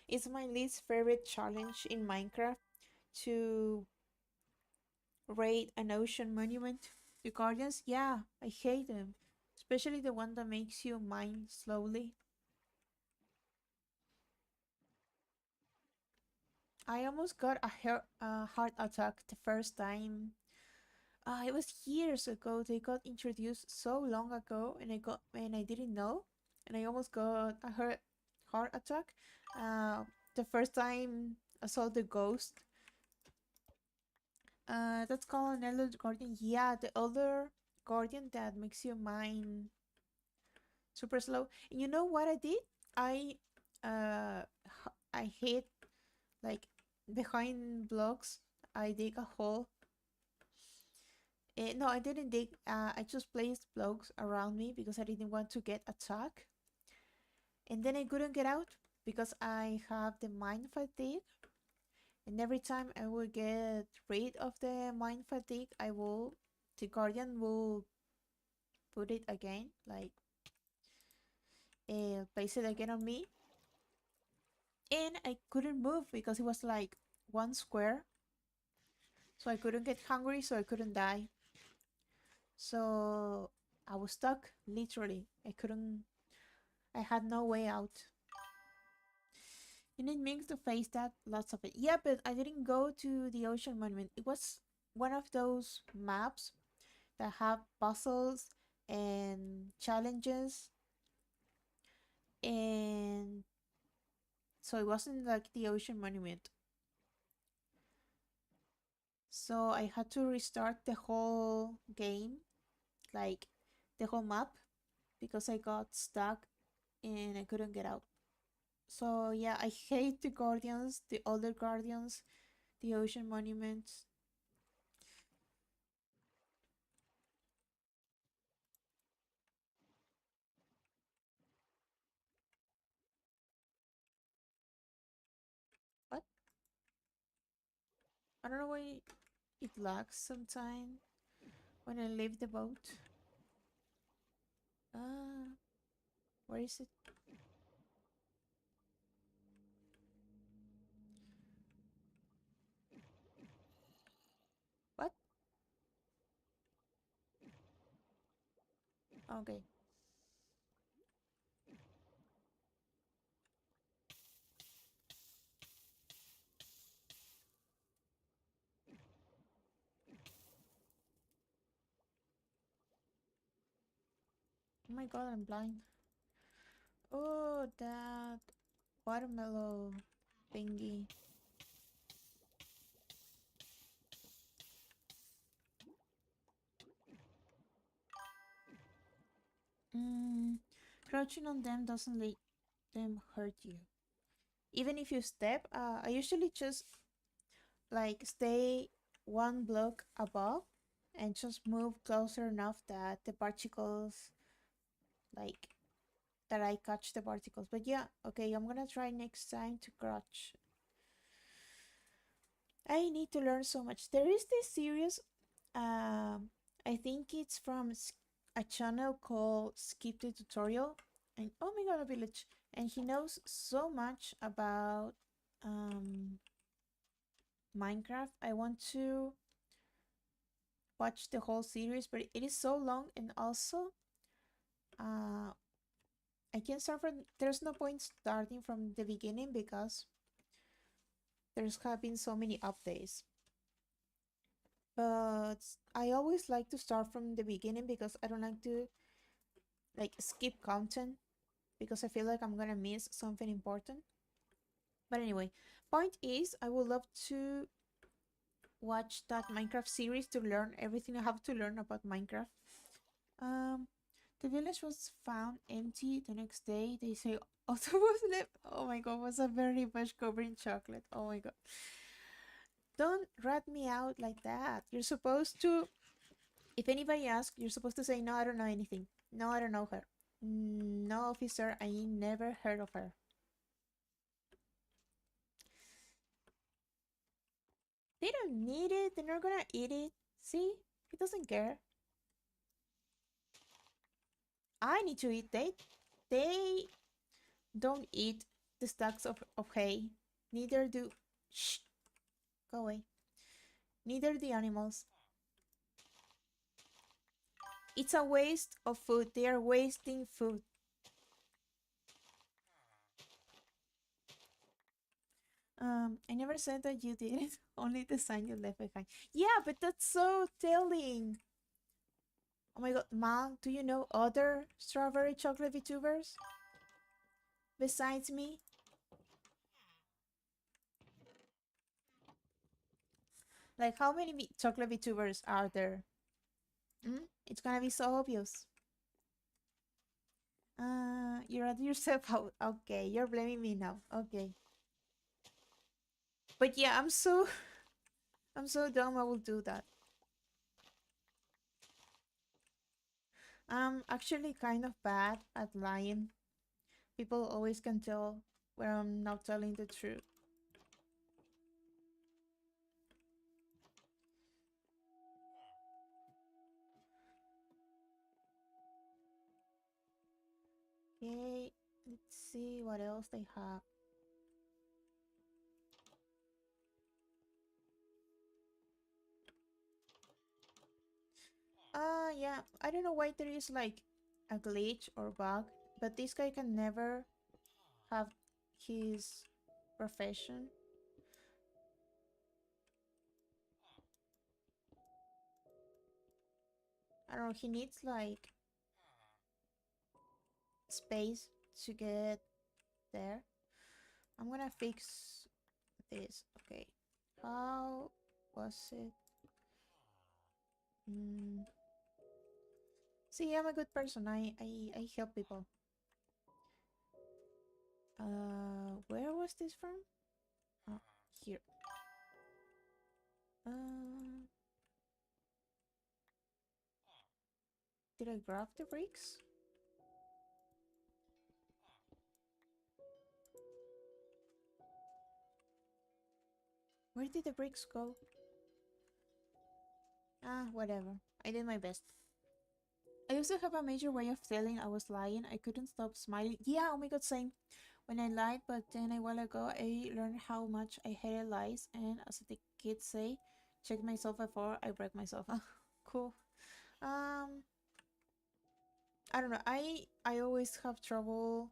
it's my least favorite challenge in Minecraft to raid an ocean monument. The guardians, yeah, I hate them. Especially the one that makes you mine slowly. I almost got a heart attack the first time. It was years ago. They got introduced so long ago, and I didn't know, and I almost got a heart attack. The first time I saw the ghost. That's called an elder guardian. Yeah, the elder guardian that makes your mind super slow. And you know what I did? I I hid like behind blocks. I dig a hole. No, I didn't dig. I just placed blocks around me because I didn't want to get attacked. And then I couldn't get out because I have the mind fatigue. And every time I will get rid of the mind fatigue, the guardian will put it again, like place it again on me. And I couldn't move because it was like one square. So I couldn't get hungry, so I couldn't die. So I was stuck, literally. I had no way out. And it means to face that, lots of it. Yeah, but I didn't go to the ocean monument. It was one of those maps that have puzzles and challenges. And so it wasn't like the ocean monument. So I had to restart the whole game, like the whole map, because I got stuck and I couldn't get out. So yeah, I hate the guardians, the older guardians, the ocean monuments. What? I don't know why it lags sometimes when I leave the boat. Ah, where is it? What? Okay. Oh my god, I'm blind. Oh, that watermelon thingy. Mm, crouching on them doesn't let them hurt you. Even if you step, I usually just like stay one block above and just move closer enough that the particles like that I catch the particles. But yeah, okay, I'm gonna try next time to catch. I need to learn so much. There is this series, I think it's from a channel called Skip the Tutorial, and oh my god, a village, and he knows so much about Minecraft. I want to watch the whole series, but it is so long, and also I can start from. There's no point starting from the beginning because there's have been so many updates. But I always like to start from the beginning because I don't like to like skip content because I feel like I'm gonna miss something important. But anyway, point is I would love to watch that Minecraft series to learn everything I have to learn about Minecraft. Um, the village was found empty the next day. They say octopus left. Oh my god, was a very much covered in chocolate. Oh my god. Don't rat me out like that. You're supposed to, if anybody asks, you're supposed to say, no, I don't know anything. No, I don't know her. No, officer, I never heard of her. They don't need it. They're not gonna eat it. See? He doesn't care. I need to eat. They don't eat the stacks of hay. Neither do... Shh. Go away. Neither the animals. It's a waste of food. They are wasting food. I never said that you did it. Only the sign you left behind. Yeah, but that's so telling. Oh my god, Mom, do you know other strawberry chocolate VTubers? Besides me? Like, how many chocolate VTubers are there? Hmm? It's gonna be so obvious. You rat yourself out. Okay, you're blaming me now. Okay. But yeah, I'm so dumb I will do that. I'm actually kind of bad at lying. People always can tell where I'm not telling the truth. Okay, let's see what else they have. Yeah, I don't know why there is like a glitch or bug, but this guy can never have his profession. I don't know, he needs like space to get there. I'm gonna fix this. Okay. How was it? Mm. See, I'm a good person. I help people. Where was this from? Oh, here. Uh, did I grab the bricks? Where did the bricks go? Ah, whatever. I did my best. I used to have a major way of telling I was lying. I couldn't stop smiling. Yeah, oh my god, same. When I lied, but then a while ago I learned how much I hated lies, and as the kids say, check myself before I break myself. Cool. Um, I don't know. I always have trouble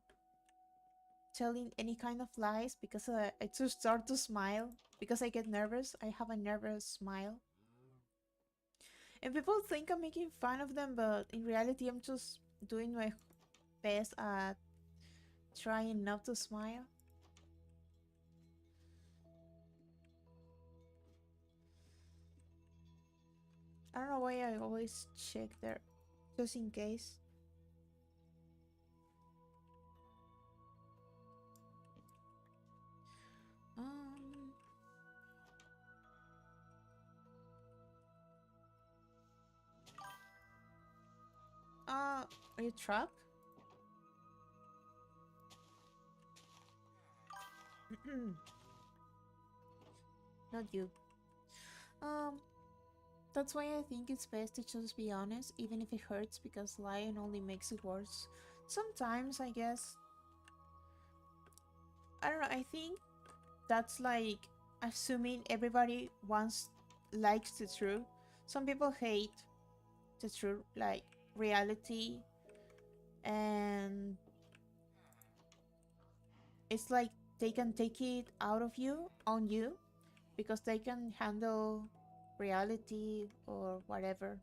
telling any kind of lies because I just start to smile because I get nervous. I have a nervous smile. And people think I'm making fun of them, but in reality, I'm just doing my best at trying not to smile. I don't know why I always check there, just in case. Um, are you trapped? Not you. Um, that's why I think it's best to just be honest, even if it hurts, because lying only makes it worse. Sometimes, I guess, I don't know, I think that's like assuming everybody likes the truth. Some people hate the truth, like reality, and it's like they can take it out of you on you because they can handle reality or whatever.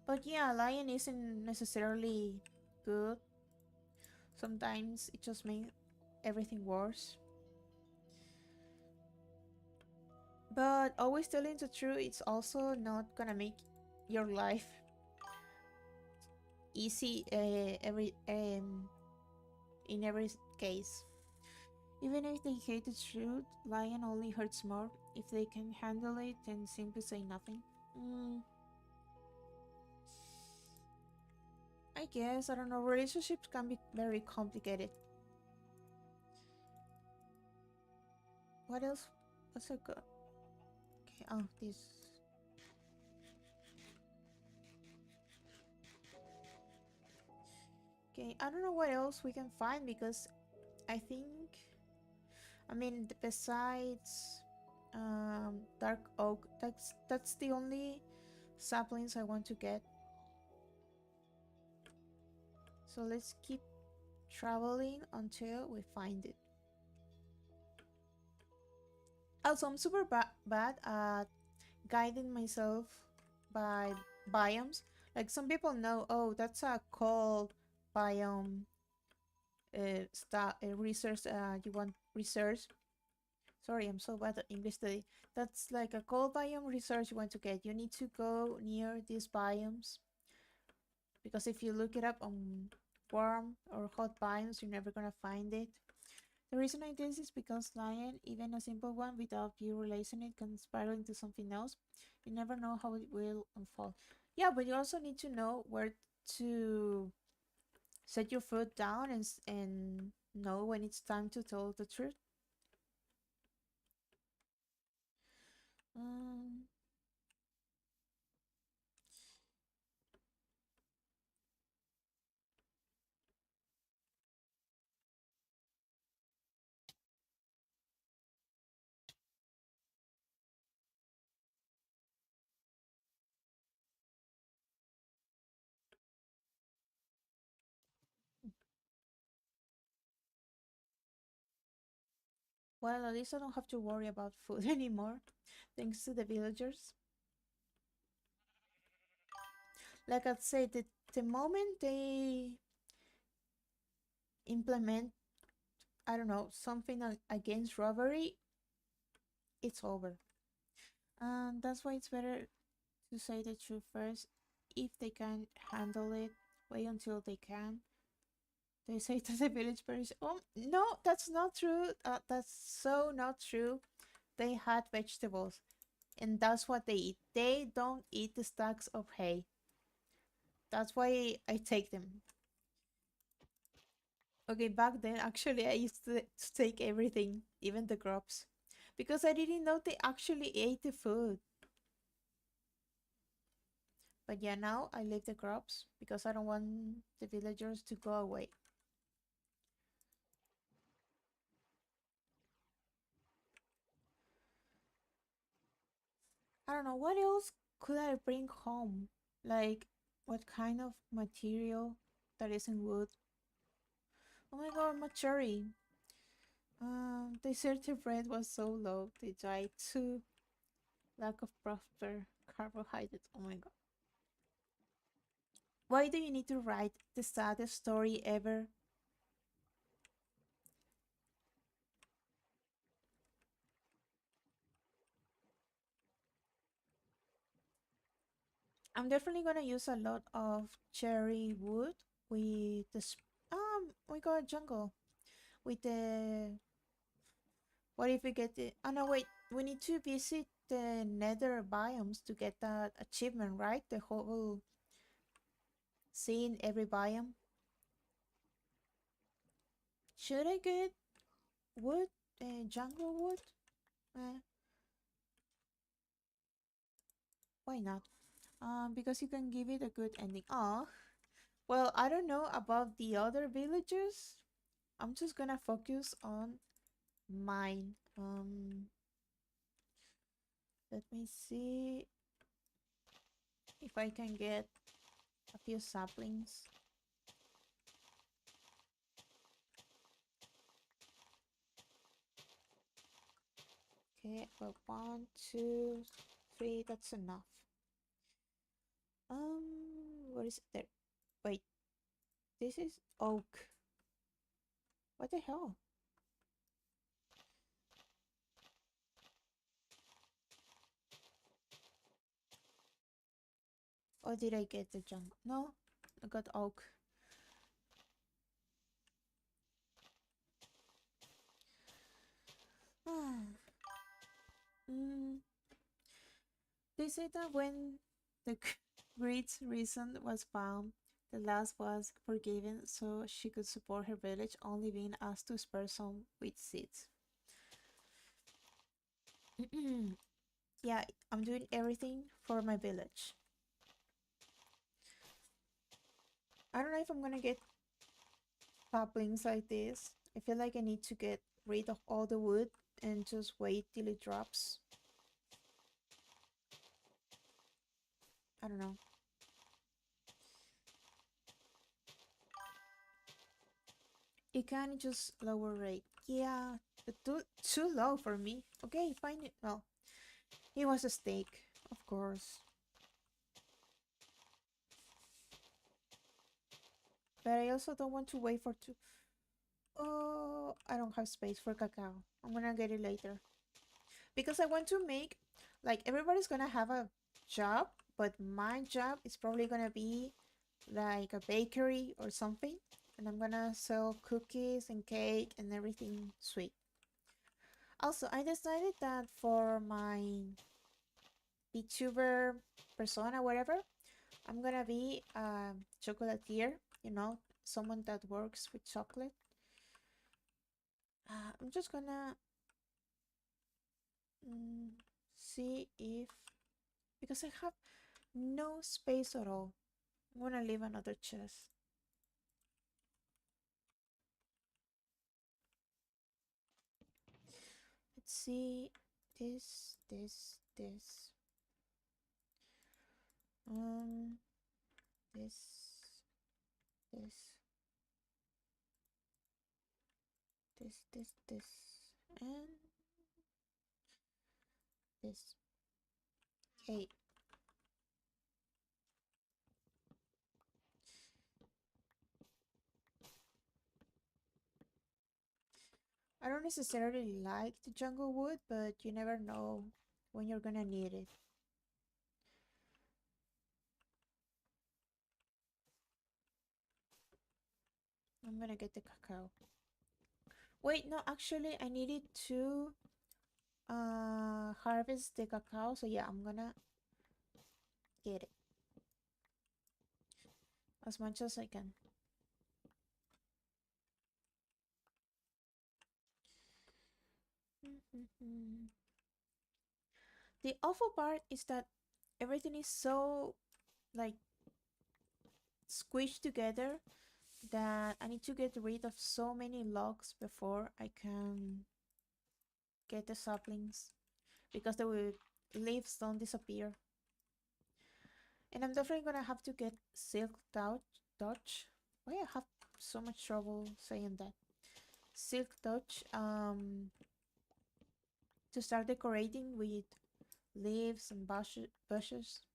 But yeah, lying isn't necessarily good. Sometimes it just makes everything worse. But always telling the truth, it's also not gonna make your life easy every in every case. Even if they hate the truth, lying only hurts more. If they can handle it, then simply say nothing. Mm, I guess, I don't know, relationships can be very complicated. What else? What's a good? Okay, oh, this. Okay, I don't know what else we can find because I think, I mean, besides dark oak, that's the only saplings I want to get. So let's keep traveling until we find it. Also, I'm super bad at guiding myself by biomes. Like some people know, oh, that's a cold biome research. You want research. Sorry, I'm so bad at English today. That's like a cold biome research you want to get. You need to go near these biomes because if you look it up on warm or hot biomes, you're never gonna find it. The reason I do this is because lying, even a simple one without you realizing it, can spiral into something else. You never know how it will unfold. Yeah, but you also need to know where to set your foot down and know when it's time to tell the truth. Um, well, at least I don't have to worry about food anymore, thanks to the villagers. Like I said, the moment they implement, I don't know, something against robbery, it's over. And that's why it's better to say the truth first. If they can handle it, wait until they can. They say to the village person, oh, no, that's not true. That's so not true. They had vegetables, and that's what they eat. They don't eat the stacks of hay. That's why I take them. Okay, back then, actually, I used to take everything, even the crops, because I didn't know they actually ate the food. But yeah, now I leave the crops because I don't want the villagers to go away. I don't know, what else could I bring home? Like, what kind of material that isn't wood? Oh my god, my cherry. The certain bread was so low, they died too. Lack of proper carbohydrates. Oh my god. Why do you need to write the saddest story ever? I'm definitely gonna use a lot of cherry wood with this. We got jungle with the. What if we get the? Oh no, wait. We need to visit the nether biomes to get that achievement, right? The whole seeing every biome. Should I get? wood, jungle wood. Uh, why not? Because you can give it a good ending. Oh, well, I don't know about the other villagers. I'm just gonna focus on mine. Let me see if I can get a few saplings. Okay, well, one, two, three. That's enough. What is it there? Wait, this is oak. What the hell? Or did I get the jungle? No, I got oak. Ah. Mm, they say that when the great reason was found, the last was forgiven so she could support her village, only being asked to spare some wheat seeds. Yeah, I'm doing everything for my village. I don't know if I'm gonna get saplings like this. I feel like I need to get rid of all the wood and just wait till it drops. I don't know. It can just lower rate. Yeah, but too low for me. Okay, fine. Well, it was a steak, of course. But I also don't want to wait for two. Oh, I don't have space for cacao. I'm gonna get it later. Because I want to make, like, everybody's gonna have a job, but my job is probably gonna be like a bakery or something. And I'm gonna sell cookies and cake and everything sweet. Also, I decided that for my VTuber persona, whatever, I'm gonna be a chocolatier, you know, someone that works with chocolate. I'm just gonna mm, see if, because I have no space at all. I'm gonna leave another chest. Let's see, this. Um, this, this, this, and this. Okay, I don't necessarily like the jungle wood, but you never know when you're gonna need it. I'm gonna get the cacao. Wait, no, actually I needed to harvest the cacao, so yeah, I'm gonna get it as much as I can. The awful part is that everything is so like squished together that I need to get rid of so many logs before I can get the saplings because the leaves don't disappear. And I'm definitely gonna have to get silk touch. Why I have so much trouble saying that? Silk touch to start decorating with leaves and bushes.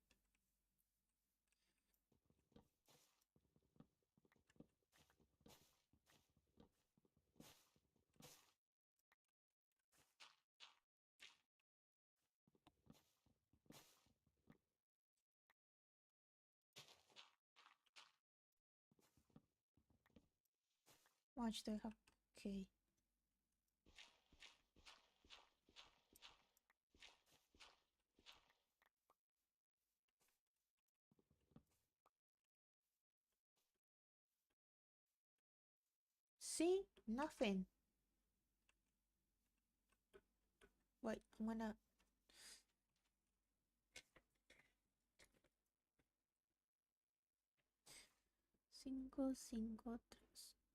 How much do I have? Okay. See? Nothing. Wait, I'm gonna. 5, 5, 3,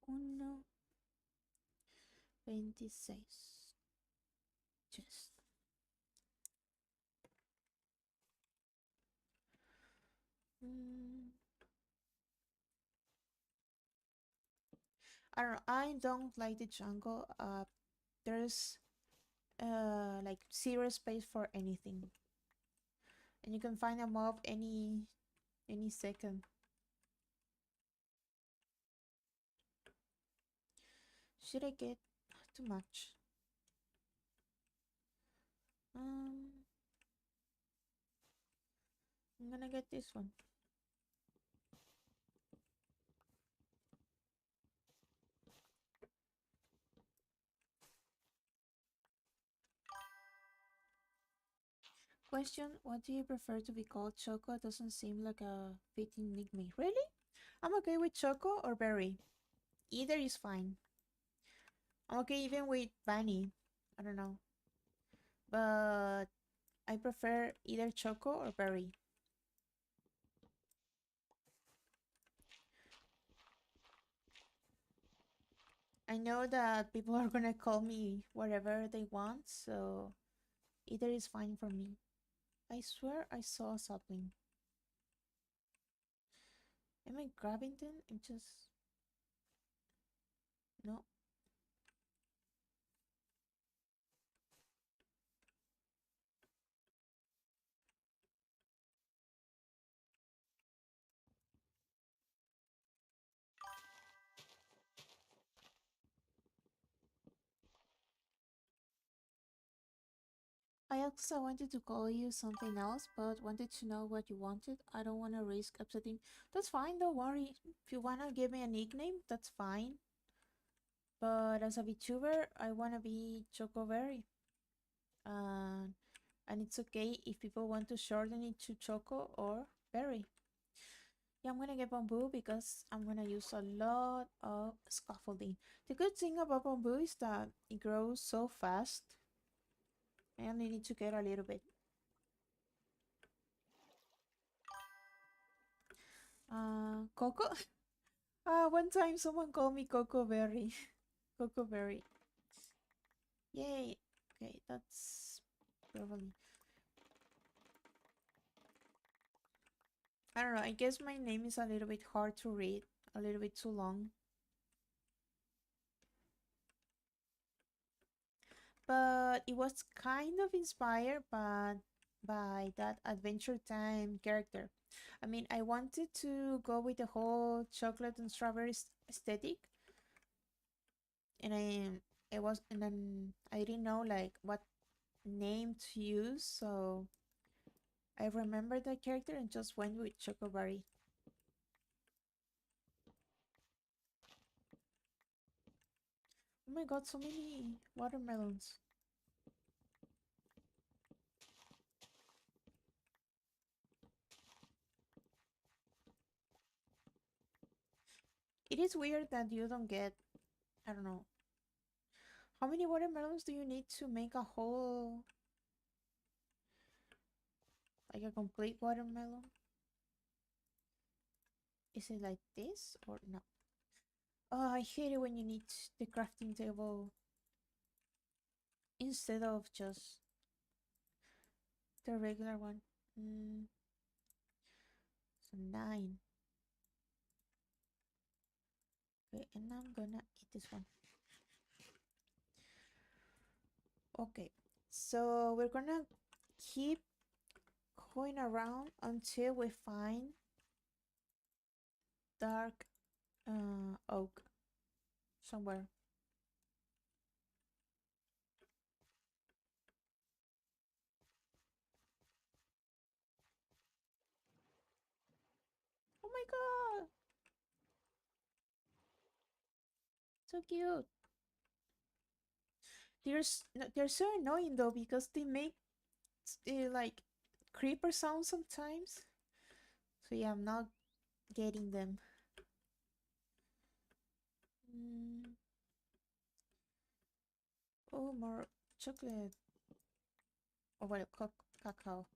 1, 26. Just. Mm, I don't know. I don't like the jungle. There's like zero space for anything, and you can find a mob any second. Should I get too much? Um, I'm gonna get this one. Question: what do you prefer to be called? Choco doesn't seem like a fitting nickname. Really? I'm okay with Choco or Berry. Either is fine. I'm okay even with Bunny. I don't know. But I prefer either Choco or Berry. I know that people are gonna call me whatever they want, so either is fine for me. I swear I saw something. Am I grabbing them? I'm just... No. I also wanted to call you something else, but wanted to know what you wanted. I don't want to risk upsetting. That's fine, don't worry. If you want to give me a nickname, that's fine. But as a VTuber, I want to be Chocoberry. Uh, and it's okay if people want to shorten it to Choco or Berry. Yeah, I'm gonna get bamboo because I'm gonna use a lot of scaffolding. The good thing about bamboo is that it grows so fast. I only need to get a little bit. Coco? One time someone called me Coco Berry. Coco Berry. Yay. Okay, that's probably... I don't know, I guess my name is a little bit hard to read. A little bit too long. But it was kind of inspired by that Adventure Time character. I mean, I wanted to go with the whole chocolate and strawberry aesthetic, and then I didn't know like what name to use, so I remembered that character and just went with Chocoberry. Oh my god, so many watermelons. It is weird that you don't get, I don't know, how many watermelons do you need to make a whole, like a complete watermelon? Is it like this or no? Oh, I hate it when you need the crafting table instead of just the regular one. So 9. Okay, and I'm gonna eat this one. Okay, so we're gonna keep going around until we find dark oak somewhere. Oh my god, so cute. They're so annoying though because they make like creeper sounds sometimes. So yeah, I'm not getting them. Mm. Oh, more chocolate. Or well, cacao.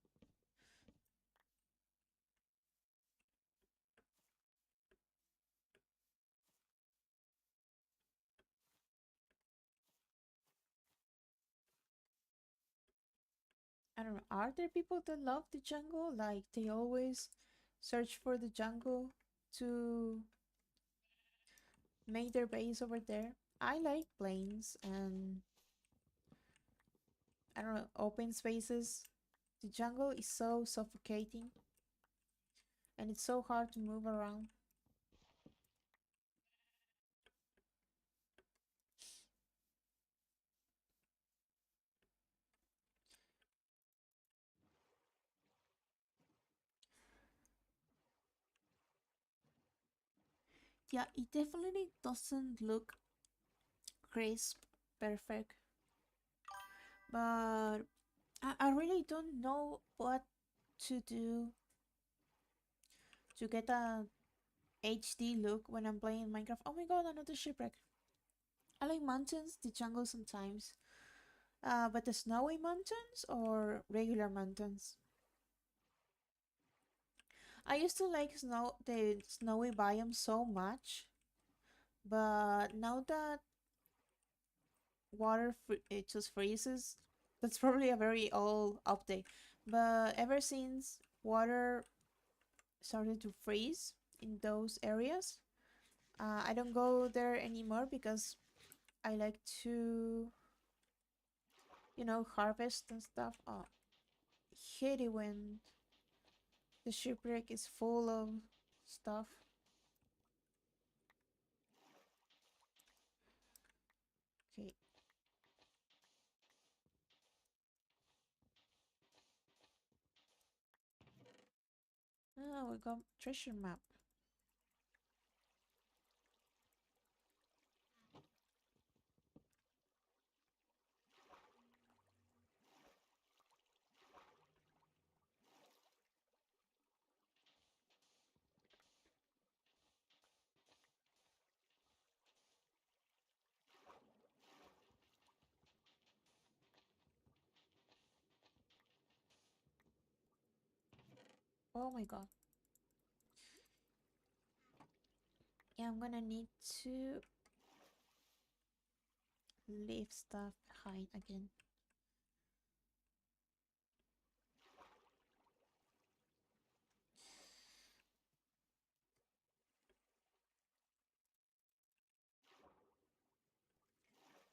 I don't know. Are there people that love the jungle? Like they always search for the jungle to make their base over there. I like plains and I don't know, open spaces. The jungle is so suffocating and it's so hard to move around. Yeah, it definitely doesn't look crisp, perfect, but I really don't know what to do to get a HD look when I'm playing Minecraft. Oh my god, another shipwreck. I like mountains, the jungle sometimes. But the snowy mountains or regular mountains? I used to like the snowy biome so much, but now that it just freezes, that's probably a very old update. But ever since water started to freeze in those areas, I don't go there anymore because I like to, harvest and stuff. Oh, hate it when the shipwreck is full of stuff. Okay. Oh, we got treasure map. Oh my god. Yeah, I'm gonna need to leave stuff behind again.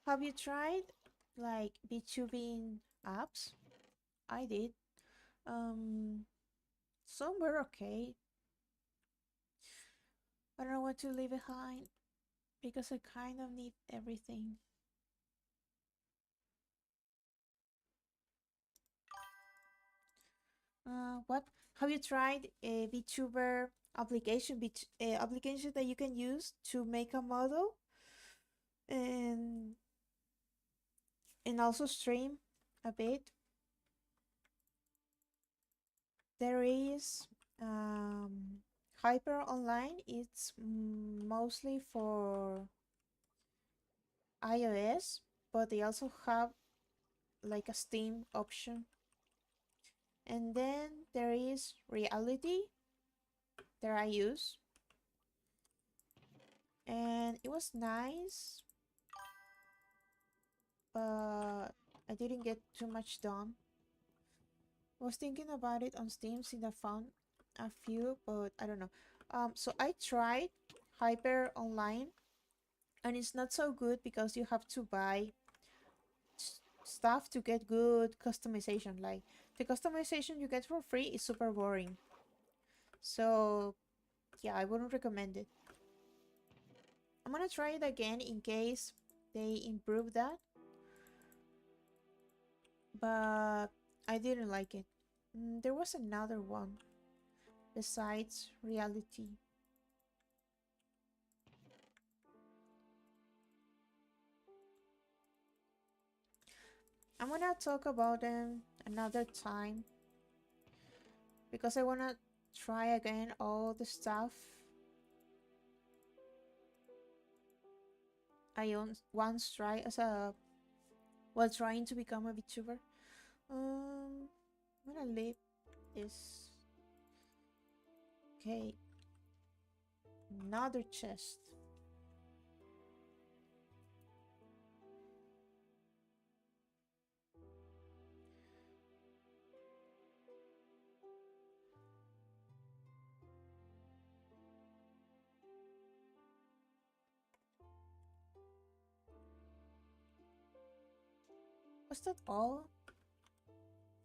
Have you tried like VTubing apps? I did. Um, some were okay. I don't know what to leave behind because I kind of need everything. What have you tried a VTuber application that you can use to make a model and also stream a bit? There is Hyper Online. It's mostly for iOS, but they also have like a Steam option. And then there is Reality that I use, and it was nice, but I didn't get too much done. I was thinking about it on Steam since I found a few, but I don't know. So I tried Hyper Online, and it's not so good because you have to buy stuff to get good customization. Like the customization you get for free is super boring. So yeah, I wouldn't recommend it. I'm gonna try it again in case they improve that, but I didn't like it. There was another one besides Reality. I'm gonna talk about them another time because I wanna try again all the stuff I once tried as a while trying to become a VTuber. I'm gonna leave this. Okay, another chest. Was that all?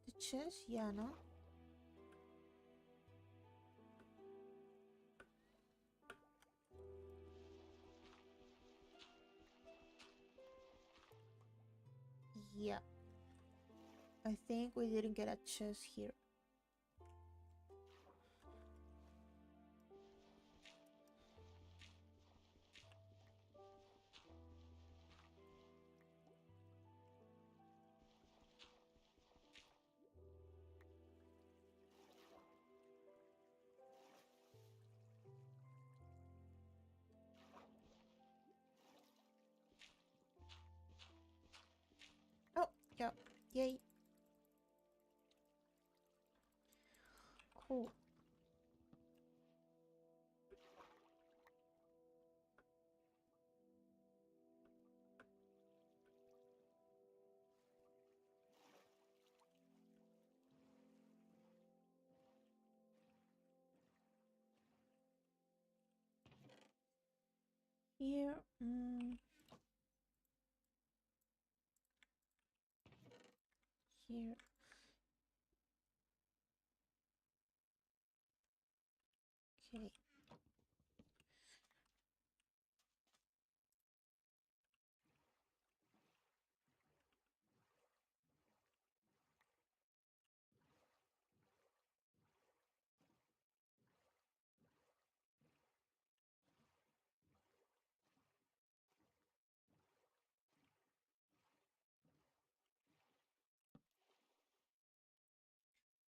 The chest? Yeah, no? Yeah. I think we didn't get a chest here. Oh, yeah. Yay. Cool. Here, here. Okay.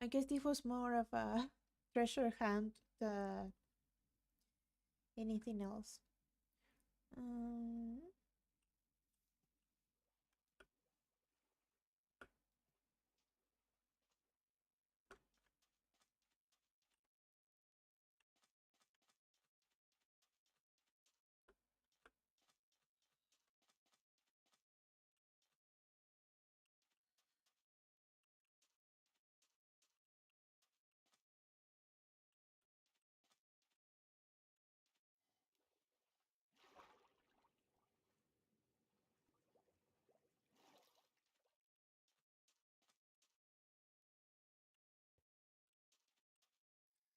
I guess this was more of a treasure hunt than anything else. Um,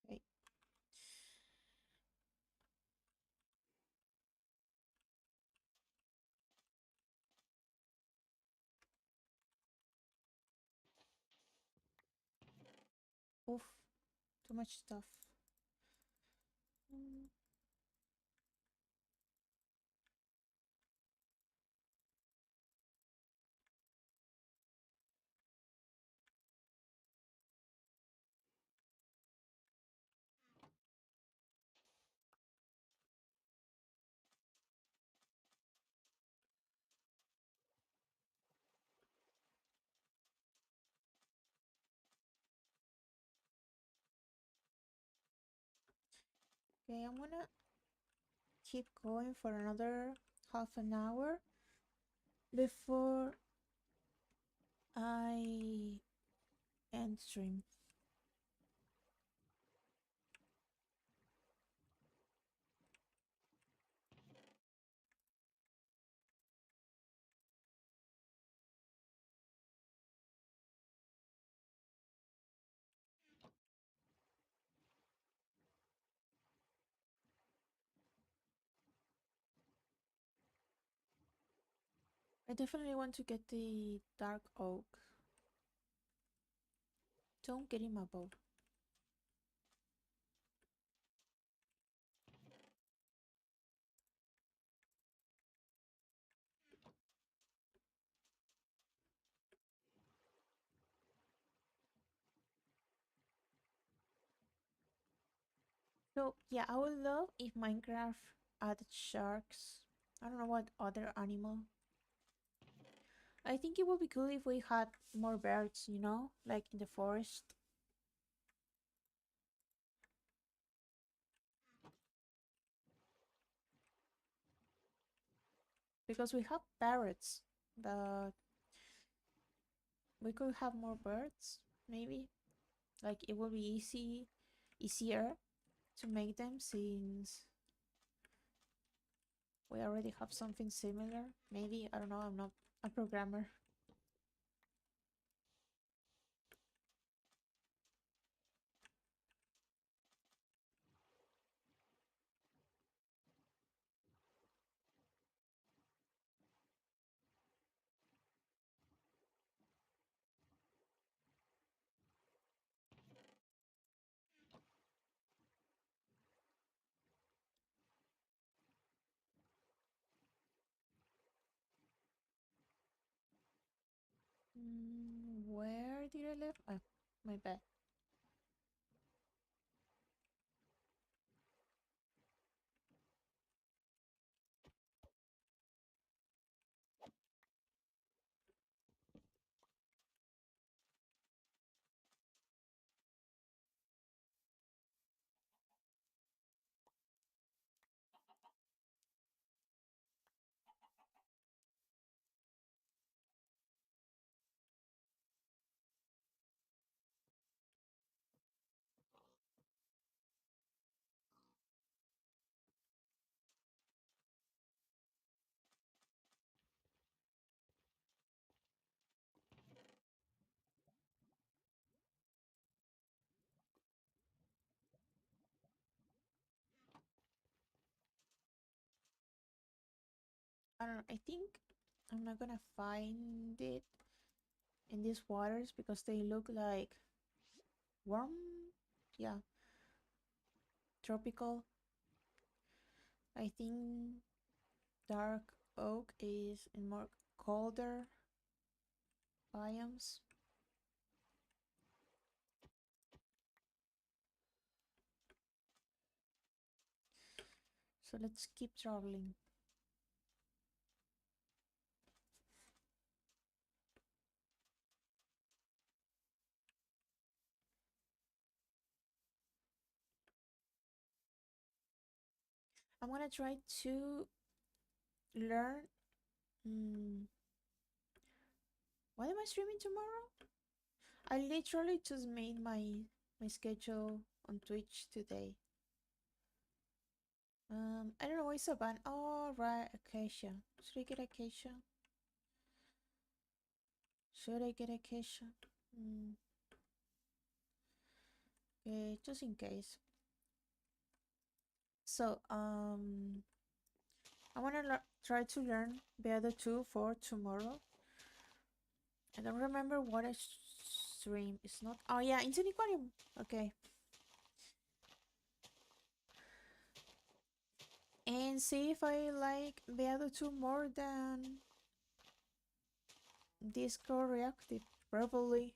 okay. Oof, too much stuff. Mm, Okay, I'm gonna keep going for another half an hour before I end stream. I definitely want to get the dark oak. Don't get in my bow. So yeah, I would love if Minecraft added sharks. I don't know what other animal. I think it would be cool if we had more birds, you know, like in the forest. Because we have parrots, but we could have more birds, maybe. Like it will be easier to make them since we already have something similar. Maybe, I don't know, I'm not a programmer. Where did I live? Oh, my bed. I don't know. I think I'm not gonna find it in these waters because they look like warm. Yeah, tropical. I think dark oak is in more colder biomes. So let's keep traveling. I'm gonna try to learn. Mm, what am I streaming tomorrow? I literally just made my schedule on Twitch today. I don't know. It's a ban. Oh right, acacia. Should I get acacia? Should I get acacia? Mm, okay, just in case. So I wanna try to learn the other two for tomorrow. I don't remember what I stream. It's not. Oh yeah, into the aquarium. Okay. And see if I like the other two more than disco reactive. Probably.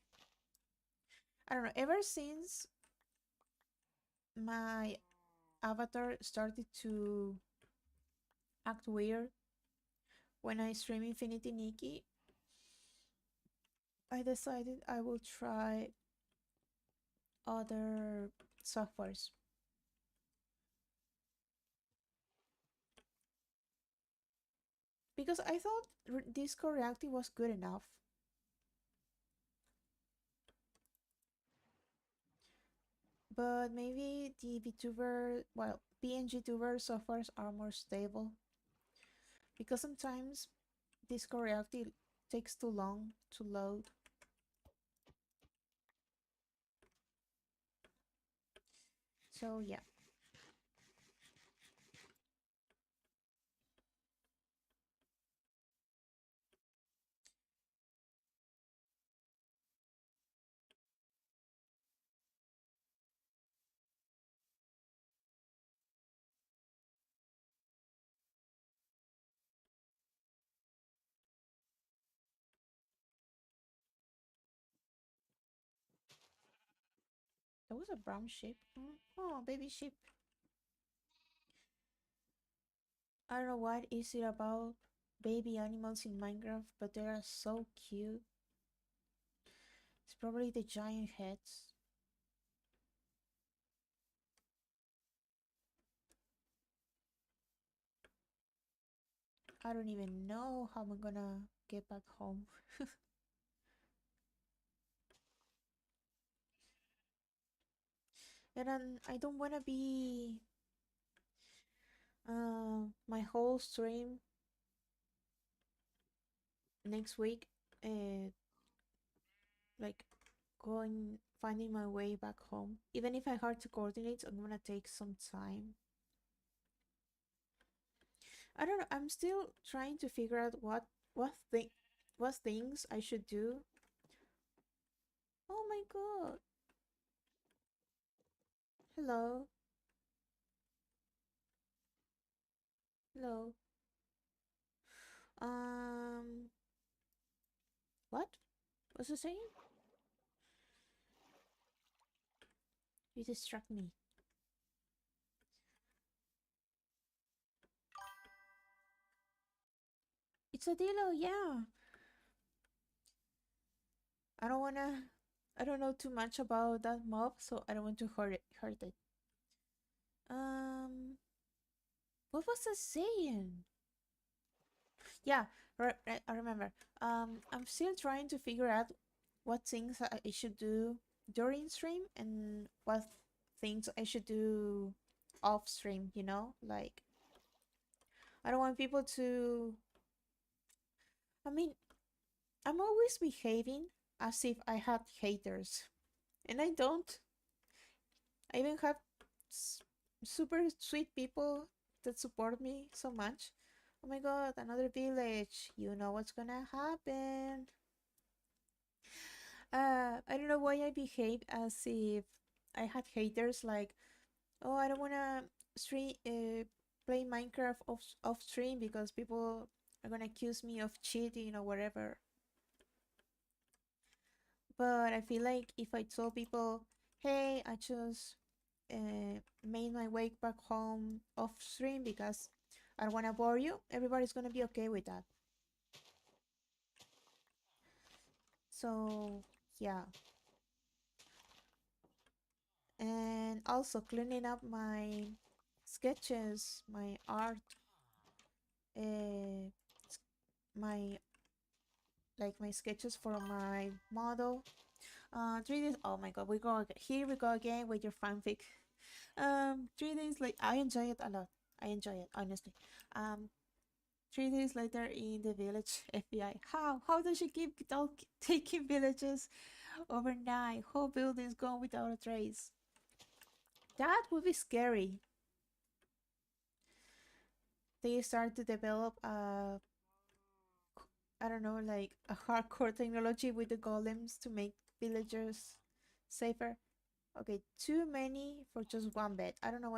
I don't know. Ever since my avatar started to act weird when I stream Infinity Nikki, I decided I will try other softwares because I thought Disco Reactive was good enough. But maybe the VTuber, well, PNG tuber softwares are more stable because sometimes Disco Reactive takes too long to load. So yeah. That was a brown sheep. Oh, baby sheep. I don't know what is it about baby animals in Minecraft, but they are so cute. It's probably the giant heads. I don't even know how I'm gonna get back home. And then I don't wanna be my whole stream next week uh like going finding my way back home. Even if I hard to coordinate, I'm gonna take some time. I don't know. I'm still trying to figure out what thing what things I should do. Oh my god. Hello. Hello. Um what? What's it saying? You distract me. It's a Dilo, yeah. I don't wanna I don't know too much about that mob, so I don't want to hurt it. Um what was I saying? Yeah, right, I remember. I'm still trying to figure out what things I should do during stream and what things I should do off stream, you know? Like, I don't want people to. I mean, I'm always behaving as if I had haters, and I don't. I even have super sweet people that support me so much. Oh my god, another village. You know what's gonna happen. I don't know why I behave as if I had haters like, oh, I don't wanna stream play Minecraft off stream because people are gonna accuse me of cheating or whatever. But I feel like if I told people, hey, I just made my way back home off stream because I don't wanna bore you, everybody's gonna be okay with that. So yeah. And also cleaning up my sketches, my art, uh, my my sketches for my model. 3 days. Oh my god, here we go again with your fanfic. 3 days like I enjoy it a lot. I enjoy it honestly. 3 days later in the village, FBI. How does she keep taking villages overnight? Whole buildings gone without a trace. That would be scary. They start to develop I don't know, like a hardcore technology with the golems to make villagers safer. Okay, too many for just one bed. I don't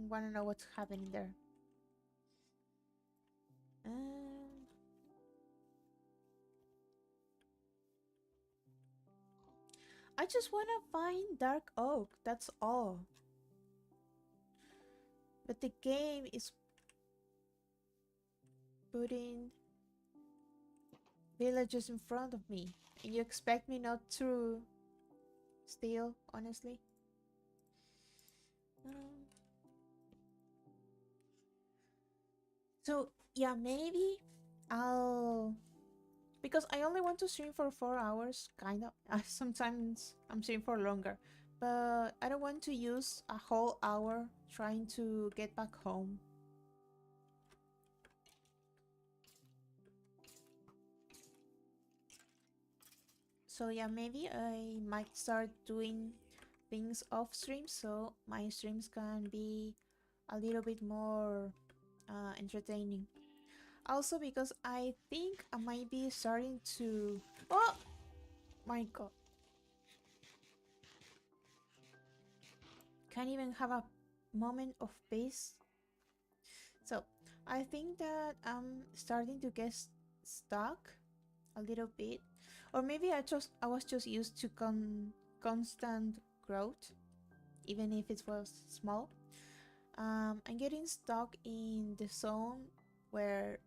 want to know what's happening there. Um, I just want to find dark oak. That's all. But the game is putting villages in front of me, and you expect me not to steal, honestly. Um, so yeah, maybe I'll because I only want to stream for 4 hours, kind of. Sometimes I'm streaming for longer, but I don't want to use a whole hour trying to get back home. So yeah, maybe I might start doing things off stream so my streams can be a little bit more entertaining. Also because I think I might be starting to... Oh my god. Can't even have a moment of peace. So I think that I'm starting to get stuck a little bit, or maybe I was just used to constant growth, even if it was small. I'm getting stuck in the zone where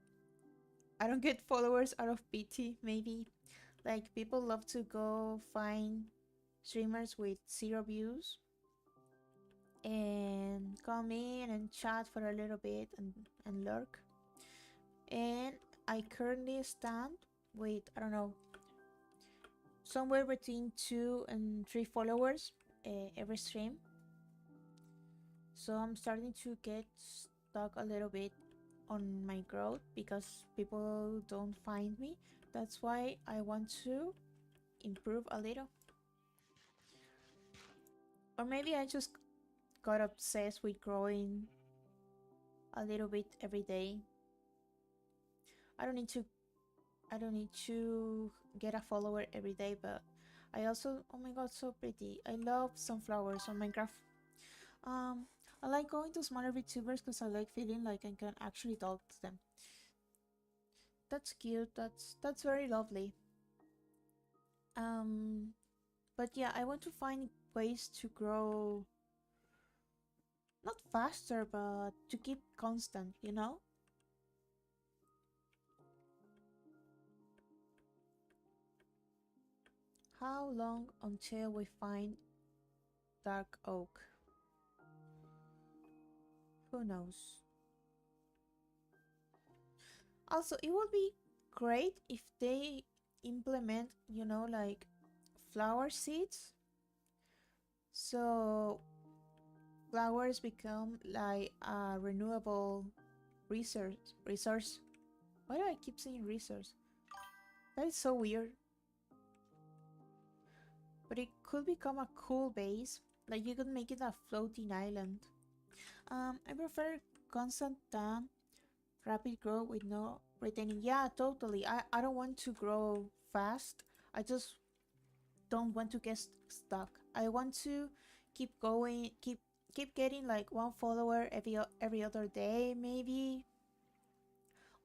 I don't get followers out of pity, maybe. Like, people love to go find streamers with 0 views and come in and chat for a little bit and lurk. And I currently stand with, I don't know, somewhere between 2 and 3 followers every stream. So I'm starting to get stuck a little bit on my growth because people don't find me. That's why I want to improve a little. Or maybe I just got obsessed with growing a little bit every day. I don't need to I don't need to get a follower every day, but I also, oh my god, so pretty. I love sunflowers on Minecraft. Um, I like going to smaller VTubers because I like feeling like I can actually talk to them. That's cute. That's very lovely. Um, but yeah, I want to find ways to grow, not faster, but to keep constant. You know? How long until we find dark oak? Who knows? Also, it would be great if they implement, you know, like flower seeds. So flowers become like a renewable resource. Why do I keep saying resource? That is so weird. But it could become a cool base. Like you could make it a floating island. I prefer constant than rapid growth with no retaining. Yeah, totally. I don't want to grow fast. I just don't want to get stuck. I want to keep going, keep getting like 1 follower every other day, maybe,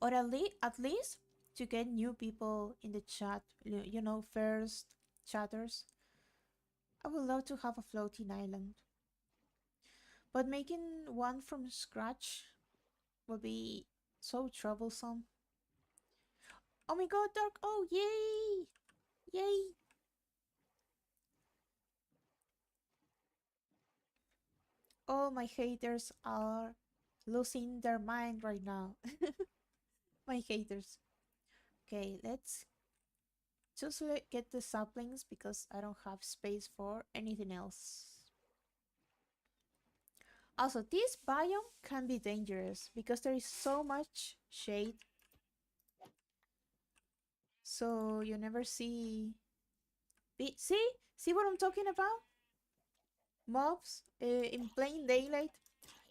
or at least to get new people in the chat. You know, first chatters. I would love to have a floating island, but making one from scratch would be so troublesome. Oh my god, dark! Oh yay! Yay! All my haters are losing their mind right now. My haters. Okay, let's just get the saplings because I don't have space for anything else. Also, this biome can be dangerous because there is so much shade. So you never see... See? See what I'm talking about? Mobs in plain daylight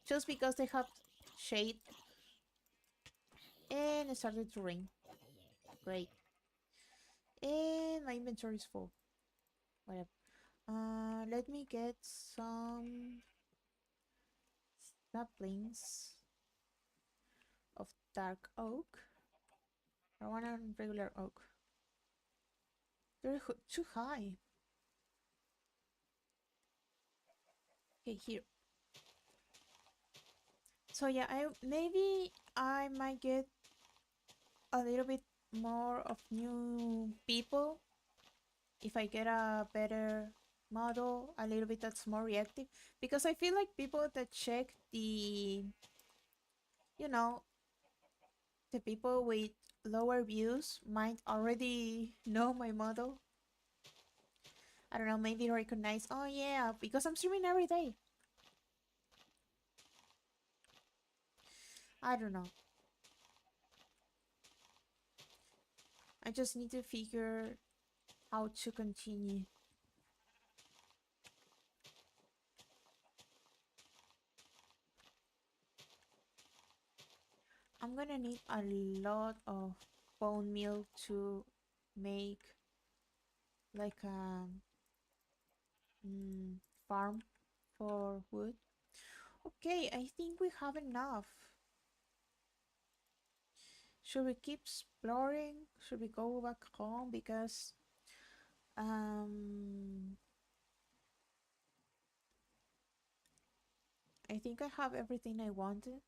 just because they have shade. And it started to rain. Great. And my inventory is full. Whatever. Let me get some saplings of dark oak. I want a regular oak. They're too high. Okay, here. So yeah, maybe I might get a little bit more of new people if I get a better model, a little bit that's more reactive. Because I feel like people that check you know, the people with lower views might already know my model. I don't know, maybe recognize, oh yeah, because I'm streaming every day. I don't know. I just need to figure how to continue. I'm gonna need a lot of bone meal to make like a farm for wood. Okay, I think we have enough. Should we keep exploring? Should we go back home? Because um I think I have everything I wanted.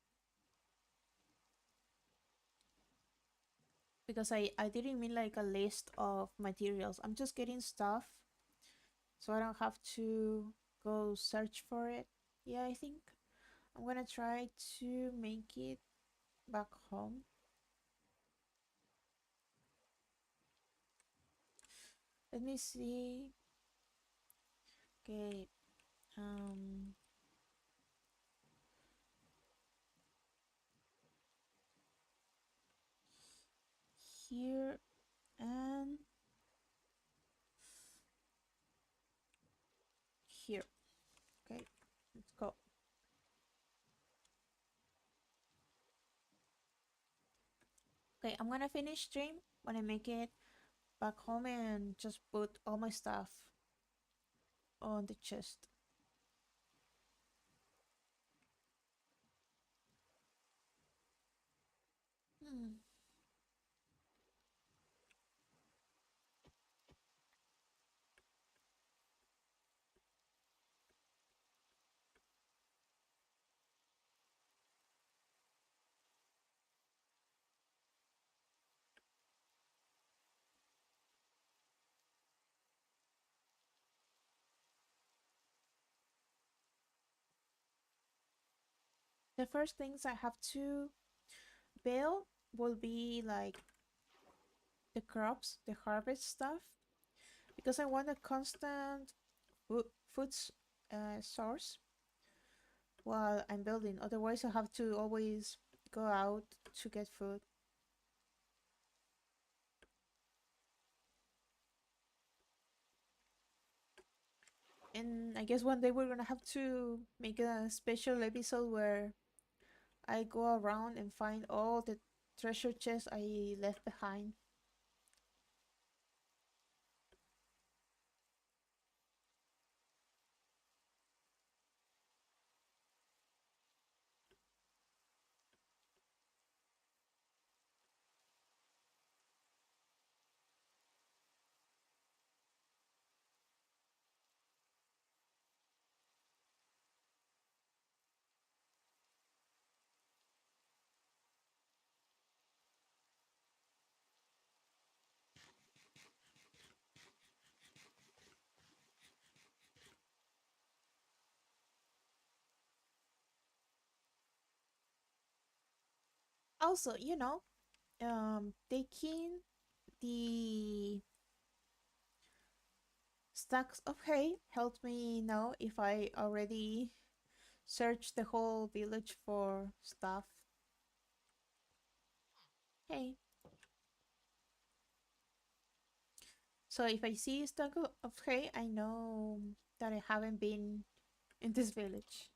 because I didn't mean like a list of materials. I'm just getting stuff so I don't have to go search for it. Yeah, I think I'm gonna try to make it back home. Let me see. Okay, um, here and here. Okay, let's go. Okay, I'm gonna finish stream when I make it back home and just put all my stuff on the chest. Hmm. The first things I have to build will be like the crops, the harvest stuff, because I want a constant food source while I'm building. Otherwise, I have to always go out to get food. And I guess one day we're gonna have to make a special episode where I go around and find all the treasure chests I left behind. Also, taking the stacks of hay helped me know if I already searched the whole village for stuff. Hey, so if I see a stack of hay, I know that I haven't been in this village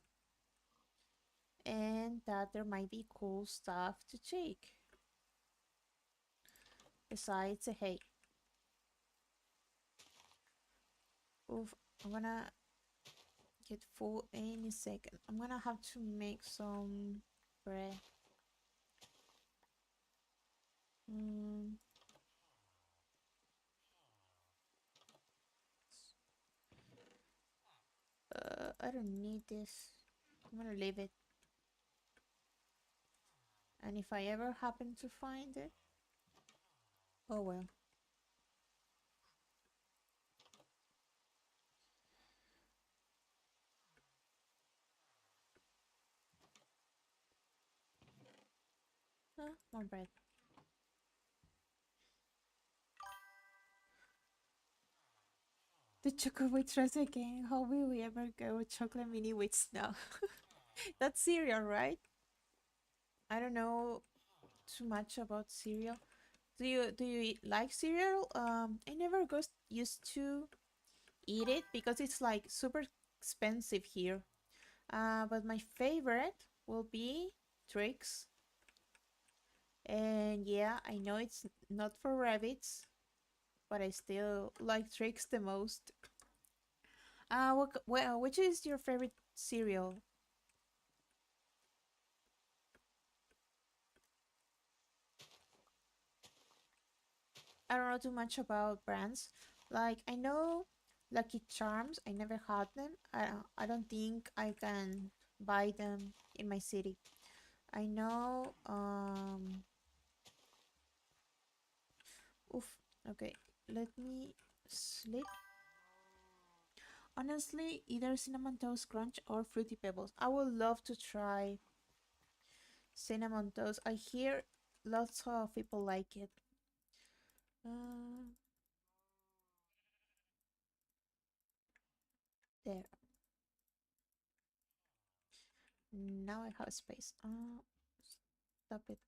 and that there might be cool stuff to take besides the hay. Oof, I'm gonna get full any second. I'm gonna have to make some bread. Mm, I don't need this. I'm gonna leave it. And if I ever happen to find it, oh well. More bread. The chocolate with rice again. How will we ever go with chocolate mini with snow? That's cereal, right? I don't know too much about cereal. Do you like cereal? I never used to eat it because it's like super expensive here. But my favorite will be Trix. And yeah, I know it's not for rabbits, but I still like Trix the most. Well, which is your favorite cereal? I don't know too much about brands. Like I know Lucky Charms. I never had them. I don't think I can buy them in my city. I know Oof. Okay, let me sleep. Honestly, either cinnamon toast crunch or fruity pebbles. I would love to try cinnamon toast. I hear lots of people like it. Uh, there. Now I have space. Stop it.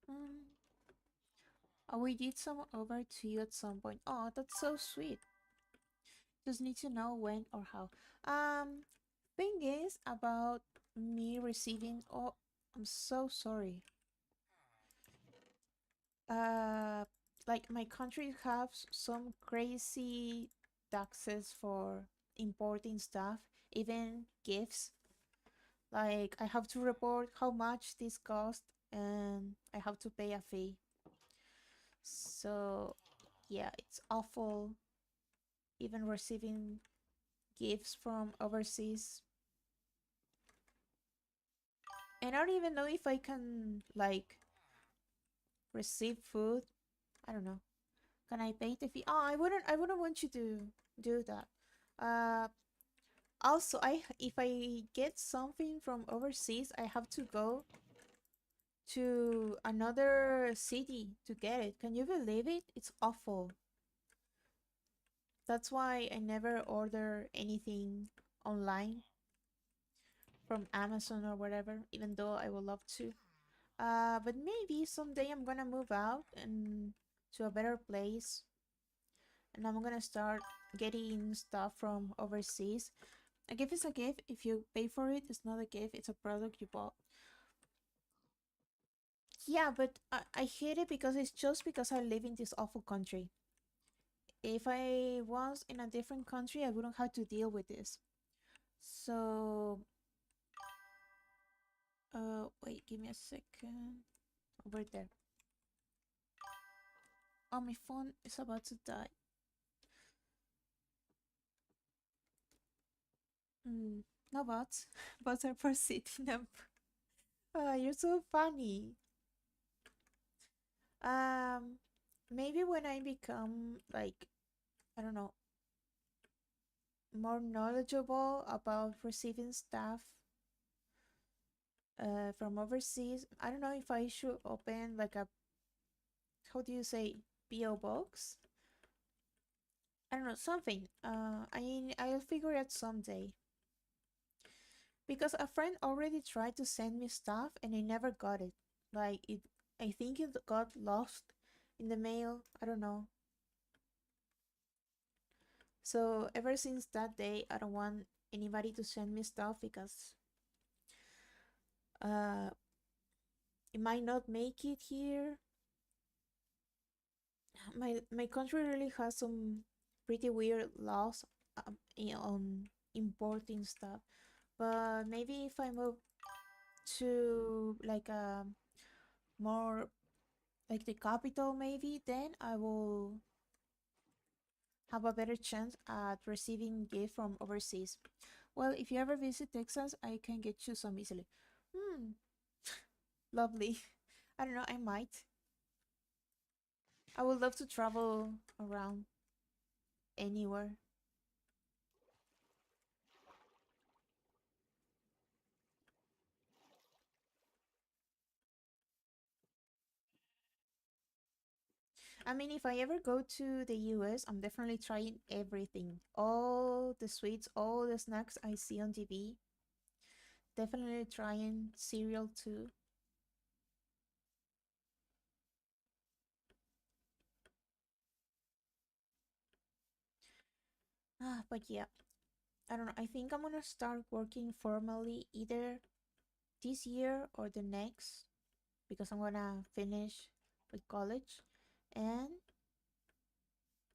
Um, oh, we did some over to you at some point. Oh, that's so sweet. Just need to know when or how. Thing is about me receiving. Oh, I'm so sorry. Uh, like my country has some crazy taxes for importing stuff, even gifts. Like I have to report how much this cost, and I have to pay a fee. So yeah, it's awful. Even receiving gifts from overseas, and I don't even know if I can like receive food. I don't know. Can I pay the fee? Oh, I wouldn't want you to do that. Uh, Also, I if I get something from overseas, I have to go to another city to get it. Can you believe it? It's awful. That's why I never order anything online from Amazon or whatever, even though I would love to. But maybe someday I'm gonna move out and to a better place, and I'm gonna start getting stuff from overseas. A gift is a gift. If you pay for it, it's not a gift. It's a product you bought. Yeah, but I hate it because it's just because I live in this awful country. If I was in a different country, I wouldn't have to deal with this. So, wait, give me a second. Over there. Oh, my phone is about to die. No bots. Bots are for sitting up. You're so funny. Um, Maybe when I become like, I don't know, more knowledgeable about receiving stuff from overseas. I don't know if I should open like a, how do you say, PO box? I don't know, something. I'll figure it out someday. Because a friend already tried to send me stuff and I never got it. Like it, I think it got lost in the mail. I don't know. So ever since that day, I don't want anybody to send me stuff because uh, it might not make it here. My country really has some pretty weird laws on importing stuff. But maybe if I move to like a more like the capital, maybe then I will have a better chance at receiving gift from overseas. Well, if you ever visit Texas, I can get you some easily. Hmm, lovely. I don't know, I might. I would love to travel around anywhere. I mean, if I ever go to the US, I'm definitely trying everything. All the sweets, all the snacks I see on TV. Definitely trying cereal too. But yeah, I don't know. I think I'm gonna start working formally either this year or the next because I'm gonna finish with college. And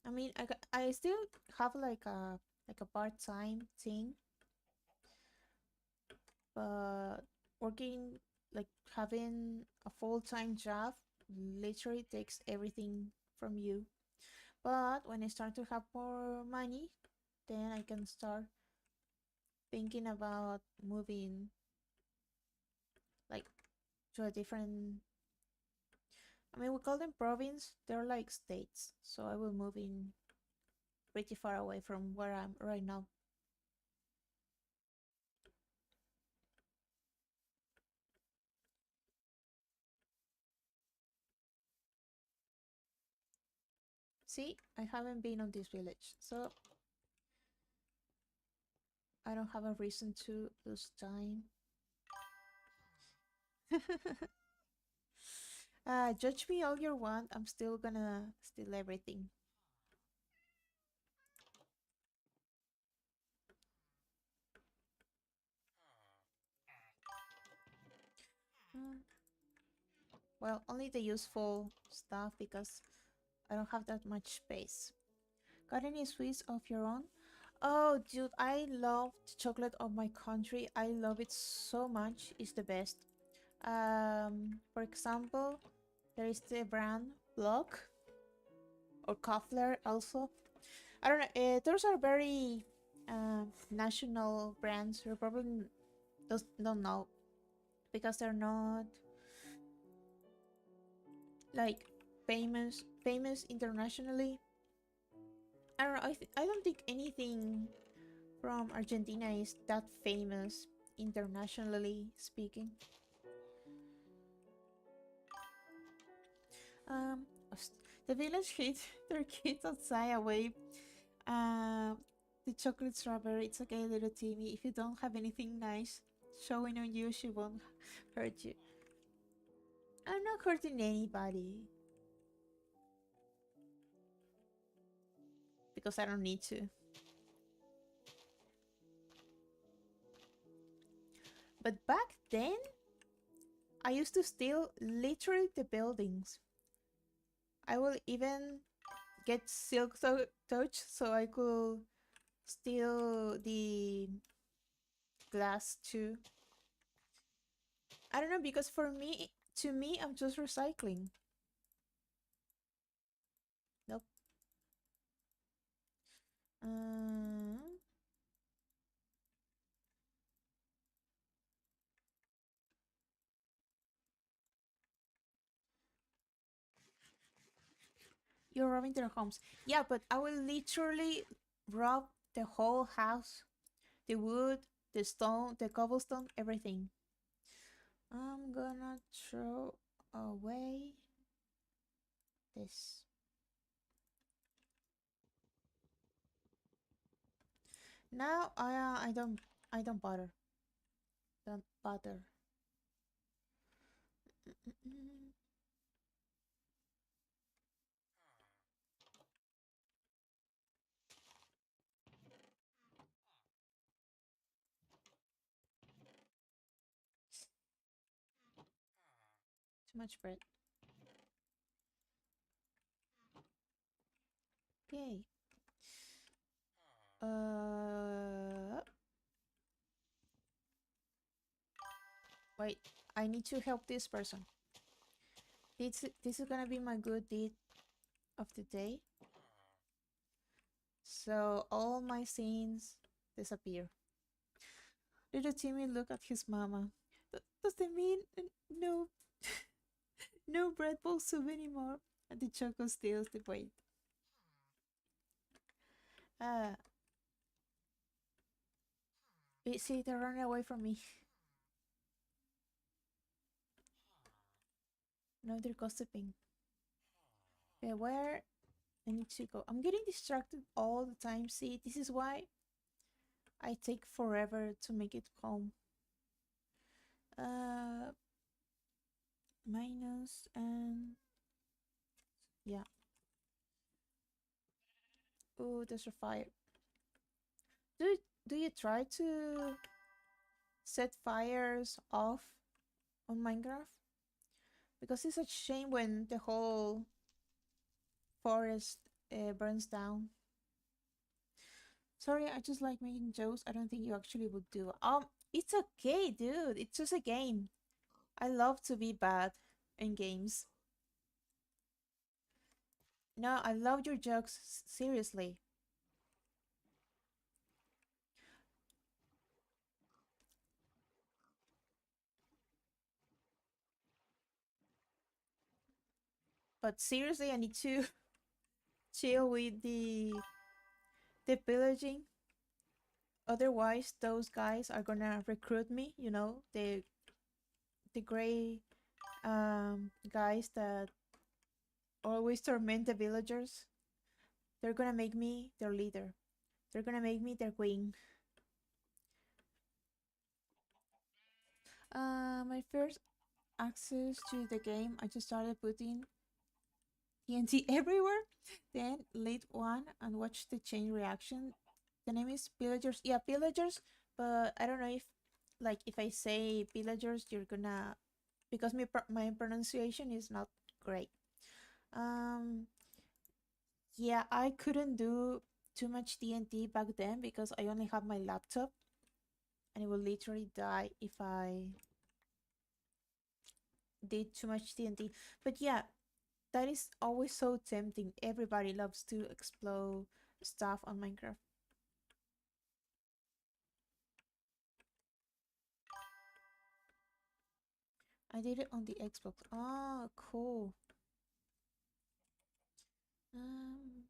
I mean, I still have like a part-time thing, but working like having a full-time job literally takes everything from you. But when I start to have more money, then I can start thinking about moving, like to a different. I mean, we call them province. They're like states. So I will move in pretty far away from where I'm right now. See, I haven't been on this village, so I don't have a reason to lose time. Judge me all you want. I'm still gonna steal everything. Mm, well, only the useful stuff because I don't have that much space. Got any sweets of your own? Oh, dude, I love the chocolate of my country. I love it so much. It's the best. For example, there is the brand Block or Kofler also. I don't know. Those are very national brands. You probably don't know because they're not like famous internationally. I don't know. I don't think anything from Argentina is that famous internationally speaking. Um, the village hid their kids outside away. Um, the chocolate strawberry. It's okay, little Timmy. If you don't have anything nice showing on you, she won't hurt you. I'm not hurting anybody because I don't need to. But back then, I used to steal literally the buildings. I will even get touch so I could steal the glass too. I don't know because to me, I'm just recycling. Nope. Uh, you're robbing their homes. Yeah, but I will literally rob the whole house, the wood, the stone, the cobblestone, everything. I'm gonna throw away this. Now I don't bother. Don't bother. Mm-mm-mm. Too much bread. Okay. Wait. I need to help this person. This is gonna be my good deed of the day. So all my sins disappear. Little Timmy look at his mama. Does that mean no no bread bowl soup anymore? And the choco steals the weight. Uh, see, they're running away from me. No, they're gossiping. Okay, where I need to go? I'm getting distracted all the time. See, this is why I take forever to make it home. Uh, minus and yeah. Oh, there's a fire. Do you try to set fires off on Minecraft? Because it's a shame when the whole forest burns down. Sorry, I just like making jokes. I don't think you actually would do. It's okay, dude. It's just a game. I love to be bad in games. No, I love your jokes. Seriously. But seriously, I need to chill with the pillaging. Otherwise, those guys are gonna recruit me. You know, the gray guys that always torment the villagers. They're gonna make me their leader. They're gonna make me their queen. My first access to the game, I just started putting TNT everywhere. Then lit one and watched the chain reaction. The name is Pillagers. Yeah, Pillagers. But I don't know if, like, if I say Pillagers, you're gonna, because my pronunciation is not great. Um, yeah, I couldn't do too much TNT back then because I only have my laptop, and it will literally die if I did too much TNT. But yeah, that is always so tempting. Everybody loves to explode stuff on Minecraft. I did it on the Xbox. Oh, cool. Um,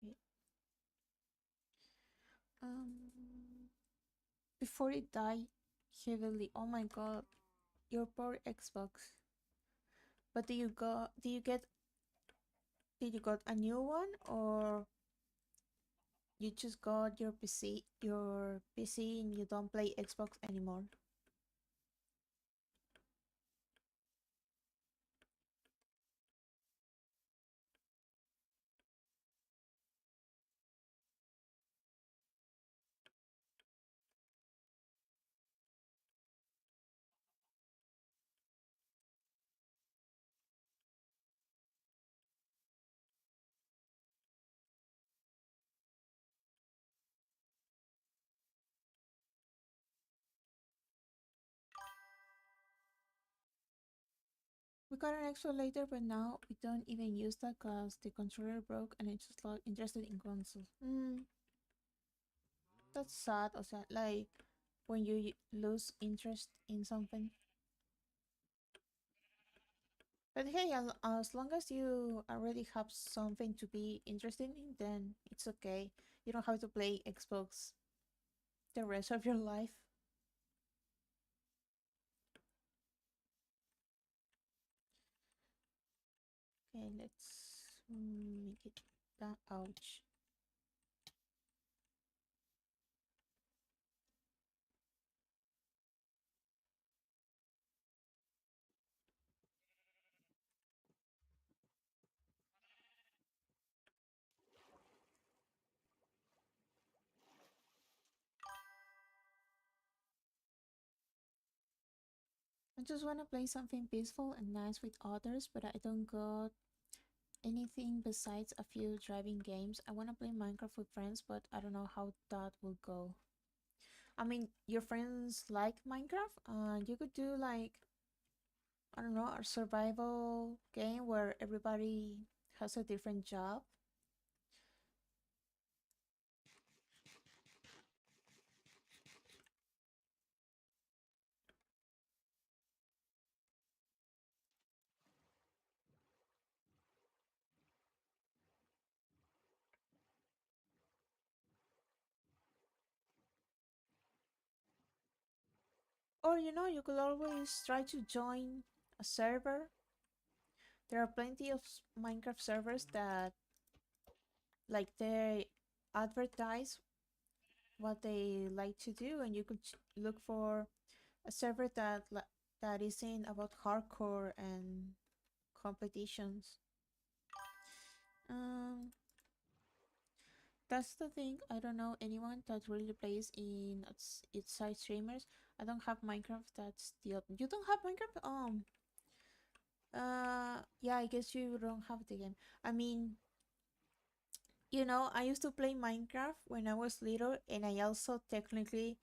wait. Um, Before it died heavily. Oh my god, your poor Xbox. But did you got a new one, or you just got your PC and you don't play Xbox anymore? We got an Xbox later, but now we don't even use that because the controller broke and it's just not interested in consoles. That's sad. Or sad, like when you lose interest in something. But hey, as long as you already have something to be interested in, then it's okay. You don't have to play Xbox the rest of your life. Okay, let's make it that. Ouch. I just want to play something peaceful and nice with others, but I don't got anything besides a few driving games. I want to play Minecraft with friends, but I don't know how that will go. I mean, your friends like Minecraft, you could do like, I don't know, a survival game where everybody has a different job. Or, you know, you could always try to join a server. There are plenty of Minecraft servers that, like, they advertise what they like to do, and you could look for a server that is in about hardcore and competitions. Um, that's the thing. I don't know anyone that really plays in its side streamers. I don't have Minecraft. That's the you don't have Minecraft. Yeah, I guess you don't have the game. I mean, you know, I used to play Minecraft when I was little, and I also technically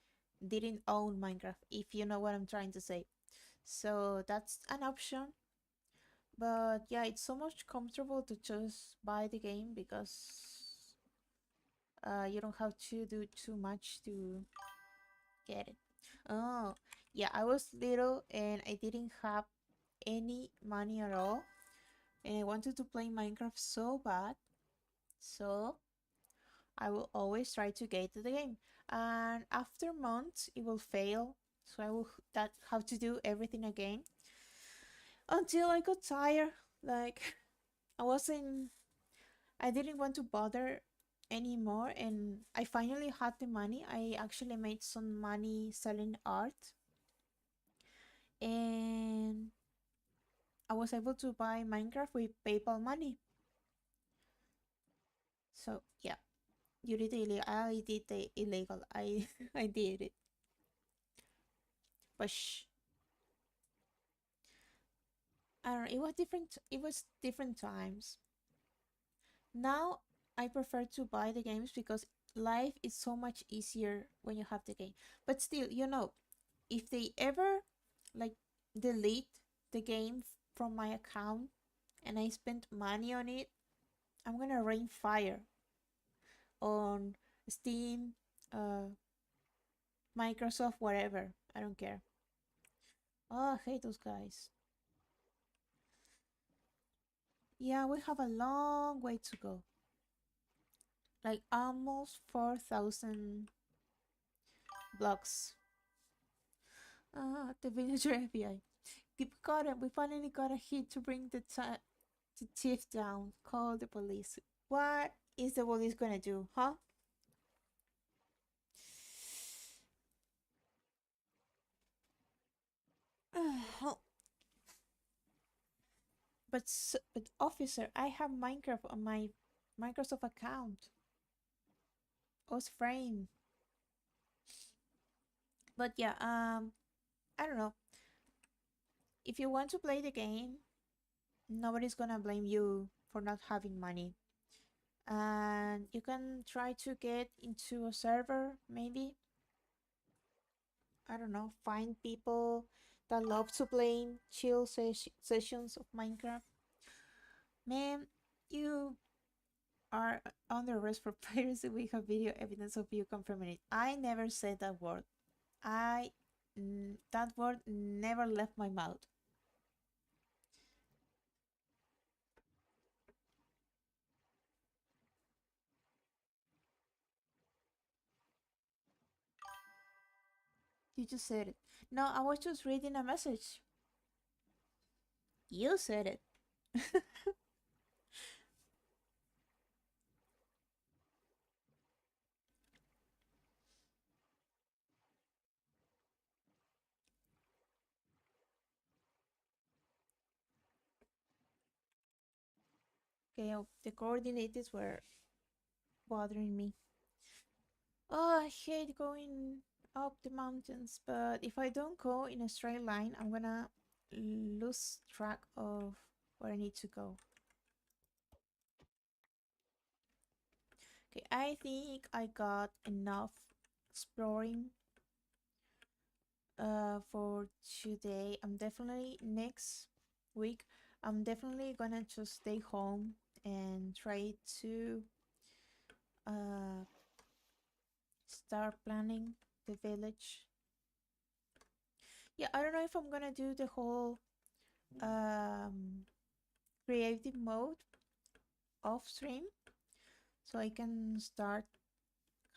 didn't own Minecraft, if you know what I'm trying to say. So that's an option. But yeah, it's so much comfortable to just buy the game because you don't have to do too much to get it. Oh, yeah, I was little and I didn't have any money at all. And I wanted to play Minecraft so bad. So I will always try to get to the game. And after months, it will fail. So I will that have to do everything again until I got tired. Like I wasn't, I didn't want to bother anymore. And I finally had the money. I actually made some money selling art. And I was able to buy Minecraft with PayPal money. So yeah, you did the illegal. I did the illegal. I I did it. But shh, I don't know. It was different. It was different times. Now I prefer to buy the games because life is so much easier when you have the game. But still, if they ever like delete the game from my account and I spent money on it, I'm gonna rain fire on Steam, uh, Microsoft, whatever. I don't care. Oh, I hate those guys. Yeah, we have a long way to go. Like almost 4,000 blocks. The villager FBI. We got it. We finally got a hit to bring the thief down. Call the police. What is the police gonna do, huh? But officer, I have Minecraft on my Microsoft account. I was framed. But yeah, I don't know. If you want to play the game, nobody's gonna blame you for not having money. And you can try to get into a server, maybe. I don't know, find people that love to play chill sessions of Minecraft. Man, you are under arrest for piracy. We have video evidence of you confirming it. I never said that word. That word never left my mouth. You just said it. No, I was just reading a message. You said it. Okay, oh, the coordinates were bothering me. Oh, I hate going up the mountains, but if I don't go in a straight line, I'm gonna lose track of where I need to go. Okay, I think I got enough exploring for today. I'm definitely next week. I'm definitely gonna just stay home and try to uh start planning the village. Yeah, I don't know if I'm gonna do the whole um creative mode off stream so I can start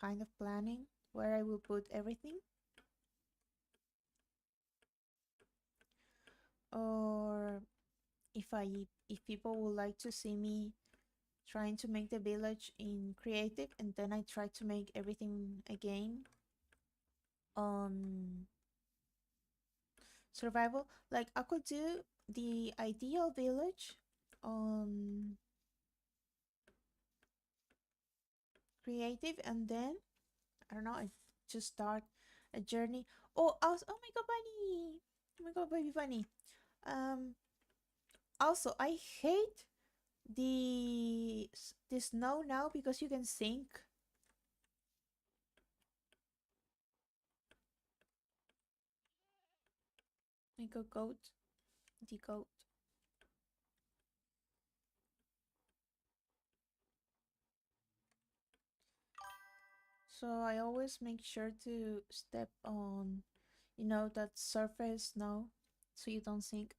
kind of planning where I will put everything, or if people would like to see me trying to make the village in creative and then I try to make everything again on survival. Like I could do the ideal village on creative and then I don't know, I just start a journey. Oh, also, oh my god, bunny! Oh my god, baby bunny. Um, Also, I hate the snow now because you can sink. Like a goat, the goat. So I always make sure to step on, that surface snow so you don't sink.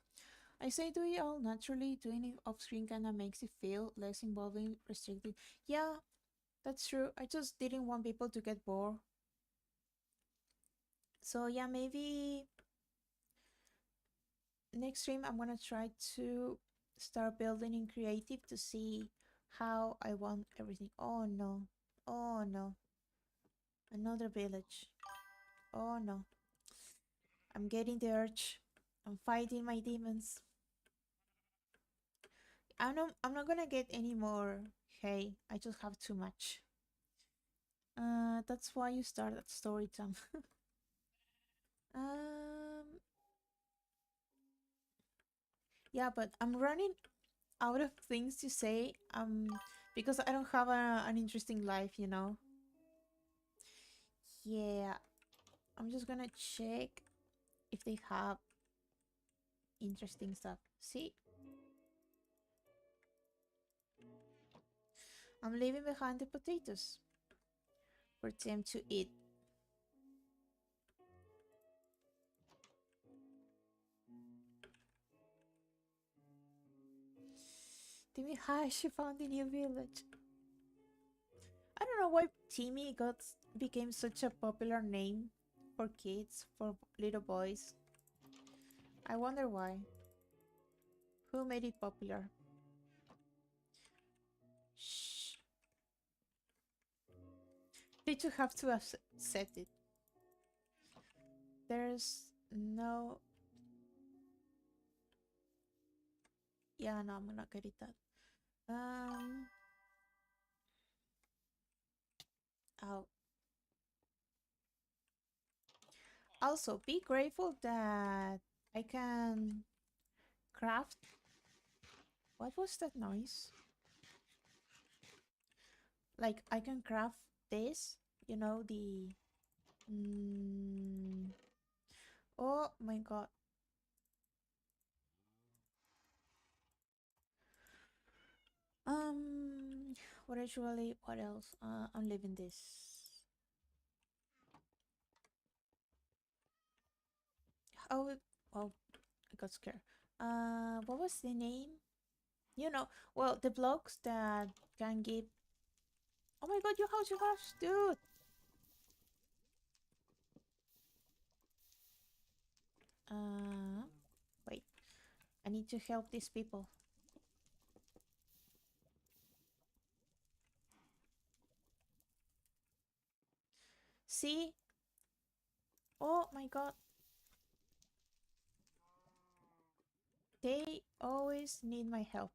I say do it all naturally. Doing it off screen kinda makes it feel less involving, restricted. Yeah, that's true. I just didn't want people to get bored. So yeah, maybe next stream I'm gonna try to start building in creative to see how I want everything. Oh no. Oh no. Another village. Oh no. I'm getting the urge. I'm fighting my demons. I'm not gonna get any more hay. I just have too much. That's why you start at story time. um yeah, but I'm running out of things to say. Because I don't have an interesting life. Yeah, I'm just gonna check if they have interesting stuff. See, I'm leaving behind the potatoes for them to eat. Timmy Hi, she found a new village. I don't know why Timmy became such a popular name for kids, for little boys. I wonder why. Who made it popular? Shh. They just have to accept it. There's no... Yeah, no, I'm not good at that. Oh. Also, be grateful that I can craft. What was that noise? Like, I can craft this, the... Mm, oh my god. What else? I'm leaving this. Oh, oh, I got scared. What was the name? Well, the blocks that can give... Oh my god, your house, dude! Uh, Wait. I need to help these people. See? Oh my god. They always need my help.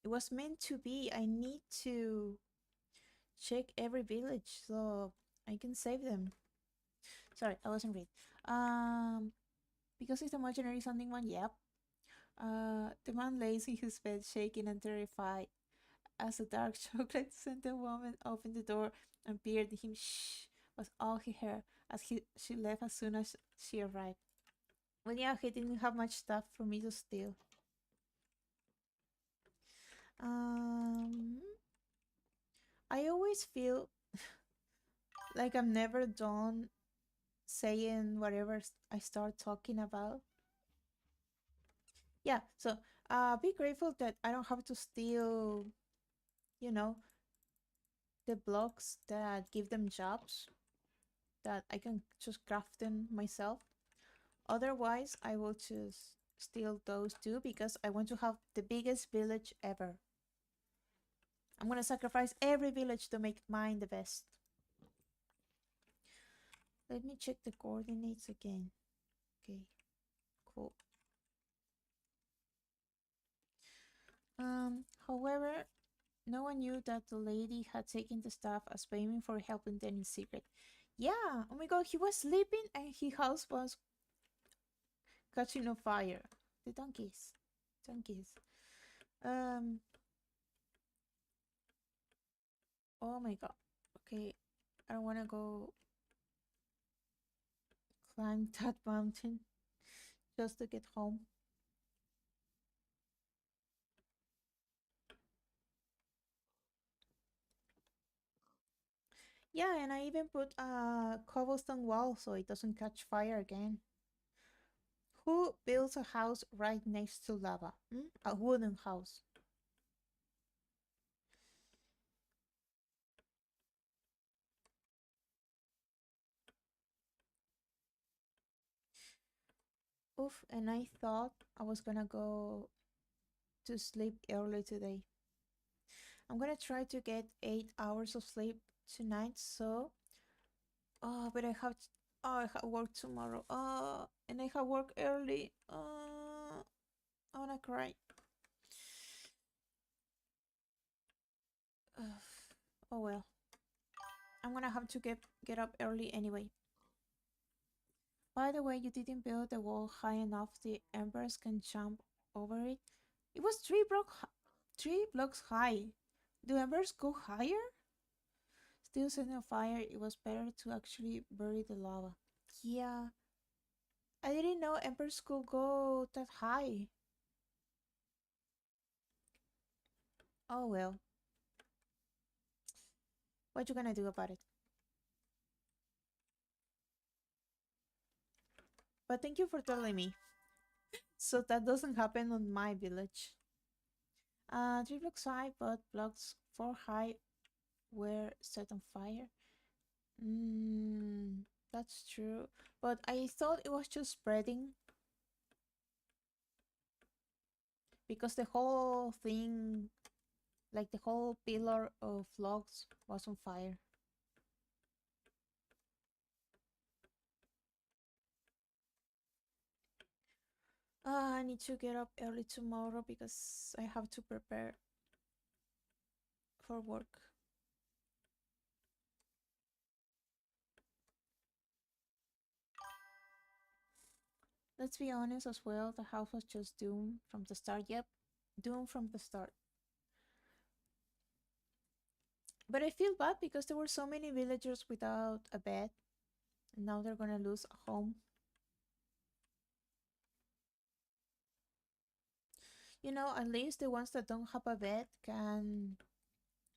It was meant to be. I need to check every village so I can save them. Sorry, I wasn't read. Because it's the imaginary sounding one, yep. The man lays in his bed, shaking and terrified, as a dark chocolate scented woman opened the door and peered at him. Shh was all he heard as she left as soon as she arrived. Well, yeah, he didn't have much stuff for me to steal. Um, I always feel like I'm never done saying whatever I start talking about. Yeah, so be grateful that I don't have to steal, you know, the blocks that give them jobs, that I can just craft them myself. Otherwise, I will just steal those too because I want to have the biggest village ever. I'm gonna sacrifice every village to make mine the best. Let me check the coordinates again. Okay, cool. However, no one knew that the lady had taken the staff as payment for helping them in secret. Yeah, oh my god, he was sleeping and his house was catching on fire. The donkeys. Donkeys. Um, oh my god. Okay, I don't wanna go climb that mountain just to get home. Yeah, and I even put a cobblestone wall so it doesn't catch fire again. Who builds a house right next to lava? Hmm? A wooden house. Oof, and I thought I was gonna go to sleep early today. I'm gonna try to get 8 hours of sleep tonight, so but I have work tomorrow. And I have work early. I wanna cry. Ugh. Oh well. I'm gonna have to get up early anyway. By the way, you didn't build the wall high enough the embers can jump over it. It was 3 blocks high. Do embers go higher? Still setting a fire, it was better to actually bury the lava. Yeah, I didn't know embers could go that high. Oh well, what you gonna do about it? But thank you for telling me. So that doesn't happen on my village. 3 blocks high, but blocks 4 high were set on fire. Mm, that's true. But I thought it was just spreading because the whole thing, like the whole pillar of logs, was on fire. I need to get up early tomorrow because I have to prepare for work. Let's be honest as well, the house was just doomed from the start. Yep, doomed from the start. But I feel bad because there were so many villagers without a bed, and now they're gonna lose a home. You know, at least the ones that don't have a bed can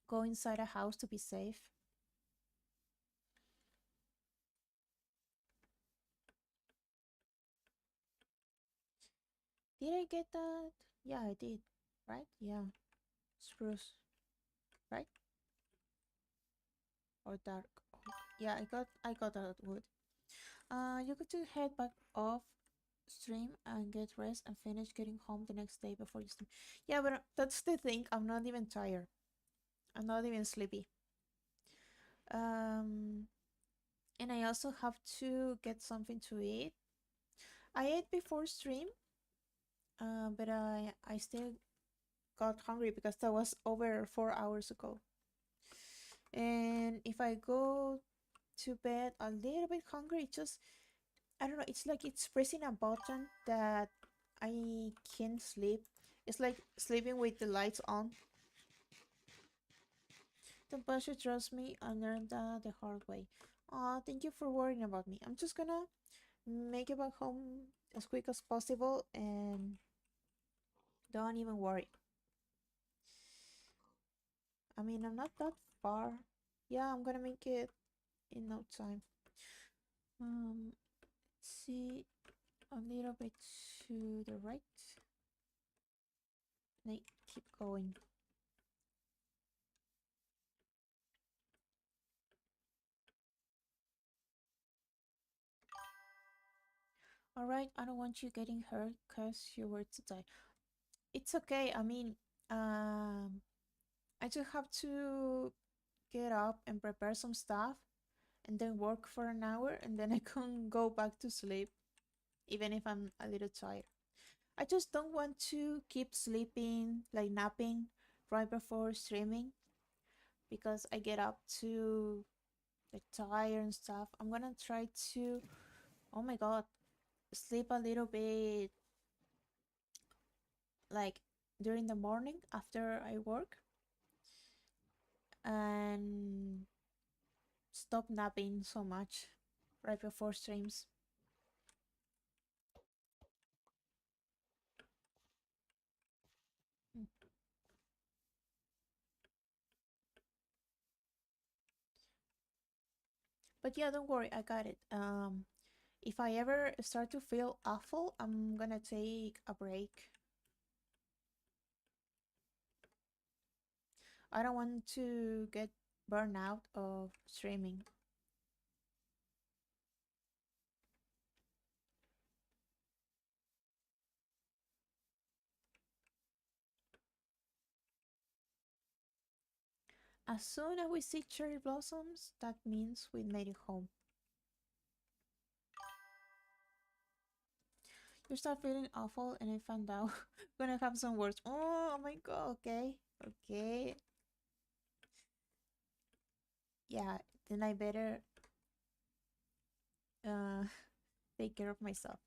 go inside a house to be safe. Did I get that? Yeah, I did. Right? Yeah. Spruce. Right? Or dark oak. Yeah, I got that wood. You got to head back off stream and get rest and finish getting home the next day before you sleep. Yeah, but that's the thing. I'm not even tired. I'm not even sleepy. Um, and I also have to get something to eat. I ate before stream, but I still got hungry because that was over 4 hours ago. And if I go to bed a little bit hungry, it just I don't know. It's like it's pressing a button that I can't sleep. It's like sleeping with the lights on. The should trust me. I learned that the hard way. Thank you for worrying about me. I'm just gonna make it back home as quick as possible and don't even worry. I mean, I'm not that far. Yeah, I'm gonna make it in no time. Let's see a little bit to the right. And keep going. Alright, I don't want you getting hurt because you were to die. It's okay. I mean, um, I just have to get up and prepare some stuff and then work for an hour and then I can go back to sleep, even if I'm a little tired. I just don't want to keep sleeping, like napping, right before streaming because I get up to like tired and stuff. I'm gonna try to, oh my god, sleep a little bit like during the morning after I work and stop napping so much right before streams. Mm. But yeah, don't worry, I got it. If I ever start to feel awful, I'm gonna take a break. I don't want to get burned out of streaming. As soon as we see cherry blossoms, that means we made it home. You start feeling awful and I found out gonna have some words. Oh my god, okay. Okay. Yeah, then I better uh take care of myself.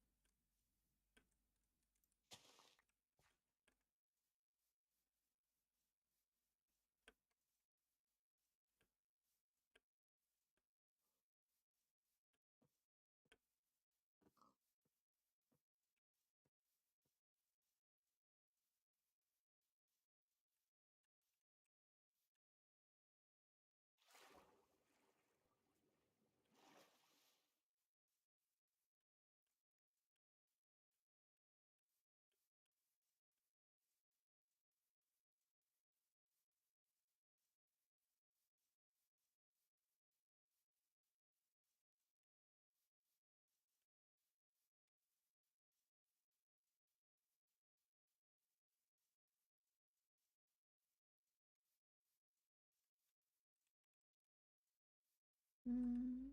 Mm,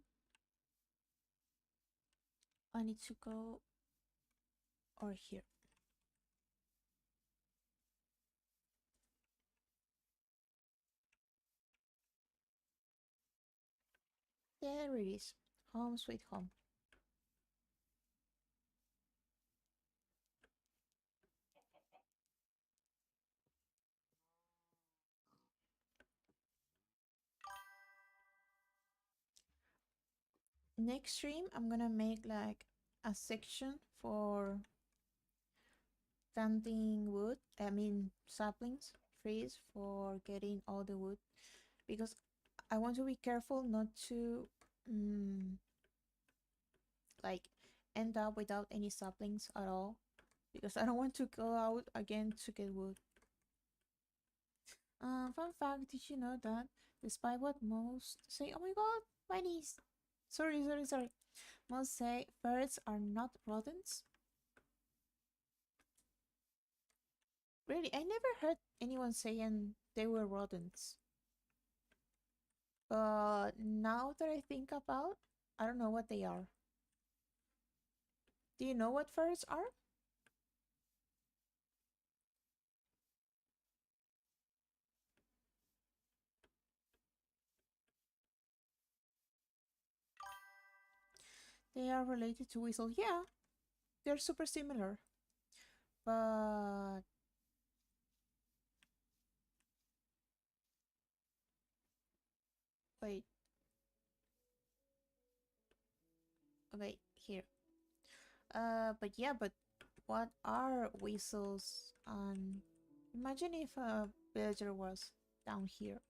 I need to go or here. There it is. Home sweet home. Next stream, I'm gonna make like a section for planting wood. I mean saplings, trees for getting all the wood because I want to be careful not to like end up without any saplings at all because I don't want to go out again to get wood. Fun fact, did you know that despite what most say, oh my god, bunnies! Sorry. Most say birds are not rodents. Really, I never heard anyone saying they were rodents. But now that I think about, I don't know what they are. Do you know what birds are? They are related to weasel. Yeah, they're super similar. But wait, okay, here. But yeah, but what are weasels? Imagine if a villager was down here.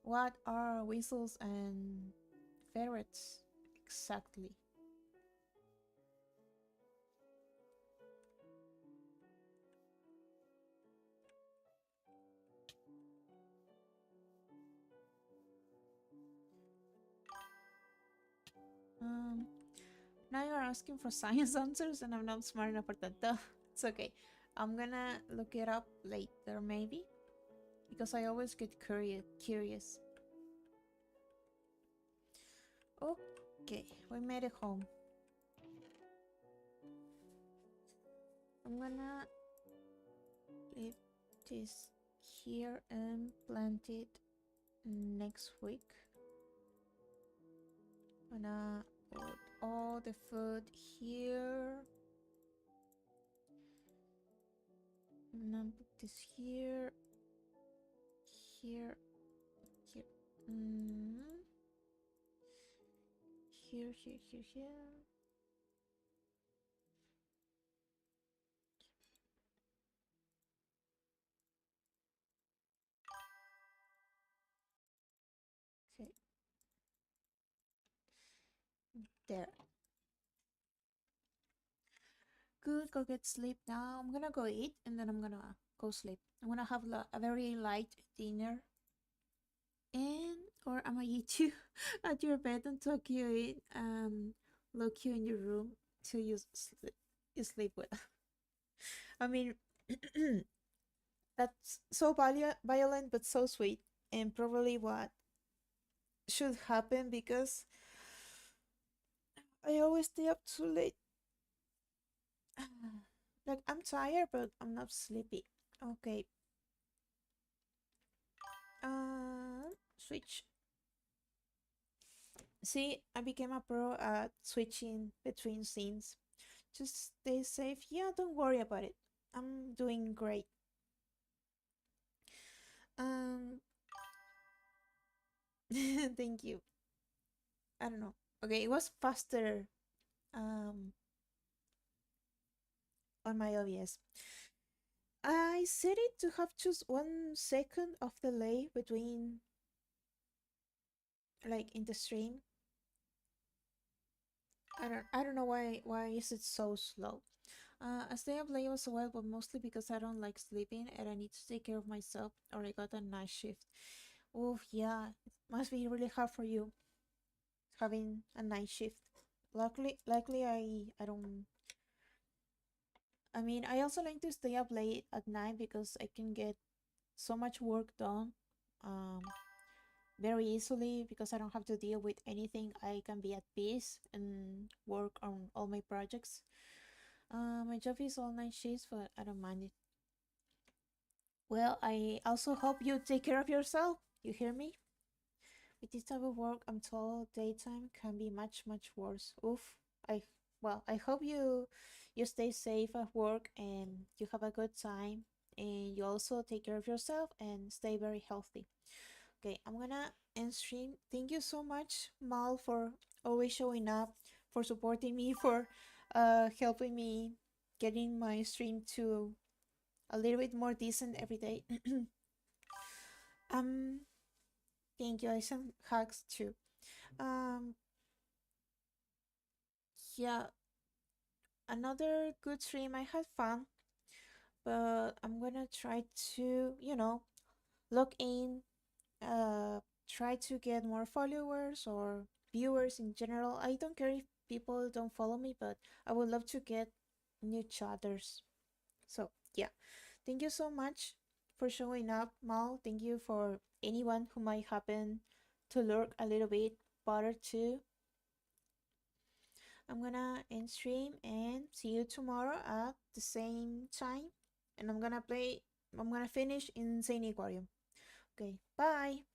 What are weasels and ferrets exactly? Um, Now you're asking for science answers and I'm not smart enough for that. Duh. It's okay. I'm gonna look it up later maybe. Because I always get curious. Okay, we made it home. I'm gonna leave this here and plant it next week. I'm gonna put all the food here. I'm gonna put this here. Here. Here. Here. Okay. There. Good, go get sleep now. I'm gonna go eat and then I'm gonna go sleep. I'm gonna have a very light dinner. And or I'm gonna eat you at your bed and tuck you in lock you in your room till you sleep well. I mean that's so violent but so sweet and probably what should happen because I always stay up too late. Like I'm tired but I'm not sleepy. Okay. Switch. See, I became a pro at switching between scenes. Just stay safe. Yeah, don't worry about it. I'm doing great. Um, thank you. I don't know. Okay, it was faster um on my OBS. I set it to have just 1 second of delay between like in the stream. I don't know why is it so slow. I stay up late as well, but mostly because I don't like sleeping and I need to take care of myself or I got a night shift. Oh yeah, it must be really hard for you having a night shift. Luckily I don't. I mean, I also like to stay up late at night because I can get so much work done um, very easily because I don't have to deal with anything. I can be at peace and work on all my projects. My job is all night shifts, but I don't mind it. Well, I also hope you take care of yourself. You hear me? With this type of work, I'm told daytime can be much worse. Oof. I I hope you stay safe at work and you have a good time and you also take care of yourself and stay very healthy. Okay, I'm gonna end stream. Thank you so much, Mal, for always showing up, for supporting me, for helping me getting my stream to a little bit more decent every day. um, thank you. I sent hugs too. Um, yeah, another good stream. I had fun, but I'm gonna try to, log in, try to get more followers or viewers in general. I don't care if people don't follow me, but I would love to get new chatters. So, yeah. Thank you so much for showing up, Mal. Thank you for anyone who might happen to lurk a little bit. Butter too. I'm gonna end stream and see you tomorrow at the same time. And I'm gonna finish Insane Aquarium. Okay, bye.